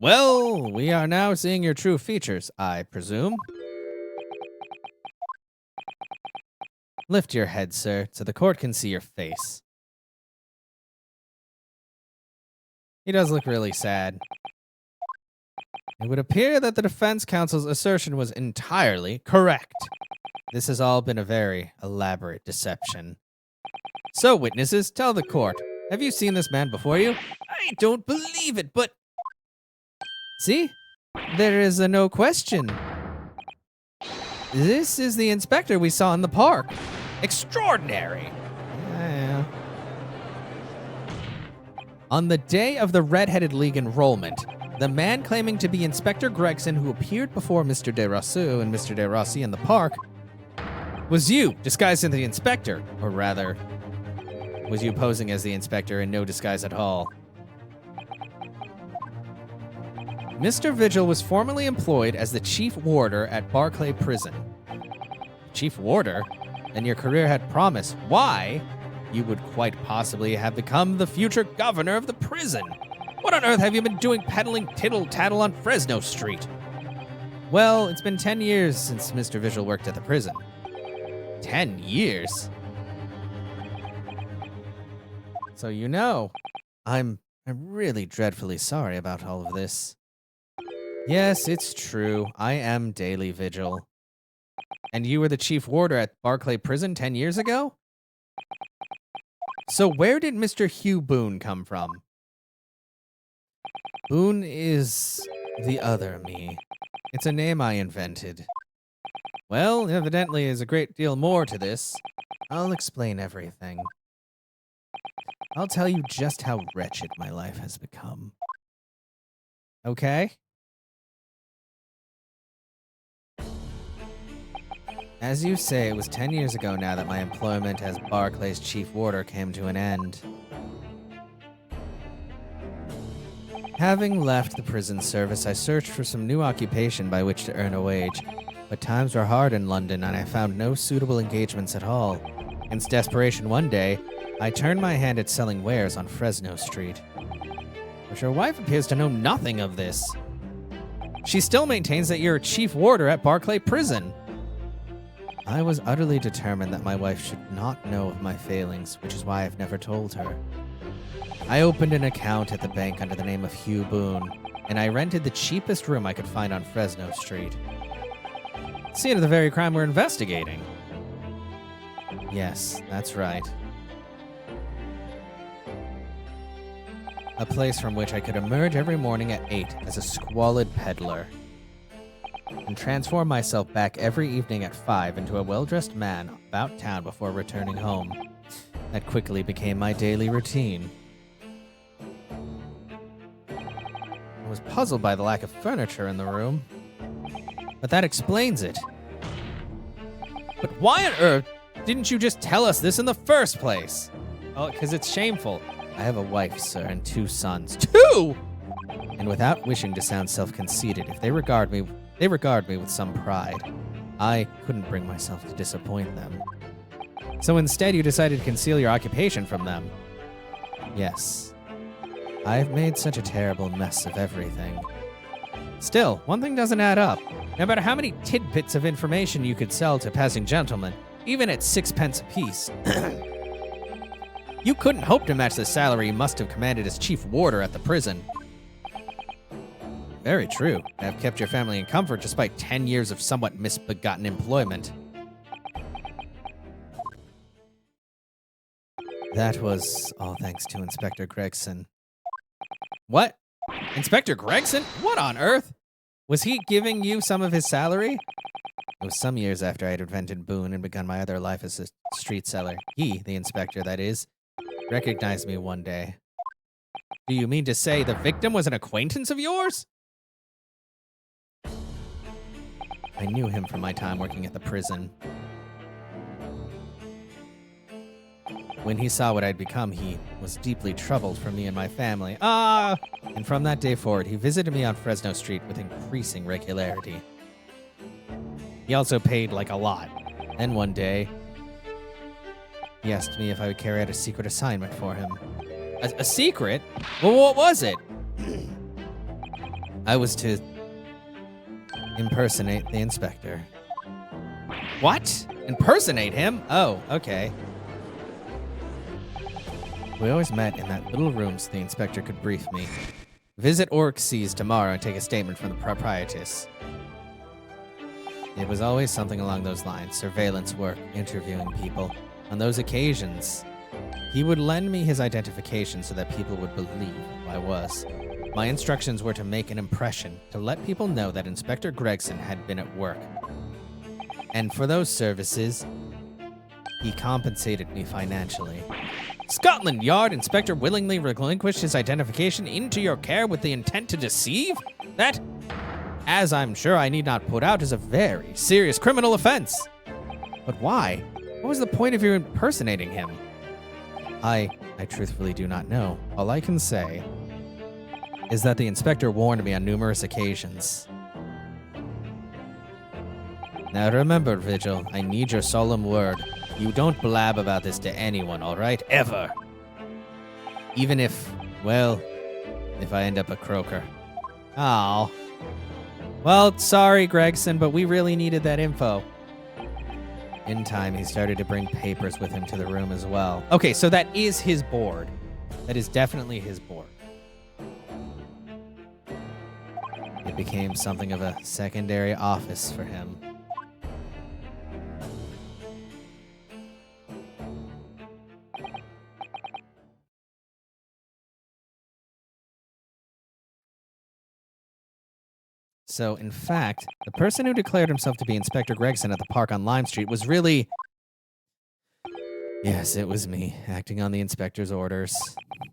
Well, we are now seeing your true features, I presume. Lift your head, sir, so the court can see your face. He does look really sad. It would appear that the defense counsel's assertion was entirely correct. This has all been a very elaborate deception. So, witnesses, tell the court, have you seen this man before you? I don't believe it, but... See? There is a no question. This is the inspector we saw in the park. Extraordinary. Yeah. On the day of the Red-Headed League enrollment, the man claiming to be Inspector Gregson who appeared before Mr. De Rousseau and Mr. De Rossi in the park was you, disguised as the inspector. Or rather, was you posing as the inspector in no disguise at all. Mr. Vigil was formerly employed as the chief warder at Barclay Prison. Chief warder? Then your career had promise. Why you would quite possibly have become the future governor of the prison. What on earth have you been doing peddling tittle-tattle on Fresno Street? Well, it's been 10 years since Mr. Visual worked at the prison. 10 years? So you know, I'm really dreadfully sorry about all of this. Yes, it's true. I am Daily Vigil. And you were the chief warder at Barclay Prison 10 years ago? So where did Mr. Hugh Boone come from? Boone is the other me. It's a name I invented. Well, evidently there's a great deal more to this. I'll explain everything. I'll tell you just how wretched my life has become. Okay? As you say, it was 10 years ago now that my employment as Barclay's chief warder came to an end. Having left the prison service, I searched for some new occupation by which to earn a wage, but times were hard in London and I found no suitable engagements at all. In desperation one day, I turned my hand at selling wares on Fresno Street. But your wife appears to know nothing of this. She still maintains that you're a chief warder at Barclay Prison. I was utterly determined that my wife should not know of my failings, which is why I've never told her. I opened an account at the bank under the name of Hugh Boone, and I rented the cheapest room I could find on Fresno Street. Scene of the very crime we're investigating. Yes, that's right. A place from which I could emerge every morning at 8 as a squalid peddler, and transform myself back every evening at 5 into a well-dressed man about town before returning home. That quickly became my daily routine. I was puzzled by the lack of furniture in the room, but that explains it. But why on earth didn't you just tell us this in the first place? Oh, because it's shameful. I have a wife, sir, and 2 sons. 2?! And without wishing to sound self-conceited, if they regard me with some pride. I couldn't bring myself to disappoint them. So instead, you decided to conceal your occupation from them. Yes. I've made such a terrible mess of everything. Still, one thing doesn't add up. No matter how many tidbits of information you could sell to passing gentlemen, even at 6 pence apiece, you couldn't hope to match the salary you must have commanded as chief warder at the prison. Very true. I've kept your family in comfort despite 10 years of somewhat misbegotten employment. That was all thanks to Inspector Gregson. What? Inspector Gregson? What on earth? Was he giving you some of his salary? It was some years after I had invented Boone and begun my other life as a street seller. He, the inspector that is, recognized me one day. Do you mean to say the victim was an acquaintance of yours? I knew him from my time working at the prison. When he saw what I'd become, he was deeply troubled for me and my family. And from that day forward, he visited me on Fresno Street with increasing regularity. He also paid, like, a lot. Then one day, he asked me if I would carry out a secret assignment for him. A secret? Well, what was it? I was to impersonate the inspector. What? Impersonate him? Oh, okay. We always met in that little room so the inspector could brief me. Visit Orix's tomorrow and take a statement from the proprietress. It was always something along those lines, surveillance work, interviewing people. On those occasions, he would lend me his identification so that people would believe who I was. My instructions were to make an impression, to let people know that Inspector Gregson had been at work. And for those services, he compensated me financially. Scotland Yard inspector willingly relinquished his identification into your care with the intent to deceive? That, as I'm sure I need not put out, is a very serious criminal offense. But why? What was the point of your impersonating him? I truthfully do not know. All I can say is that the inspector warned me on numerous occasions. Now remember, Vigil, I need your solemn word. You don't blab about this to anyone, all right? Ever. Even if, well, if I end up a croaker. Oh. Well, sorry, Gregson, but we really needed that info. In time, he started to bring papers with him to the room as well. Okay, so that is his board. That is definitely his board. It became something of a secondary office for him. So, in fact, the person who declared himself to be Inspector Gregson at the park on Lime Street was really... Yes, it was me, acting on the inspector's orders.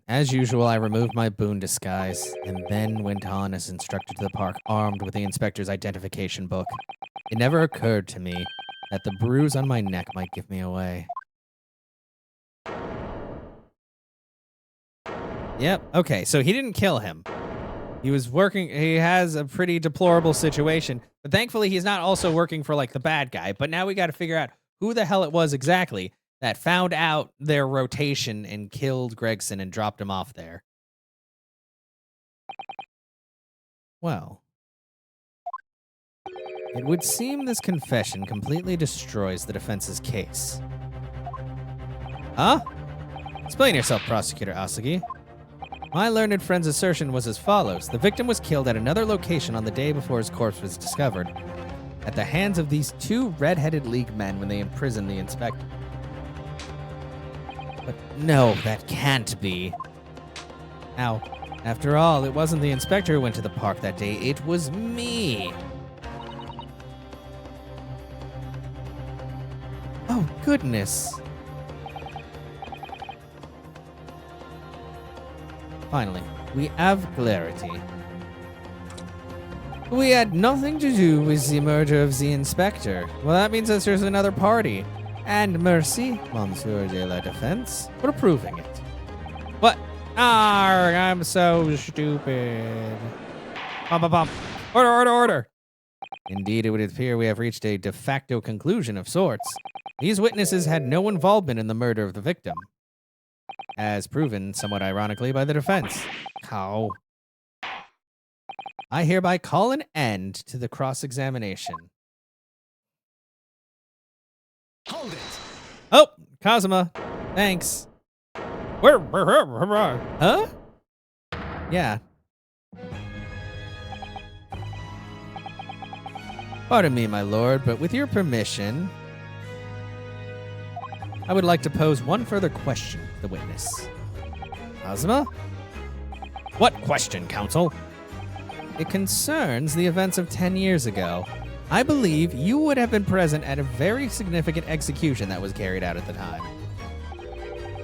As usual, I removed my boon disguise, and then went on as instructed to the park, armed with the inspector's identification book. It never occurred to me that the bruise on my neck might give me away. Yep, okay, so he didn't kill him. He was working, he has a pretty deplorable situation, but thankfully he's not also working for, like, the bad guy. But now we gotta figure out who the hell it was exactly that found out their rotation and killed Gregson and dropped him off there. Well, it would seem this confession completely destroys the defense's case. Huh? Explain yourself, Prosecutor Asagi. My learned friend's assertion was as follows. The victim was killed at another location on the day before his corpse was discovered, at the hands of these two red-headed League men when they imprisoned the inspector. But no, that can't be. Now, after all, it wasn't the inspector who went to the park that day, it was me. Oh, goodness. Finally, we have clarity. We had nothing to do with the murder of the inspector. Well, that means that there's another party. And mercy, Monsieur de la Defense, for proving it. What? Arrgh, I'm so stupid. Bum, bum, bum. Order, order, order. Indeed, it would appear we have reached a de facto conclusion of sorts. These witnesses had no involvement in the murder of the victim, as proven, somewhat ironically, by the defense. How? I hereby call an end to the cross-examination. Hold it! Oh, Kazuma. Thanks. Huh? Yeah. Pardon me, my lord, but with your permission, I would like to pose one further question to the witness. Kazuma? What question, counsel? It concerns the events of 10 years ago. I believe you would have been present at a very significant execution that was carried out at the time.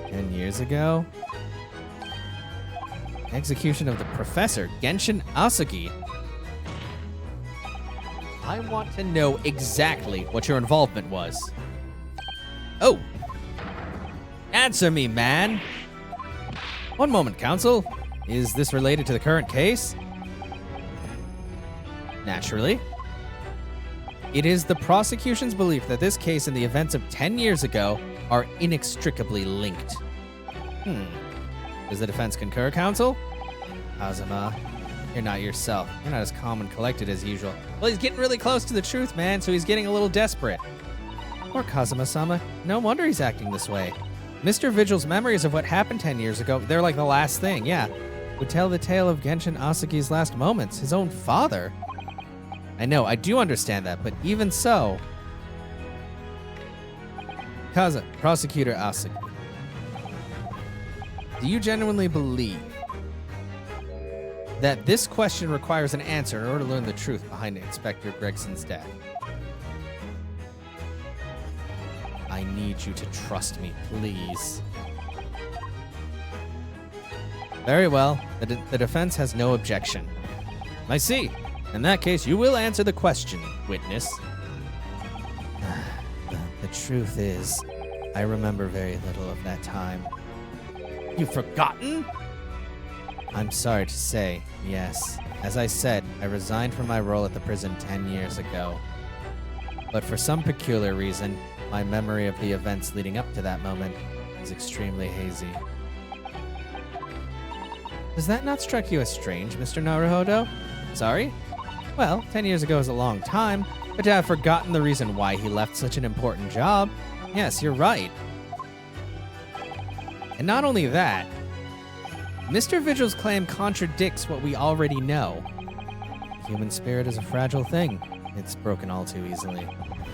10 years ago? Execution of the professor, Genshin Asagi. I want to know exactly what your involvement was. Oh. Answer me, man. One moment, counsel. Is this related to the current case? Naturally. It is the prosecution's belief that this case and the events of 10 years ago are inextricably linked. Does the defense concur, counsel? Kazuma, you're not yourself. You're not as calm and collected as usual. Well, he's getting really close to the truth, man, so he's getting a little desperate. Poor Kazuma-sama. No wonder he's acting this way. Mr. Vigil's memories of what happened 10 years ago, they're like the last thing, yeah. Would tell the tale of Genshin Asagi's last moments, his own father. I know, I do understand that, but even so... Prosecutor Asagi, do you genuinely believe that this question requires an answer in order to learn the truth behind Inspector Gregson's death? I need you to trust me, please. Very well. The defense has no objection. I see. In that case, you will answer the question, witness. The truth is, I remember very little of that time. You've forgotten? I'm sorry to say, yes. As I said, I resigned from my role at the prison 10 years ago. But for some peculiar reason, My memory of the events leading up to that moment is extremely hazy. Does that not strike you as strange, Mr. Naruhodo? Sorry? Well, 10 years ago is a long time, but to have forgotten the reason why he left such an important job, yes, you're right. And not only that, Mr. Vigil's claim contradicts what we already know. The human spirit is a fragile thing. It's broken all too easily.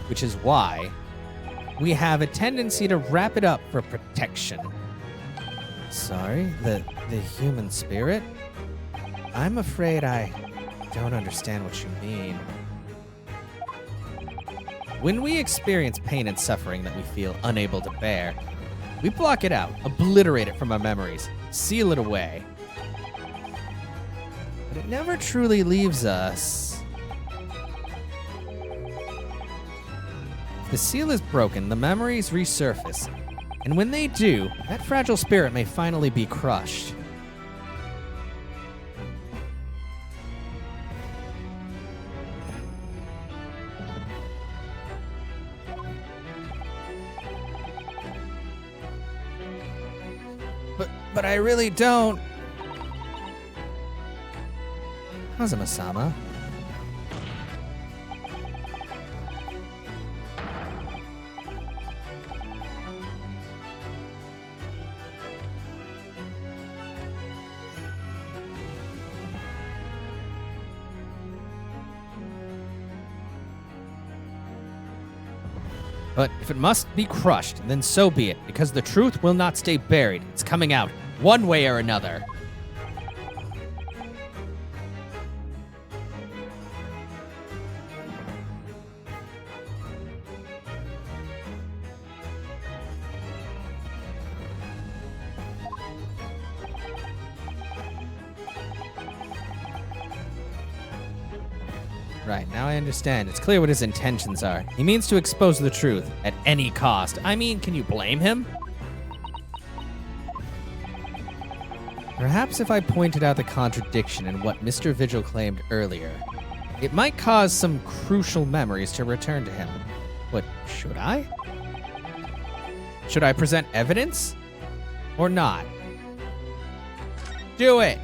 Which is why we have a tendency to wrap it up for protection. Sorry? The human spirit? I'm afraid I don't understand what you mean. When we experience pain and suffering that we feel unable to bear, we block it out, obliterate it from our memories, seal it away. But it never truly leaves us. If the seal is broken, the memories resurface. And when they do, that fragile spirit may finally be crushed. But I really don't. Kazuma-sama. But if it must be crushed, then so be it, because the truth will not stay buried. It's coming out, one way or another. Right, now I understand. It's clear what his intentions are. He means to expose the truth at any cost. I mean, can you blame him? Perhaps if I pointed out the contradiction in what Mr. Vigil claimed earlier, it might cause some crucial memories to return to him. But should I? Should I present evidence? Or not? Do it!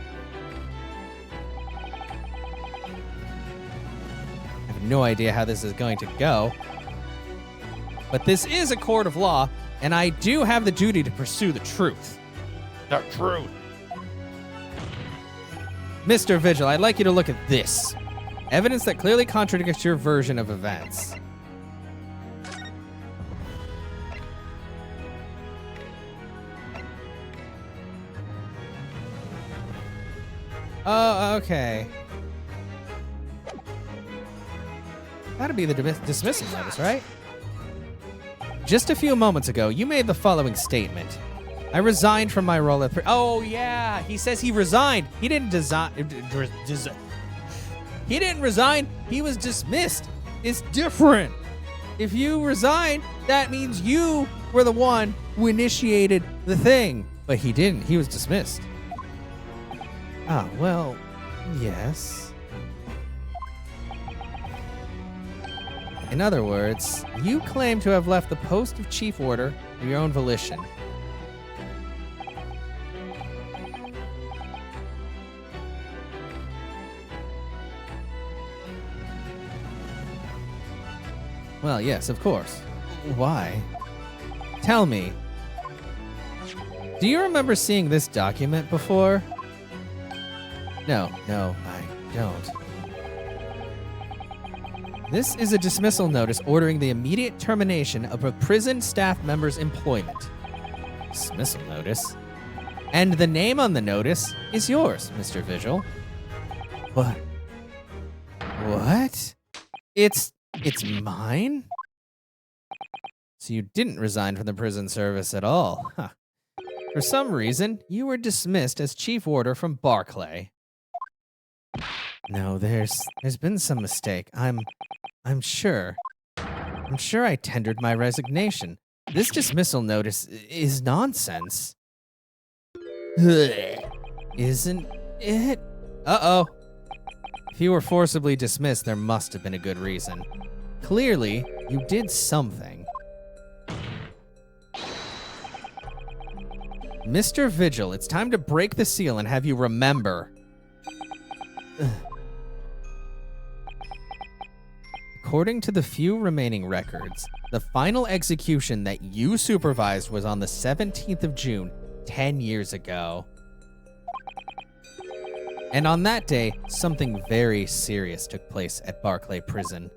No idea how this is going to go. But this is a court of law, and I do have the duty to pursue the truth. The truth. Mr. Vigil, I'd like you to look at this. Evidence that clearly contradicts your version of events. Oh, okay. That'd be the dismissal notice, right? Just a few moments ago, you made the following statement. I resigned from my role at... Oh, yeah. He says he resigned. He didn't He didn't resign. He was dismissed. It's different. If you resigned, that means you were the one who initiated the thing. But he didn't. He was dismissed. Ah, well, yes. In other words, you claim to have left the post of Chief Order of your own volition. Well, yes, of course. Why? Tell me. Do you remember seeing this document before? No, I don't. This is a dismissal notice ordering the immediate termination of a prison staff member's employment. Dismissal notice? And the name on the notice is yours, Mr. Vigil. What? What? It's mine? So you didn't resign from the prison service at all, huh? For some reason, you were dismissed as Chief Warder from Barclay. No, there's been some mistake. I'm sure. I'm sure I tendered my resignation. This dismissal notice is nonsense. Isn't it? Uh-oh. If you were forcibly dismissed, there must have been a good reason. Clearly, you did something. Mr. Vigil, it's time to break the seal and have you remember. According to the few remaining records, the final execution that you supervised was on the 17th of June, 10 years ago. And on that day, something very serious took place at Barclay Prison.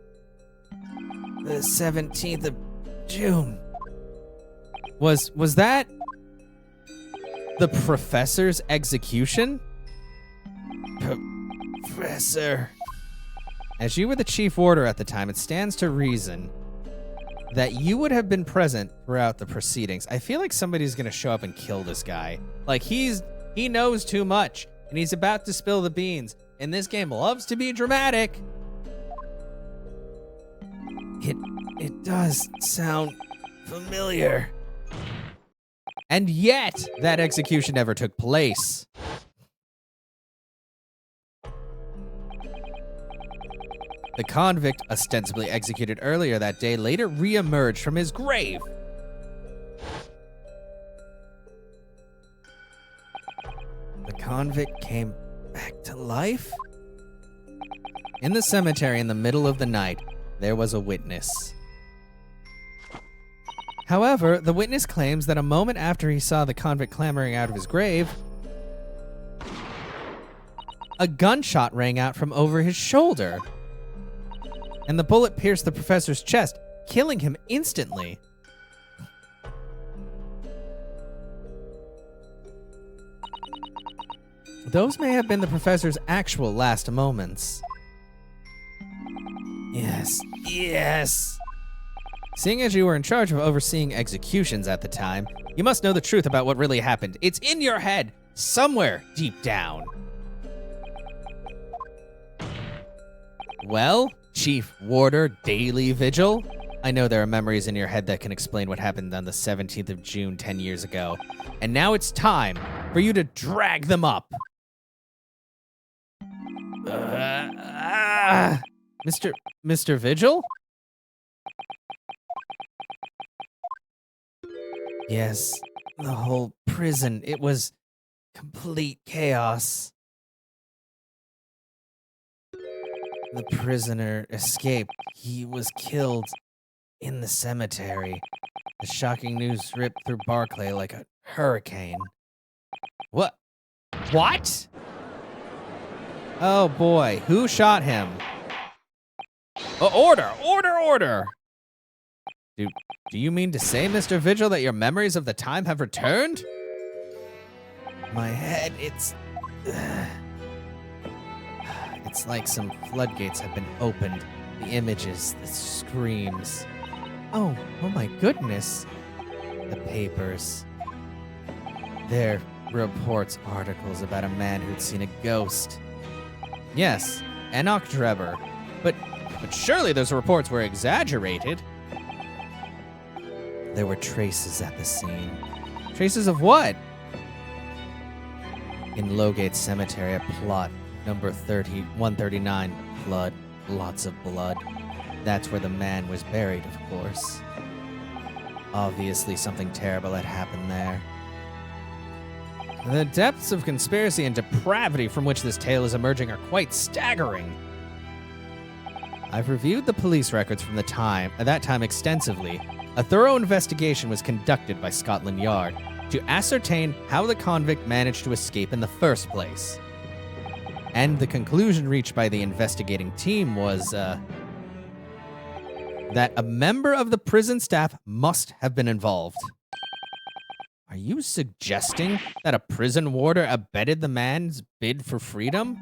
The 17th of June. Was that the professor's execution? Professor. As you were the chief warder at the time, it stands to reason that you would have been present throughout the proceedings. I feel like somebody's going to show up and kill this guy. Like, he knows too much, and he's about to spill the beans. And this game loves to be dramatic. It does sound familiar. And yet, that execution never took place. The convict, ostensibly executed earlier that day, later re-emerged from his grave. The convict came back to life? In the cemetery in the middle of the night, there was a witness. However, the witness claims that a moment after he saw the convict clambering out of his grave, a gunshot rang out from over his shoulder. And the bullet pierced the professor's chest, killing him instantly. Those may have been the professor's actual last moments. Yes. Seeing as you were in charge of overseeing executions at the time, you must know the truth about what really happened. It's in your head, somewhere deep down. Well, Chief Warder Daily Vigil, I know there are memories in your head that can explain what happened on the 17th of June 10 years ago. And now it's time for you to drag them up. Mr. Vigil? Yes, the whole prison, it was complete chaos. The prisoner escaped. He was killed in the cemetery. The shocking news ripped through Barclay like a hurricane. What? Oh boy, who shot him? Order! Do you mean to say, Mr. Vigil, that your memories of the time have returned? My head, it's like some floodgates have been opened. The images, the screams. Oh my goodness. The papers. They're reports, articles about a man who'd seen a ghost. Yes, Enoch Drebber. But surely those reports were exaggerated. There were traces at the scene. Traces of what? In Lowgate Cemetery, a plot, number 139, blood, lots of blood. That's where the man was buried, of course. Obviously, something terrible had happened there. The depths of conspiracy and depravity from which this tale is emerging are quite staggering. I've reviewed the police records from that time extensively. A thorough investigation was conducted by Scotland Yard to ascertain how the convict managed to escape in the first place. And the conclusion reached by the investigating team was that a member of the prison staff must have been involved. Are you suggesting that a prison warder abetted the man's bid for freedom?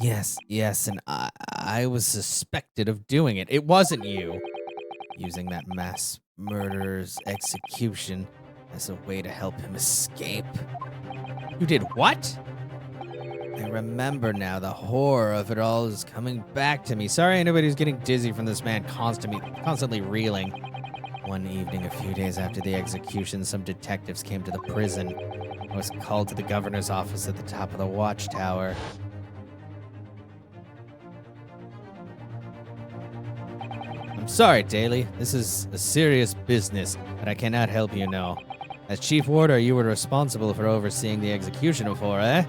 Yes, and I was suspected of doing it. It wasn't you. Using that mass murderer's execution as a way to help him escape. You did what? I remember now. The horror of it all is coming back to me. Sorry anybody who's getting dizzy from this man constantly reeling. One evening, a few days after the execution, some detectives came to the prison. I was called to the governor's office at the top of the watchtower. I'm sorry, Daly. This is a serious business, but I cannot help you now. As Chief Warder, you were responsible for overseeing the execution of 4, eh?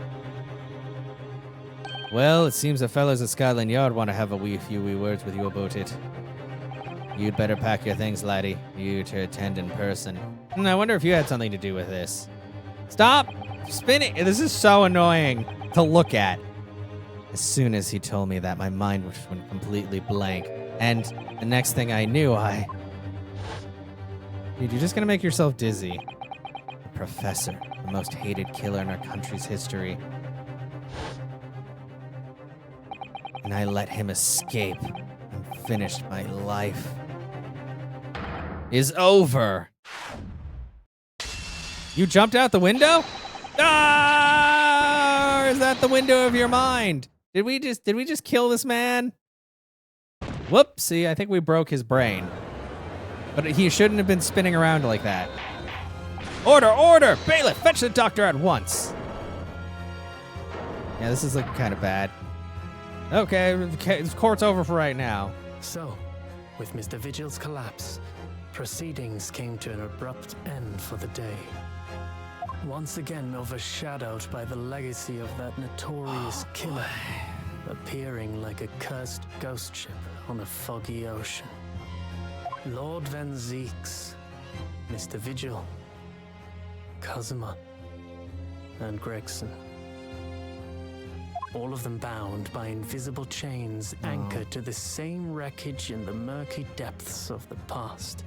Well, it seems the fellows at Scotland Yard want to have a few words with you about it. You'd better pack your things, laddie. You to attend in person. I wonder if you had something to do with this. Stop spinning. This is so annoying to look at. As soon as he told me that, my mind went completely blank. And the next thing I knew, Dude, you're just gonna make yourself dizzy. The professor, the most hated killer in our country's history. And I let him escape and finished my life. Is over. You jumped out the window? Ah! Or is that the window of your mind? Did we just kill this man? Whoopsie, I think we broke his brain. But he shouldn't have been spinning around like that. Order, order! Bailiff, fetch the doctor at once. Yeah, this is looking kind of bad. Okay, court's over for right now. So, with Mr. Vigil's collapse, proceedings came to an abrupt end for the day. Once again overshadowed by the legacy of that notorious killer, appearing like a cursed ghost ship on a foggy ocean. Lord Van Zeeks, Mr. Vigil, Cosima, and Gregson. All of them bound by invisible chains anchored to the same wreckage in the murky depths of the past.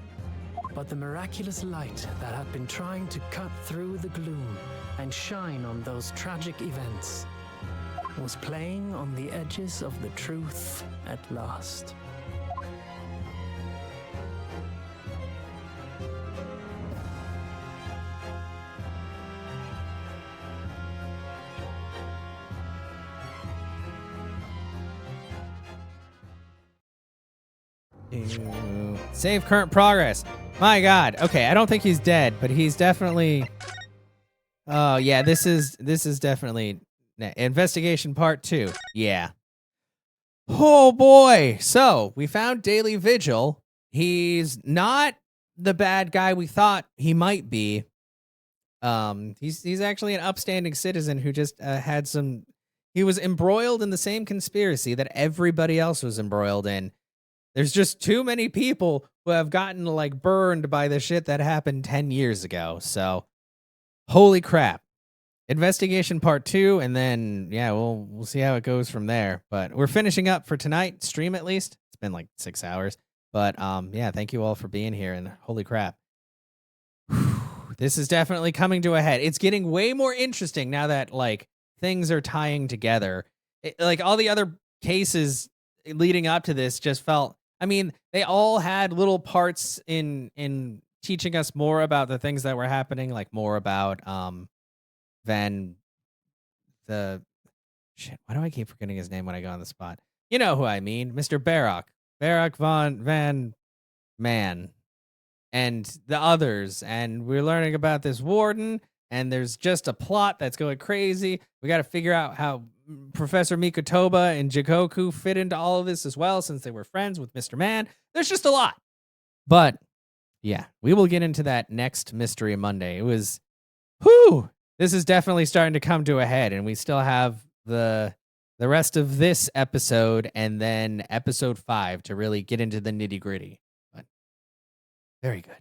But the miraculous light that had been trying to cut through the gloom and shine on those tragic events was playing on the edges of the truth at last. Save current progress. My God. Okay, I don't think he's dead, but he's definitely. Oh yeah, this is definitely investigation part 2. Yeah. Oh boy. So we found Daily Vigil. He's not the bad guy we thought he might be. He's actually an upstanding citizen who just had some. He was embroiled in the same conspiracy that everybody else was embroiled in. There's just too many people who have gotten like burned by the shit that happened 10 years ago. So, holy crap. Investigation part 2, and then yeah, we'll see how it goes from there. But we're finishing up for tonight, stream at least. It's been like 6 hours. But yeah, thank you all for being here, and holy crap. This is definitely coming to a head. It's getting way more interesting now that like things are tying together. Like all the other cases leading up to this just felt, I mean, they all had little parts in teaching us more about the things that were happening, like more about Van the shit. Why do I keep forgetting his name when I go on the spot? You know who I mean, Mr. Barak Van Man, and the others. And we're learning about this warden, and there's just a plot that's going crazy. We got to figure out how Professor Mikotoba and Jikoku fit into all of this as well, since they were friends with Mr. Man. There's just a lot. But yeah, we will get into that next Mystery Monday. It was, this is definitely starting to come to a head, and we still have the rest of this episode and then episode 5 to really get into the nitty-gritty. But very good.